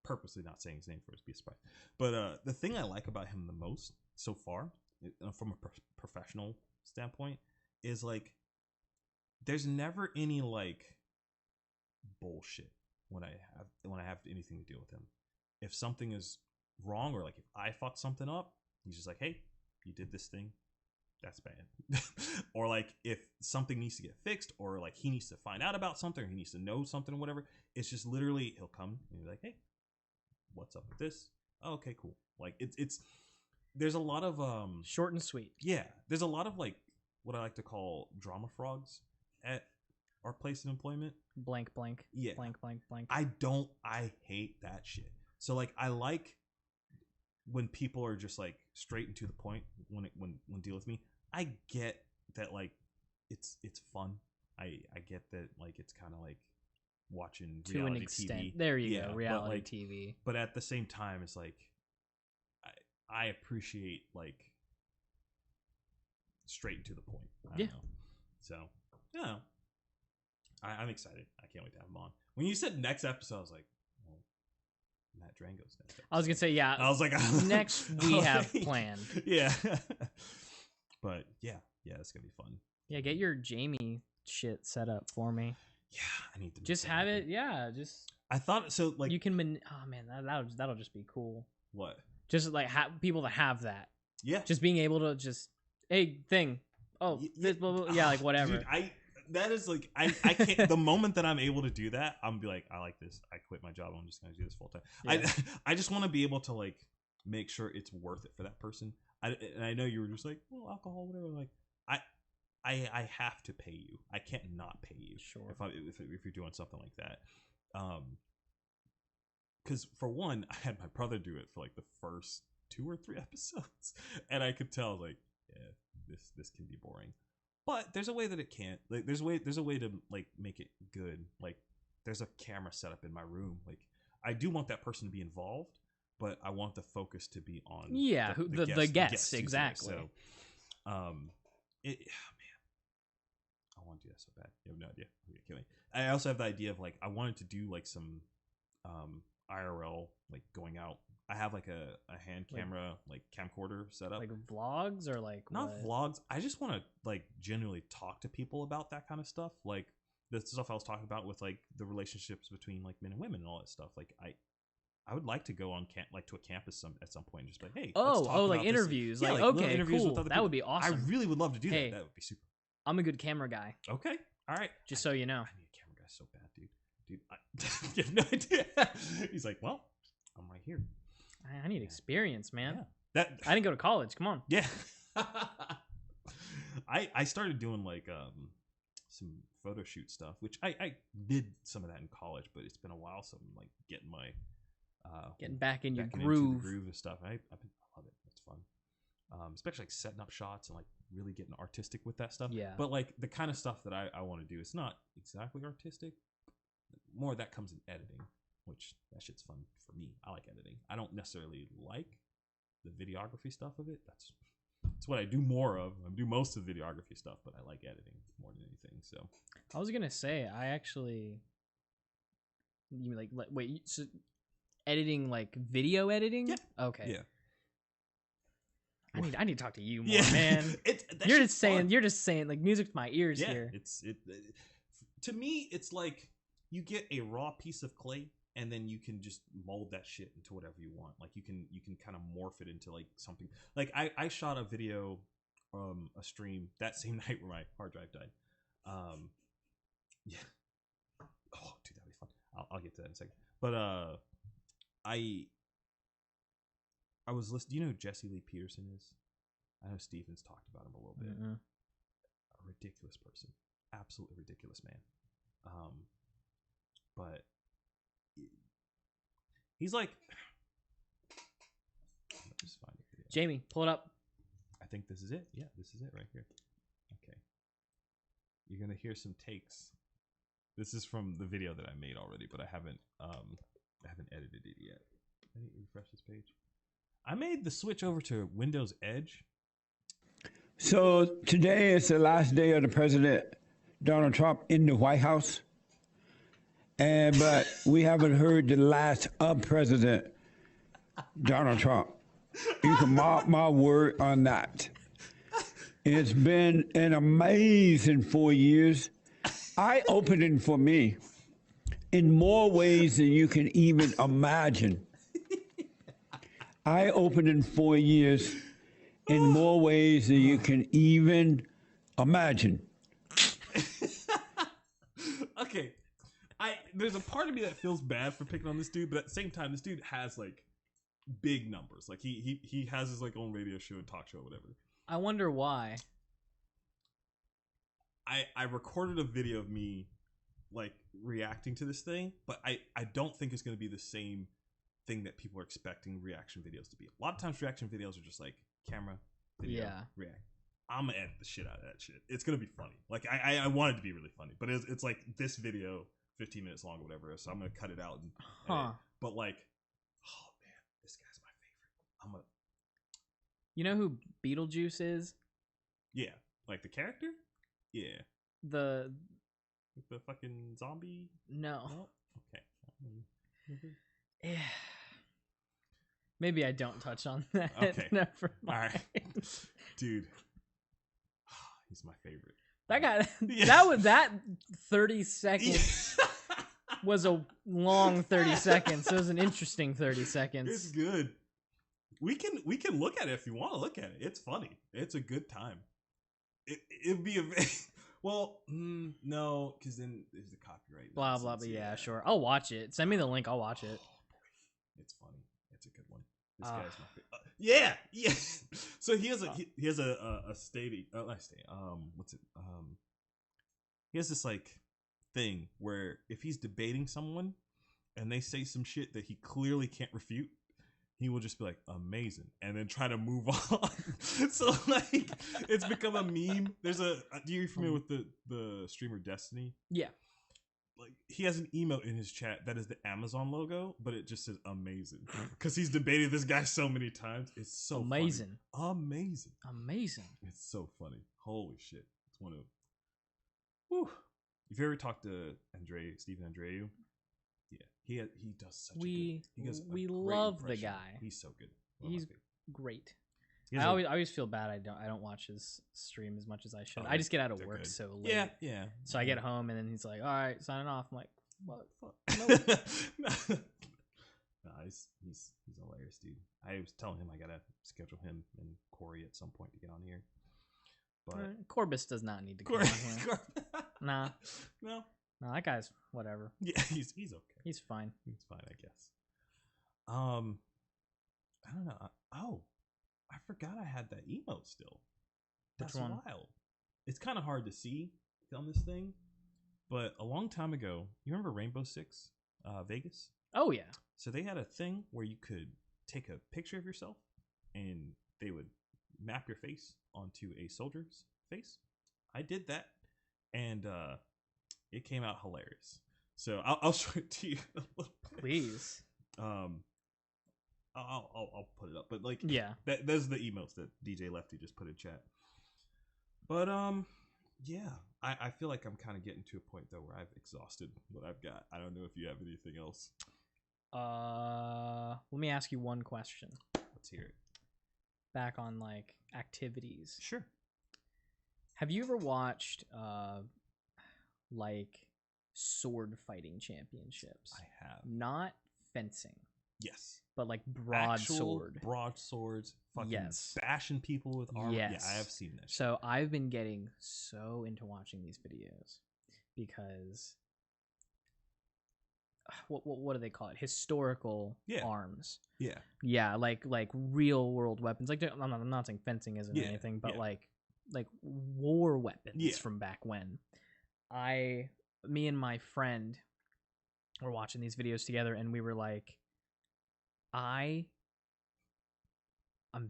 Purposely not saying his name for us to be surprised, but the thing I like about him the most so far, from a professional standpoint, is like there's never any like bullshit when I have anything to deal with him. If something is wrong, or like if I fuck something up, he's just like, hey, you did this thing, that's bad. Or like if something needs to get fixed, or like he needs to find out about something, or he needs to know something or whatever, it's just literally he'll come and be like, hey, what's up with this? Oh, okay, cool. Like it's there's a lot of short and sweet. Yeah, there's a lot of like what I like to call drama frogs at our place of employment. Blank blank. Yeah. Blank blank blank. I hate that shit. So like I like when people are just like straight and to the point when deal with me. I get that like it's fun. I get that like it's kind of like watching to reality an extent. TV. There you go, reality like, TV. But at the same time, it's like I appreciate like straight and to the point. I don't know. So yeah, I'm excited. I can't wait to have him on. When you said next episode, I was like, well, Matt Drango's next episode. I was gonna say, yeah. I was like, next we have planned. Yeah, but yeah, it's gonna be fun. Yeah, get your Jamie shit set up for me. Yeah, I need to just have it. Yeah, just. I thought so. Like you can. Oh man, that'll just be cool. What? Just like people to have that. Yeah. Just being able to just thing. Oh, this, blah, blah, yeah, like whatever. Dude, that is like I can't. The moment that I'm able to do that, I'm gonna be like, I like this. I quit my job. I'm just gonna do this full time. Yeah. I just want to be able to like make sure it's worth it for that person. And I know you were just like, well, alcohol, whatever. Like I have to pay you. I can't not pay you. Sure. If you're doing something like that. Because for one, I had my brother do it for like the first 2 or 3 episodes, and I could tell like, yeah, this can be boring. But there's a way that it can't. Like there's a way to like make it good. Like there's a camera set up in my room. Like I do want that person to be involved, but I want the focus to be on the guests exactly. So, man, I want to do that so bad. You have no idea. You're gonna kill me. I also have the idea of like I wanted to do like some IRL, like going out. I have like a hand camera, like camcorder set up. Like vlogs or like not vlogs. I just want to like genuinely talk to people about that kind of stuff. Like the stuff I was talking about with like the relationships between like men and women and all that stuff. Like I would like to go on to a campus at some point and just be like, hey, let's talk like about interviews. This. Like yeah, okay, interviews cool. with other That people. would be awesome. I really would love to do that. That would be super. I'm a good camera guy. Okay. All right. Just so you know. I need a camera guy so bad, dude. You have no idea. He's like, well, I'm right here. I need experience, man. Yeah. I didn't go to college. Come on. Yeah. I started doing like some photo shoot stuff, which I did some of that in college, but it's been a while, so I'm like getting back in your into groove. The groove and stuff. I love it. It's fun. Especially like setting up shots and like really getting artistic with that stuff. Yeah. But like the kind of stuff that I want to do, it's not exactly artistic. More of that comes in editing, which that shit's fun for me. I like editing. I don't necessarily like the videography stuff of it. That's what I do more of. I do most of the videography stuff, but I like editing more than anything. So I was gonna say I actually, you like wait, so editing like video editing? Yeah. Okay. Yeah. I need to talk to you more, man. You're just saying like music to my ears here. To me, it's like you get a raw piece of clay and then you can just mold that shit into whatever you want. Like you can kind of morph it into like something. Like I shot a video a stream that same night where my hard drive died. Yeah. Oh, dude, that'd be fun. I'll get to that in a second. But I was listening. Do you know who Jesse Lee Peterson is? I know Steven's talked about him a little bit. Mm-mm. A ridiculous person, absolutely ridiculous man. But he's like, just find it. Video. Jamie, pull it up. I think this is it. Yeah, this is it right here. Okay, you're gonna hear some takes. This is from the video that I made already, but I haven't edited it yet. Let me refresh this page. I made the switch over to Windows Edge. So today is the last day of the President Donald Trump in the White House. But we haven't heard the last of President Donald Trump. You can mark my word on that. It's been an amazing 4 years. Eye-opening for me in more ways than you can even imagine. Eye-opening 4 years in more ways than you can even imagine. Okay, there's a part of me that feels bad for picking on this dude, but at the same time, this dude has like big numbers. Like he has his like own radio show and talk show or whatever. I wonder why. I recorded a video of me like reacting to this thing, but I don't think it's going to be the same thing that people are expecting reaction videos to be. A lot of times reaction videos are just like camera, video, react. I'm gonna edit the shit out of that shit. It's gonna be funny. Like I want it to be really funny, but it's like this video 15 minutes long or whatever, so I'm gonna cut it out and edit. But like, oh man, this guy's my favorite. I'm gonna. You know who Beetlejuice is? Yeah, like the character. Yeah. The fucking zombie. No. Okay. Yeah. Maybe I don't touch on that. Okay. Never mind. All right, dude. He's my favorite. That guy. Yeah. That 30 seconds was a long 30 seconds. It was an interesting 30 seconds. It's good. We can look at it if you want to look at it. It's funny. It's a good time. It'd be a well, no, because then there's the copyright. Blah blah. But yeah, sure. I'll watch it. Send me the link. I'll watch it. It's funny. It's a good one. This guy's my favorite. Yeah. So he has a stadium. What's it? He has this like thing where if he's debating someone and they say some shit that he clearly can't refute, he will just be like, amazing, and then try to move on. So like, it's become a meme. There's do you familiar with the streamer Destiny? Yeah. Like he has an emote in his chat that is the Amazon logo, but it just says amazing because he's debated this guy so many times. It's so amazing, funny. amazing. It's so funny. Holy shit! It's one of. Whew. If you ever talked to Stephen Andreu, yeah, he does such we a love impression. The guy. He's so good. He's great. I always feel bad. I don't watch his stream as much as I should. I just get out of work so late. Yeah. So I get home and then he's like, "All right, signing off." I'm like, "What? Fuck? No." Nah, he's hilarious, dude. I was telling him I gotta schedule him and Corey at some point to get on here. But Corbus does not need to come on here. Nah. No, that guy's whatever. Yeah, he's okay. He's fine. He's fine, I guess. I don't know. I forgot I had that emote still. That's Which one? wild. It's kind of hard to see on this thing, but a long time ago, you remember Rainbow Six, Vegas? Oh yeah. So they had a thing where you could take a picture of yourself, and they would map your face onto a soldier's face. I did that, and it came out hilarious. So I'll show it to you. Please. I'll put it up, but like, yeah, those are the emotes that DJ Lefty just put in chat. But yeah, I feel like I'm kind of getting to a point though where I've exhausted what I've got. I don't know if you have anything else. Let me ask you one question. Let's hear it. Back on like activities. Sure. Have you ever watched like sword fighting championships? I have. Not fencing. Yes. but like Actual broadsword. broadswords, fucking Yes. bashing people with armor. Yes. Yeah, I have seen this. So I've been getting so into watching these videos because what do they call it? Historical Yeah. arms. Yeah. Yeah, like real world weapons. Like I'm not saying fencing isn't Yeah, anything, but yeah. like war weapons Yeah. from back when. Me and my friend were watching these videos together, and we were like, I'm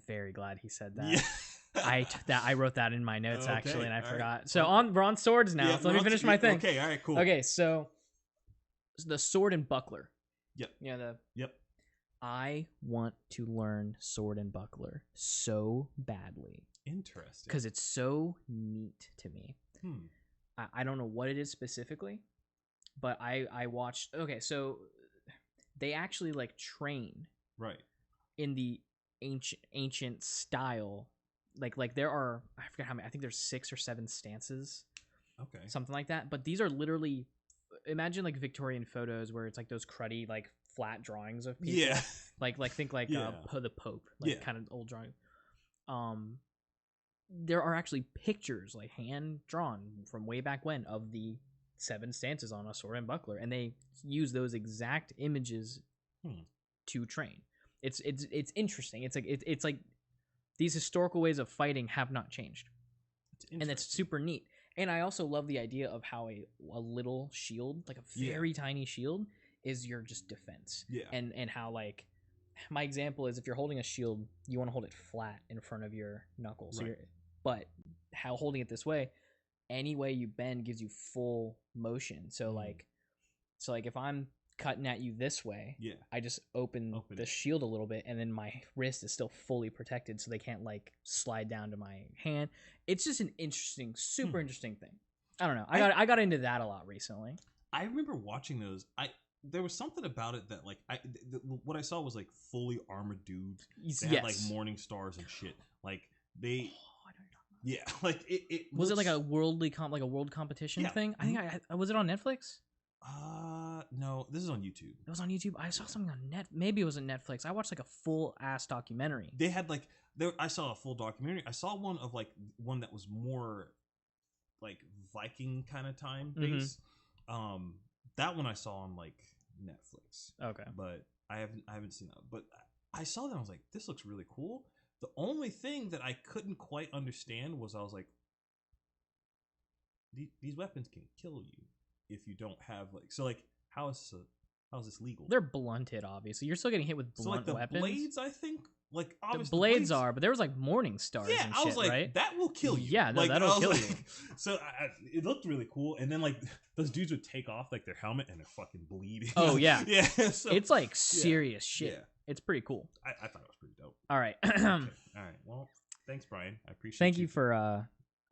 very glad he said that. Yeah. I wrote that in my notes Okay, actually, and I all right. forgot. So we're on swords now. Yeah, so let me finish my thing. Okay, all right, cool. Okay, so the sword and buckler. Yep. Yeah, Yep. I want to learn sword and buckler so badly Interesting. because it's so neat to me. I don't know what it is specifically, but I watched. Okay, so they actually like train Right. in the ancient style. Like there are, I forget how many. I think there's 6 or 7 stances, Okay. something like that. But these are literally, imagine like Victorian photos where it's like those cruddy like flat drawings of people. Yeah. Like think like Yeah. the Pope, like Yeah. kind of old drawing. There are actually pictures like hand drawn from way back when of the 7 stances on a sword and buckler, and they use those exact images to train. It's interesting. It's like these historical ways of fighting have not changed, and it's super neat. And I also love the idea of how a little shield, like a very tiny shield, is your just defense. Yeah. And how like my example is if you're holding a shield, you want to hold it flat in front of your knuckles. So Right. but how holding it this way, any way you bend gives you full motion. So like if I'm cutting at you this way, Yeah. I just open the it. shield a little bit, and then my wrist is still fully protected, so they can't like slide down to my hand. It's just an interesting, super interesting thing. I don't know. I got into that a lot recently. I remember watching those. There was something about it that like what I saw was like fully armored dudes. They had like morning stars and shit. Like they. Yeah, like it was it like a world competition thing? I think was it on Netflix? No, this is on YouTube. It was on YouTube. I saw something on maybe it was on Netflix. I watched like a full ass documentary. They had like I saw a full documentary. I saw one of like one that was more like Viking kind of time based. That one I saw on like Netflix. Okay. But I haven't seen that. But I saw that, I was like, this looks really cool. The only thing that I couldn't quite understand was I was like, these weapons can kill you if you don't have like, so like how is this legal? They're blunted, obviously. You're still getting hit with blunt so like the weapons. blades, I think, like obviously the blades are, but there was like morning stars. Yeah, and I was shit, like, right? that will kill you. Yeah, no, like, that'll kill you. So it looked really cool, and then like those dudes would take off like their helmet and they're fucking bleeding. Oh yeah, yeah. So, it's like serious shit. Yeah. It's pretty cool. I thought it was pretty dope. All right. Okay. All right. Well, thanks, Brian. I appreciate. Thank you for.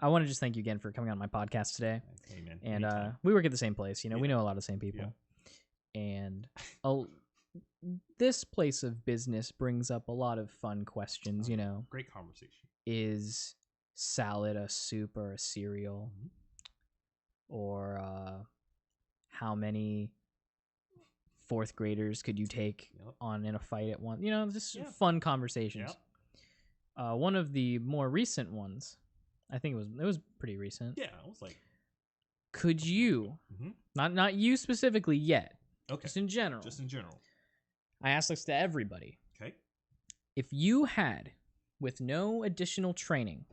I want to just thank you again for coming on my podcast today. Hey, man. And anytime. we work at the same place. You know, we know a lot of the same people. Yeah. And this place of business brings up a lot of fun questions. You know, great conversation. Is salad a soup or a cereal? Or how many fourth graders could you take on in a fight at once? You know, just fun conversations. One of the more recent ones, I think it was pretty recent. Yeah, I was like, could you, not you specifically yet, okay, just in general. I asked this to everybody. Okay. If you had, with no additional training,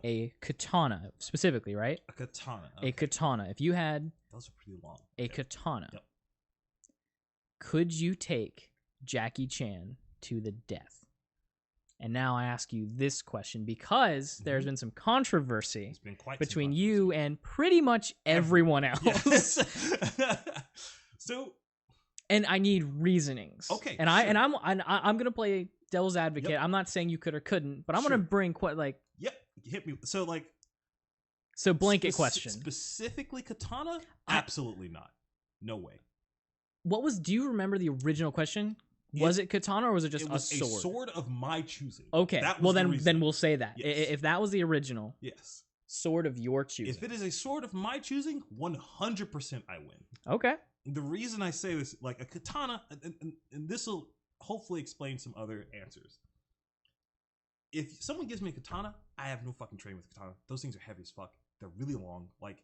a katana specifically, right? A katana. Okay. A katana. If you had, those are pretty long. A katana. Yep. Could you take Jackie Chan to the death? And now I ask you this question because there's been some controversy between you and pretty much everyone else. Yes. So, and I need reasonings. Okay. And I'm gonna play devil's advocate. Yep. I'm not saying you could or couldn't, but I'm gonna bring Yep. Hit me. So like. So blanket question. Specifically katana? Absolutely not. No way. Do you remember the original question? Was it katana or was it just a sword? A sword of my choosing. Okay. Well, then we'll say that. Yes. If that was the original, yes, sword of your choosing. If it is a sword of my choosing, 100% I win. Okay. The reason I say this, like a katana, and this will hopefully explain some other answers. If someone gives me a katana, I have no fucking training with katana. Those things are heavy as fuck. They're really long. Like,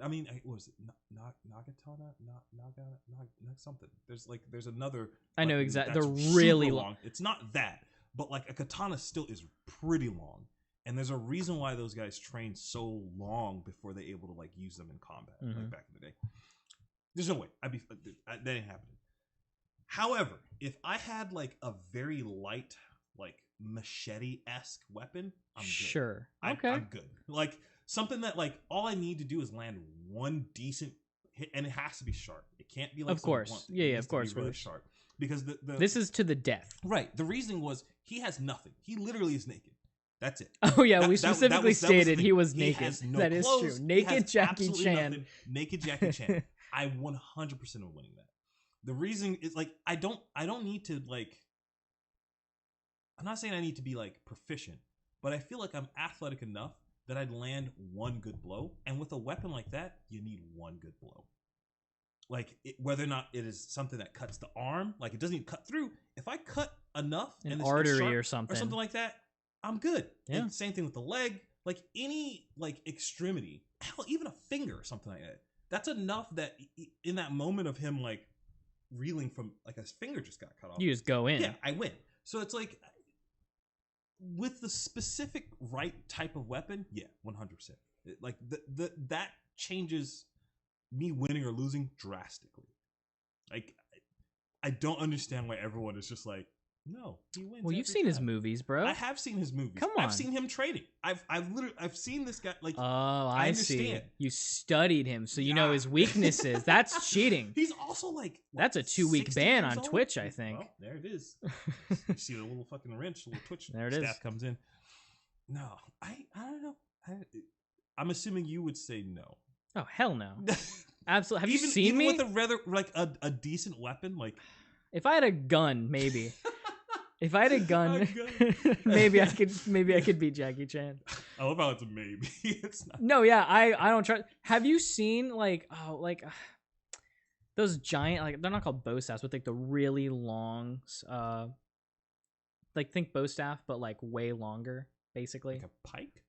I mean, what was it? Nagatana? Naga something. There's another. I know weapon exactly. that's They're really super long. It's not that, but like a katana still is pretty long. And there's a reason why those guys train so long before they're able to like use them in combat, like back in the day. There's no way. That ain't happening. However, if I had like a very light, like machete-esque weapon, I'm good. Sure. Okay. I'm good. Like something that like all I need to do is land one decent hit, and it has to be sharp. It can't be like of course. Blunt. Yeah, of course. Really sharp. Because this is to the death. Right. The reasoning was he has nothing. He literally is naked. That's it. Oh yeah, we specifically stated he was naked. He has no that clothes. is true. Naked Jackie Chan. Nothing. Naked Jackie Chan. I 100% am winning that. The reason is like I don't need to like. I'm not saying I need to be like proficient, but I feel like I'm athletic enough that I'd land one good blow. And with a weapon like that, you need one good blow. Like whether or not it is something that cuts the arm, like it doesn't even cut through. If I cut enough, an artery or something like that, I'm good. Yeah. And same thing with the leg, like any like extremity, hell, even a finger or something like that. That's enough that in that moment of him like reeling from like his finger just got cut off. You just go in. Yeah, I win. So it's like with the specific right type of weapon, yeah, 100%. Like that changes me winning or losing drastically. Like I don't understand why everyone is just like, no, he wins. Well, you've seen his movies, bro. I have seen his movies. Come on. I've seen him training. I've seen this guy. Like, oh, I understand. see. You studied him, so you know his weaknesses. That's cheating. He's also like that's a 2-week ban on Twitch, I think. Well, there it is. You see the little fucking wrench, little Twitch there it staff is. comes in. No, I don't know. I'm assuming you would say no. Oh hell no. Absolutely. Have you seen even me with a rather like a decent weapon? Like, if I had a gun, maybe. If I had a gun, maybe I could beat Jackie Chan. I love how it's a maybe. It's not. No, yeah, I don't try. Have you seen those giant, like they're not called bow staffs, but like the really long, like think bow staff, but like way longer, basically. Like a pike?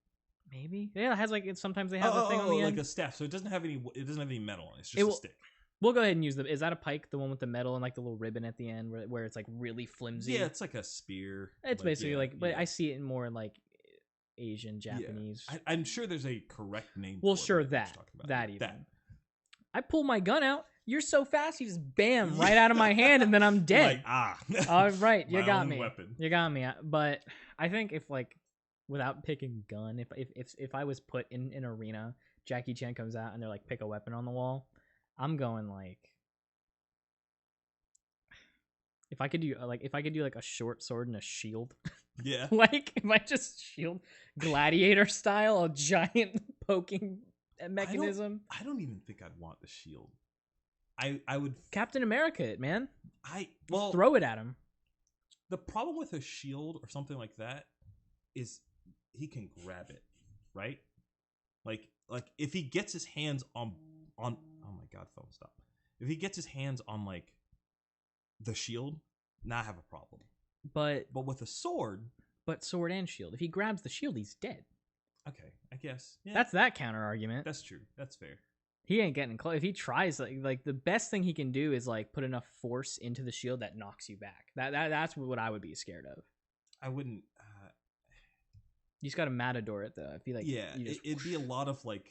Maybe. Yeah, it has like sometimes they have a thing on the end. Like a staff. So it doesn't have any metal on it. It's just a stick. We'll go ahead and use them. Is that a pike, the one with the metal and like the little ribbon at the end where it's like really flimsy? Yeah, it's like a spear. It's basically but I see it in more like Asian, Japanese. Yeah. I'm sure there's a correct name. Well, for sure, it, that even. I pull my gun out. You're so fast, you just bam right out of my hand, and then I'm dead. All right, you got me. Weapon. You got me. But I think if like, without picking gun, if I was put in an arena, Jackie Chan comes out and they're like, pick a weapon on the wall. I'm going like, if I could do like a short sword and a shield. Yeah. Like if I just shield gladiator style, a giant poking mechanism. I don't even think I'd want the shield. I would Captain America it, man. Well, throw it at him. The problem with a shield or something like that is he can grab it, right? Like if he gets his hands on oh my god, phone stop. If he gets his hands on like the shield, now I have a problem. But with a sword, sword and shield. If he grabs the shield, he's dead. Okay, I guess. Yeah. That's that counter argument. That's true. That's fair. He ain't getting close. If he tries, like the best thing he can do is like put enough force into the shield that knocks you back. That's what I would be scared of. I wouldn't. You just got to matador it though. I feel like it'd be a lot of like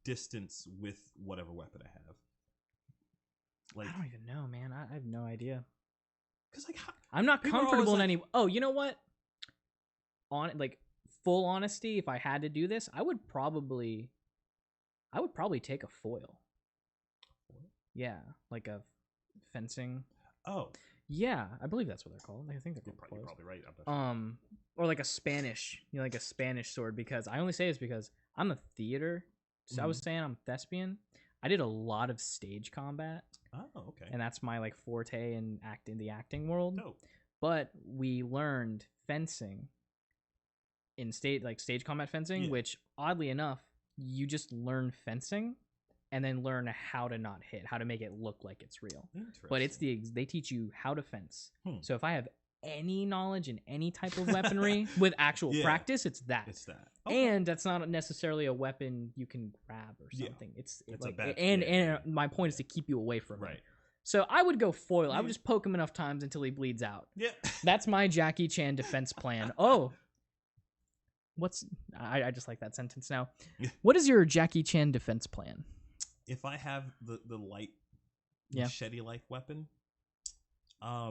distance with whatever weapon I have. Like I don't even know, man. I have no idea. Because like I'm not comfortable in any. Oh, you know what? Full honesty, if I had to do this, I would probably take a foil. Yeah, like a fencing. Oh. Yeah, I believe that's what they're called. I think they're called. You're probably right. Or like a Spanish, like a Spanish sword. Because I only say this because I'm a theater. So I was saying I'm thespian. I did a lot of stage combat. Oh, okay. And that's my like forte in the acting world. Oh. But we learned fencing in stage combat fencing, which oddly enough, you just learn fencing and then learn how to not hit, how to make it look like it's real. But it's they teach you how to fence. So if I have any knowledge in any type of weaponry with actual practice, it's that. It's that. And that's not necessarily a weapon you can grab or something. It's like, a bad, and my point is to keep you away from it. So I would go foil. I would just poke him enough times until he bleeds out. Yeah. That's my Jackie Chan defense plan. Oh. I just like that sentence now. What is your Jackie Chan defense plan? If I have the light machete-like weapon, I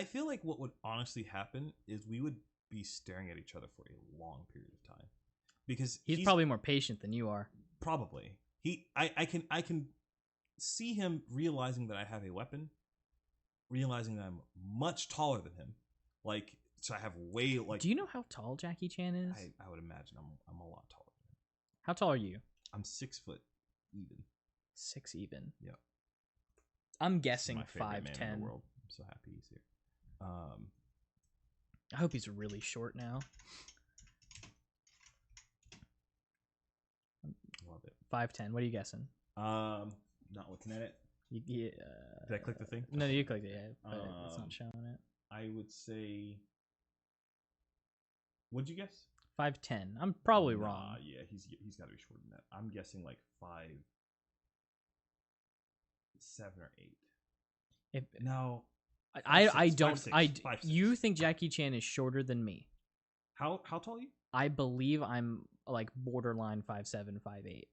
feel like what would honestly happen is we would be staring at each other for a long period of time, because he's probably more patient than you are. Probably. I can see him realizing that I have a weapon, realizing that I'm much taller than him. Like, so I have way like. Do you know how tall Jackie Chan is? I would imagine I'm a lot taller than him. How tall are you? I'm 6 foot even. 6 even. Yep. I'm guessing my favorite 5'10". man in the world. I'm so happy he's here. I hope he's really short now. Love it. 5'10". What are you guessing? Not looking at it. Did I click the thing? No, you clicked it. Yeah, but it's not showing it. I would say. What'd you guess? 5'10". I'm probably wrong. Yeah, he's got to be shorter than that. I'm guessing like 5'7" or 8. No, I 5'6", don't. 5'6". You think Jackie Chan is shorter than me? How tall are you? I believe I'm like borderline 5'7", 5'8".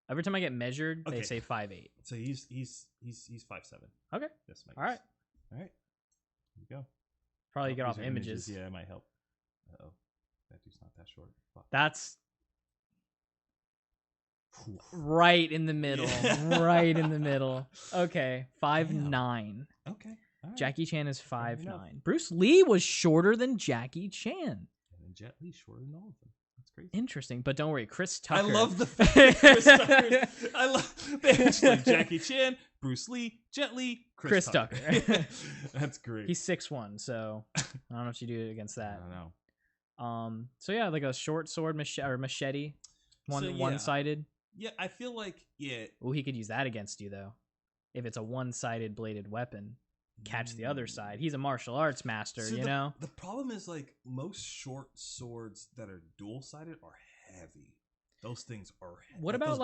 Every time I get measured, they say 5'8". So he's 5'7". Okay. That's my All right. Here you go. Probably get off these are images. Yeah, it might help. Uh-oh. That dude's not that short. Fuck. That's right in the middle. Right in the middle. Okay. 5'9". Okay. All right. Jackie Chan is 5'9". Bruce Lee was shorter than Jackie Chan. And then Jet Li's shorter than all of them. That's crazy. Interesting, but don't worry, Chris Tucker. I love the fact Chris Tucker. I love like Jackie Chan, Bruce Lee, Jet Li, Chris Tucker. That's great. He's 6'1", so I don't know what you do against that. I don't know. So yeah, like a short sword machete, one-sided. Yeah, I feel like Well, he could use that against you though. If it's a one-sided bladed weapon, catch the other side. He's a martial arts master, you know. The problem is like most short swords that are dual-sided are heavy. Those things are heavy. What about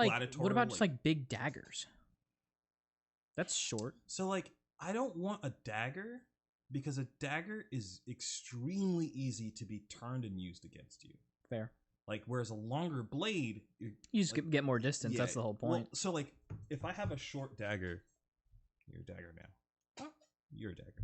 just like big daggers? That's short. So like I don't want a dagger because a dagger is extremely easy to be turned and used against you. Fair. Like whereas a longer blade, you just get more distance. That's the whole point. Well, so like if I have a short dagger, you're a dagger now. You're a dagger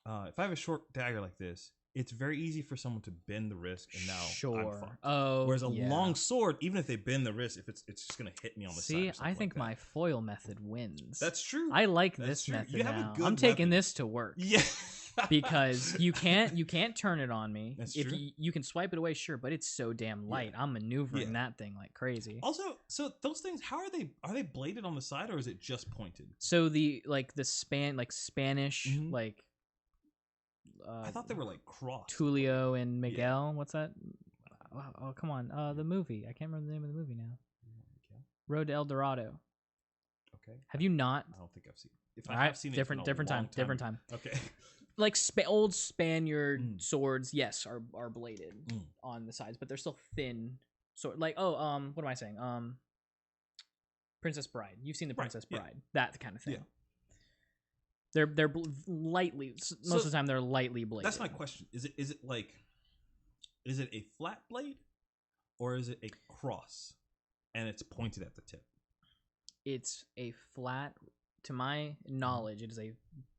now. If I have a short dagger like this, it's very easy for someone to bend the wrist, and now I'm fucked. Oh, whereas a long sword, even if they bend the wrist, if it's just gonna hit me on the side. See, I think my foil method wins. That's true. I like this method now. I'm taking this to work. Yeah. Because you can't turn it on me. That's if true. You can swipe it away, sure, but it's so damn light. I'm maneuvering that thing like crazy. Also, so those things, how are they bladed on the side or is it just pointed? So the Spanish like I thought they were like crossed. Tulio and Miguel. Yeah. What's that? Oh, come on. The movie. I can't remember the name of the movie now. Road to El Dorado. Okay. Have you not? I don't think I've seen it. If I have seen it, different time. Okay. Like old Spaniard swords, yes, are bladed on the sides, but they're still thin. Sword, like what am I saying? Princess Bride. You've seen the Princess Bride, that kind of thing. Yeah. They're lightly. Most of the time, they're lightly bladed. That's my question. Is it a flat blade, or is it a cross, and it's pointed at the tip? It's a flat. To my knowledge, it is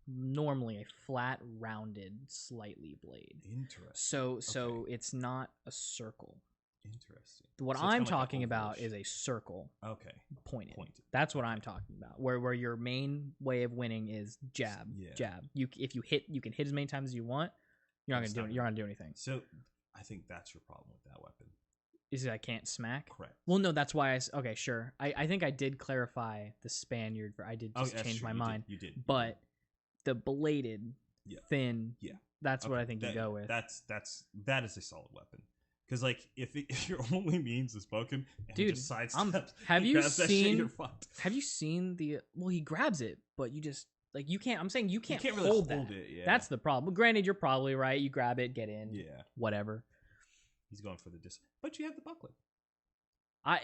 normally a flat, rounded, slightly blade. Interesting. So it's not a circle. Interesting. What I'm talking about is a circle. Okay. Pointed. That's what I'm talking about. Where your main way of winning is jab. Jab. If you hit, you can hit as many times as you want. You're not gonna do anything. So I think that's your problem with that weapon. Is it I can't smack? Correct. Well, no, that's why okay, sure. I think I did clarify the Spaniard. I did just change my mind. You did. But the bladed, thin. Yeah. That's what I think you go with. That is a solid weapon Because like if your only means is poking, and he Dude, just sidesteps, have he you grabs that shit, seen? you're fucked. Have you seen the? Well, he grabs it, but you just like you can't. I'm saying you can't really hold hold that. it, yeah. That's the problem. But granted, you're probably right. You grab it, get in. Yeah, Whatever. he's going for the but you have the buckler.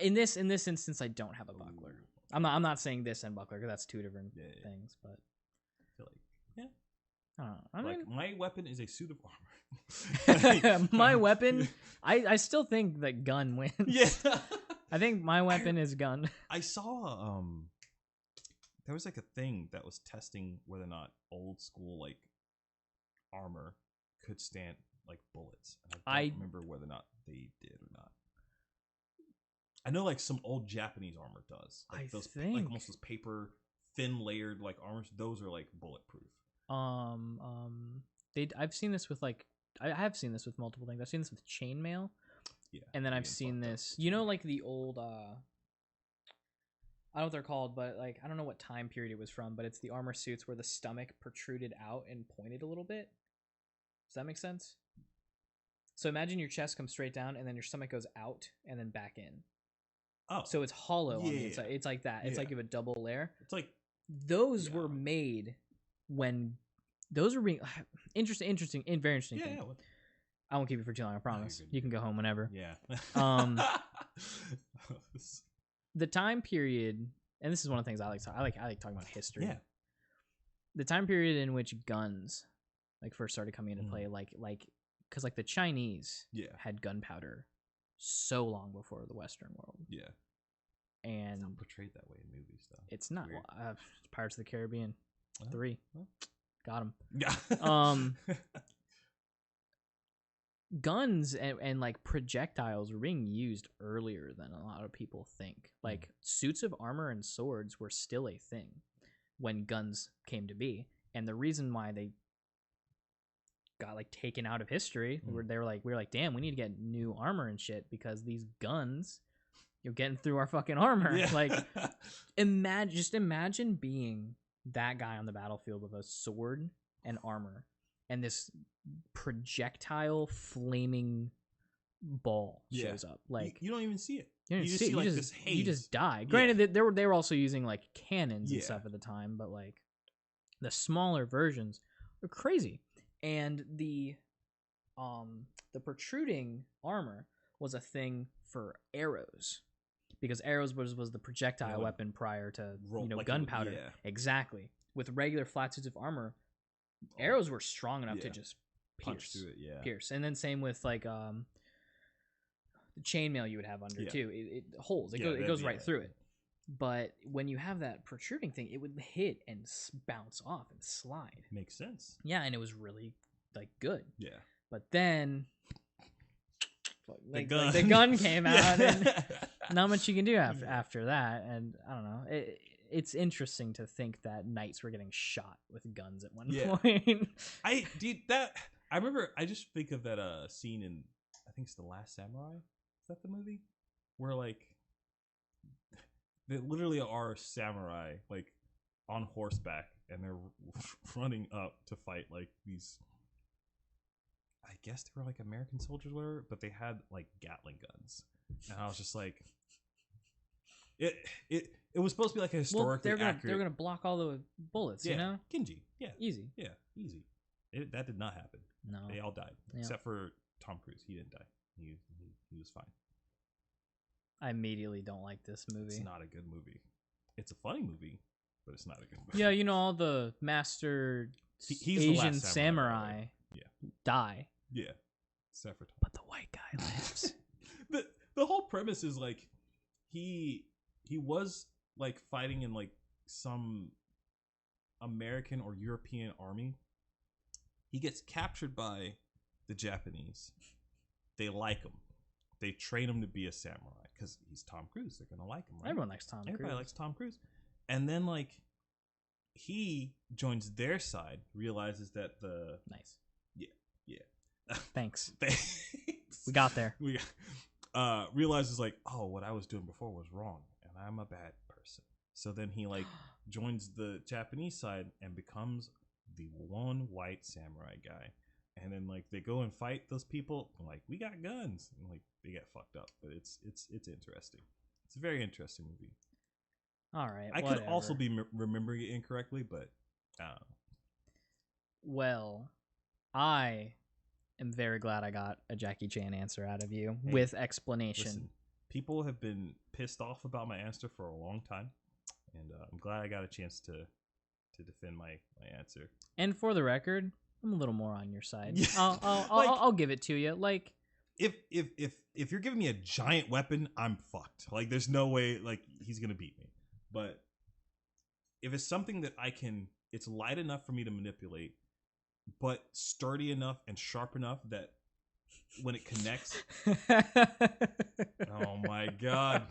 In this instance, I don't have a buckler. Ooh. I'm not saying this and buckler because that's two different things. But I feel like, yeah. I don't know. I Like mean, my weapon is a suit of armor. my weapon. I still think that gun wins. Yeah. I think my weapon is gun. I saw there was like a thing that was testing whether or not old school like armor could stand like bullets. And I don't remember whether or not they did or not. I know like some old Japanese armor does. Like I those think like almost those paper thin layered like armors, those are like bulletproof. I've seen this with like I have seen this with multiple things. I've seen this with chainmail. Yeah. And then I've seen this, like the old I don't know what they're called, but like I don't know what time period it was from, but it's the armor suits where the stomach protruded out and pointed a little bit. Does that make sense? So imagine your chest comes straight down and then your stomach goes out and then back in. Oh. So it's hollow on the Yeah. inside. It's like that. It's like you have a double layer. It's like Those were made when those were being interesting, very interesting yeah, thing. yeah. I won't keep it for too long, I promise. you're good, You can go home whenever. Yeah. The time period, and this is one of the things I like talking about history. Yeah. The time period in which guns like first started coming into play, like because like the Chinese had gunpowder so long before the Western world. Yeah. And it's not portrayed that way in movies, though. It's not. Weird. Well, it's Pirates of the Caribbean 3. Well. Got him. Yeah. Guns and like projectiles were being used earlier than a lot of people think. Like suits of armor and swords were still a thing when guns came to be. And the reason why they got like taken out of history, we were like, damn, we need to get new armor and shit because these guns, you're getting through our fucking armor. Yeah. Like, imagine being that guy on the battlefield with a sword and armor and this projectile flaming ball shows up. Like you don't even see it. You just see like this haze. You just die. Granted, they were also using like cannons and stuff at the time, but like the smaller versions are crazy. And the protruding armor was a thing for arrows, because arrows was the projectile weapon prior to like gunpowder. Exactly. With regular flat suits of armor, arrows were strong enough to just punch through it. Pierce. And then same with like the chainmail you would have under too. It holds. It goes right through it. But when you have that protruding thing, it would hit and bounce off and slide. Makes sense. Yeah, and it was really like good. Yeah. But then the gun, the gun came out, and not much you can do after that. And I don't know. It's interesting to think that knights were getting shot with guns at one point. I remember. I just think of that scene in, I think it's The Last Samurai. Is that the movie where like they literally are samurai like on horseback and they're running up to fight like these, I guess they were like American soldiers or whatever, but they had like Gatling guns. And I was just like, it was supposed to be like a historically accurate. They're gonna block all the bullets, you know? Genji. Yeah. Easy. Yeah, easy. That did not happen. No. They all died. Except for Tom Cruise. He didn't die. He was fine. I immediately don't like this movie. It's not a good movie. It's a funny movie, but it's not a good movie. Yeah, you know, all the master he's Asian the last samurai die. Yeah. Except for Tom. But the white guy lives. The whole premise is like he was like fighting in like some American or European army. He gets captured by the Japanese. They like him. They train him to be a samurai because he's Tom Cruise. They're gonna like him, right? Everyone likes Tom Cruise. Everybody likes Tom Cruise. And then like he joins their side, realizes that the nice. Yeah. Thanks. Thanks. We got there. We realizes like, oh, what I was doing before was wrong, and I'm a bad person. So then he like joins the Japanese side and becomes the one white samurai guy. and then like they go and fight those people. I'm like, we got guns, and like they get fucked up. But it's interesting. It's a very interesting movie. All right. I could also be remembering it incorrectly, but well, I am very glad I got a Jackie Chan answer out of you Hey, with explanation. listen, people have been pissed off about my answer for a long time, and I'm glad I got a chance to defend my answer. And for the record, I'm a little more on your side. Yeah. I'll give it to you. Like, if you're giving me a giant weapon, I'm fucked. Like, there's no way like he's gonna beat me. But if it's something that it's light enough for me to manipulate, but sturdy enough and sharp enough that when it connects, oh my god!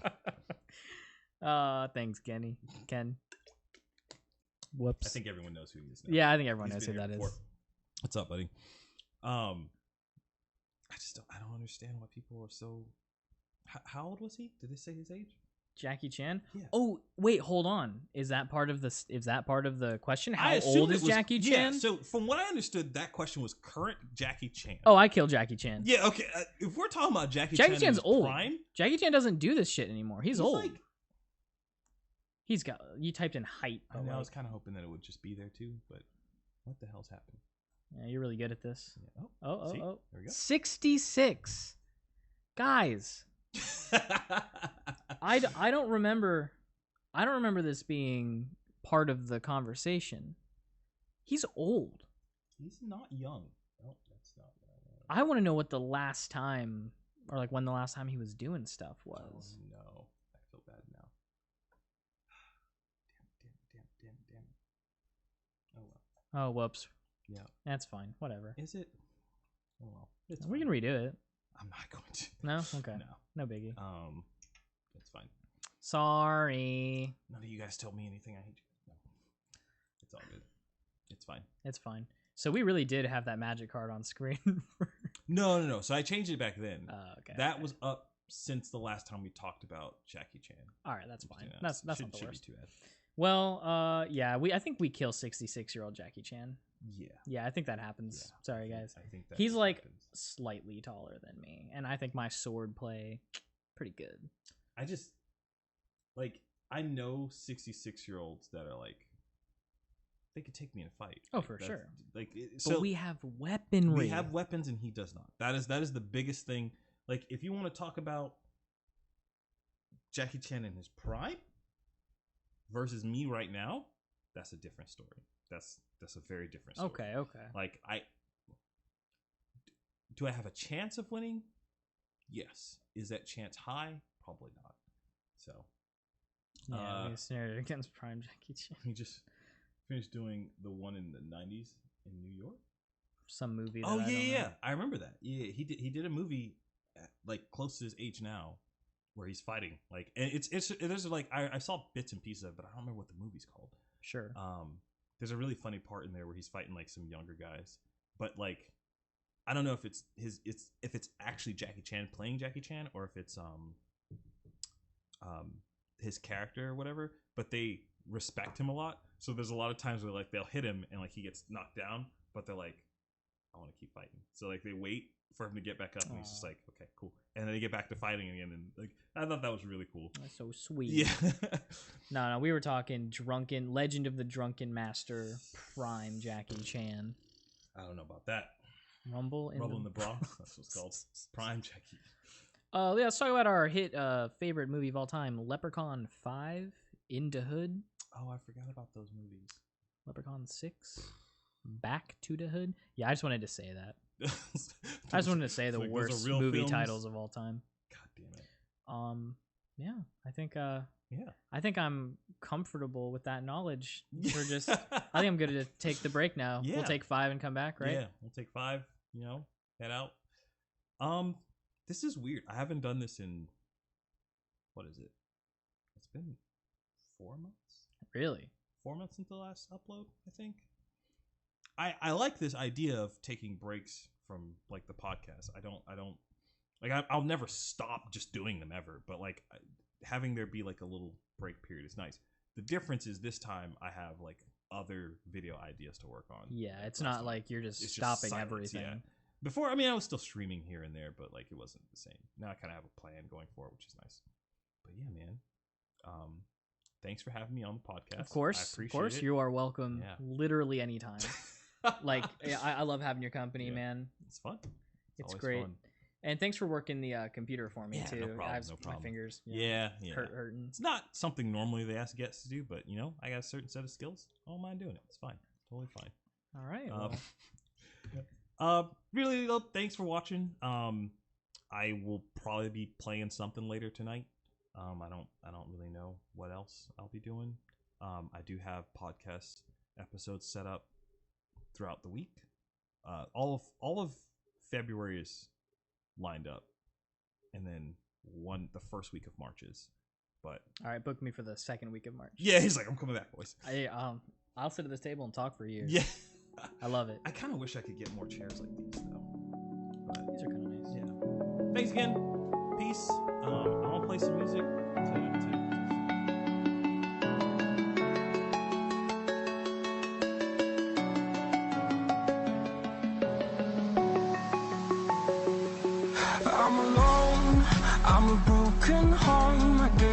Thanks, Ken. Whoops. I think everyone knows who he is now. Yeah, I think everyone He's knows who been here that before. is. What's up, buddy? I don't understand why people are so. How old was he? Did they say his age? Jackie Chan? Yeah. Oh, wait, hold on. Is that part of the question? How I assumed old is it was- Jackie Chan? Yeah, so from what I understood, that question was current Jackie Chan. Oh, I killed Jackie Chan. Yeah, okay. If we're talking about Jackie Jackie Chan in Chan's his old. prime, Jackie Chan doesn't do this shit anymore. He's old. like, He's got. You typed in height. I but know, I like- was kind of hoping that it would just be there too, but what the hell's happened? Yeah, you're really good at this. Yeah. Oh, see? oh. There we go. 66. Guys, I don't remember. I don't remember this being part of the conversation. He's old. He's not young. Oh, that's not. I want to know what the last time, or like when the last time he was doing stuff was. Oh no, I feel bad now. Damn. Oh well. Oh, whoops. Yeah. That's fine. Whatever. Is it? Oh well. It's We fine. can redo it. I'm not going to. No? Okay. No. No biggie. It's fine. Sorry. None of you guys told me anything. I hate you. No. It's all good. It's fine. It's fine. So we really did have that magic card on screen. No. So I changed it back then. Okay. That was up since the last time we talked about Jackie Chan. All right. That's fine. You know, That's not the should worst. be too bad. Well, yeah. I think we kill 66-year-old Jackie Chan. Yeah. Yeah, I think that happens. Yeah. Sorry, guys. I think that He's just like happens. slightly taller than me, and I think my sword play pretty good. I just like I know 66-year-olds that are like they could take me in a fight. Oh, Like, for that's- sure. Like But so we have weaponry. we have weapons and he does not. That is the biggest thing. Like if you want to talk about Jackie Chan in his prime versus me right now, that's a different story. That's a very different story. Okay. Like do I have a chance of winning? Yes. Is that chance high? Probably not. So Yeah, we snared it against Prime Jackie Chan. he just finished doing the one in the 90s in New York. Some movie. That Oh I don't yeah, know. I remember that. Yeah, he did a movie like close to his age now, where he's fighting. Like, and there's like I saw bits and pieces of it, but I don't remember what the movie's called. Sure. There's a really funny part in there where he's fighting like some younger guys, but like I don't know if it's actually Jackie Chan playing Jackie Chan or if it's his character or whatever. But they respect him a lot, so there's a lot of times where like they'll hit him and like he gets knocked down, but they're like, I want to keep fighting. So like they wait for him to get back up, and he's just like, okay, cool. And then they get back to fighting again, and like I thought that was really cool. That's so sweet. Yeah. No, we were talking Legend of the Drunken Master, Prime Jackie Chan. I don't know about that. Rumble in in the Bronx. That's what it's called. Prime Jackie. Yeah, let's talk about our hit favorite movie of all time, Leprechaun 5, Into Hood, Oh, I forgot about those movies. Leprechaun 6, Back to the Hood. Yeah, I just wanted to say that. I just wanted to say the Like, those are worst real movie films? titles of all time. God damn it. Yeah, I think Yeah. I think I'm comfortable with that knowledge. We're just I think I'm good to take the break now. Yeah. We'll take 5 and come back, right? Yeah, we'll take 5, head out. This is weird. I haven't done this in, what is it? It's been 4 months? Really? 4 months since the last upload, I think. I like this idea of taking breaks from like the podcast. I don't like I'll never stop just doing them ever, but like having there be like a little break period is nice. The difference is this time I have like other video ideas to work on. Yeah, like, it's last not time. like you're just It's stopping silence, everything. yeah. Before, I mean, I was still streaming here and there, but like it wasn't the same. Now I kind of have a plan going forward, which is nice. But yeah, man. Thanks for having me on the podcast. Of course, it. you are welcome. Yeah. Literally anytime. Like I love having your company, Yeah. man. It's fun. It's always great. fun. And thanks for working the computer for me Yeah, too. no problem, I have no my problem. fingers Yeah. hurting. It's not something normally they ask guests to do, but you know, I got a certain set of skills. I don't mind doing it. It's fine. Totally fine. All right. Well, Really though, thanks for watching. I will probably be playing something later tonight. I don't really know what else I'll be doing. I do have podcast episodes set up throughout the week. All of February is lined up, and then the first week of March is. But all right, book me for the second week of March. yeah, he's like, I'm coming back, boys. I'll sit at this table and talk for years. Yeah, I love it. I kind of wish I could get more chairs like these though. But These are kind of nice. yeah, thanks again. Peace. I want to play some music to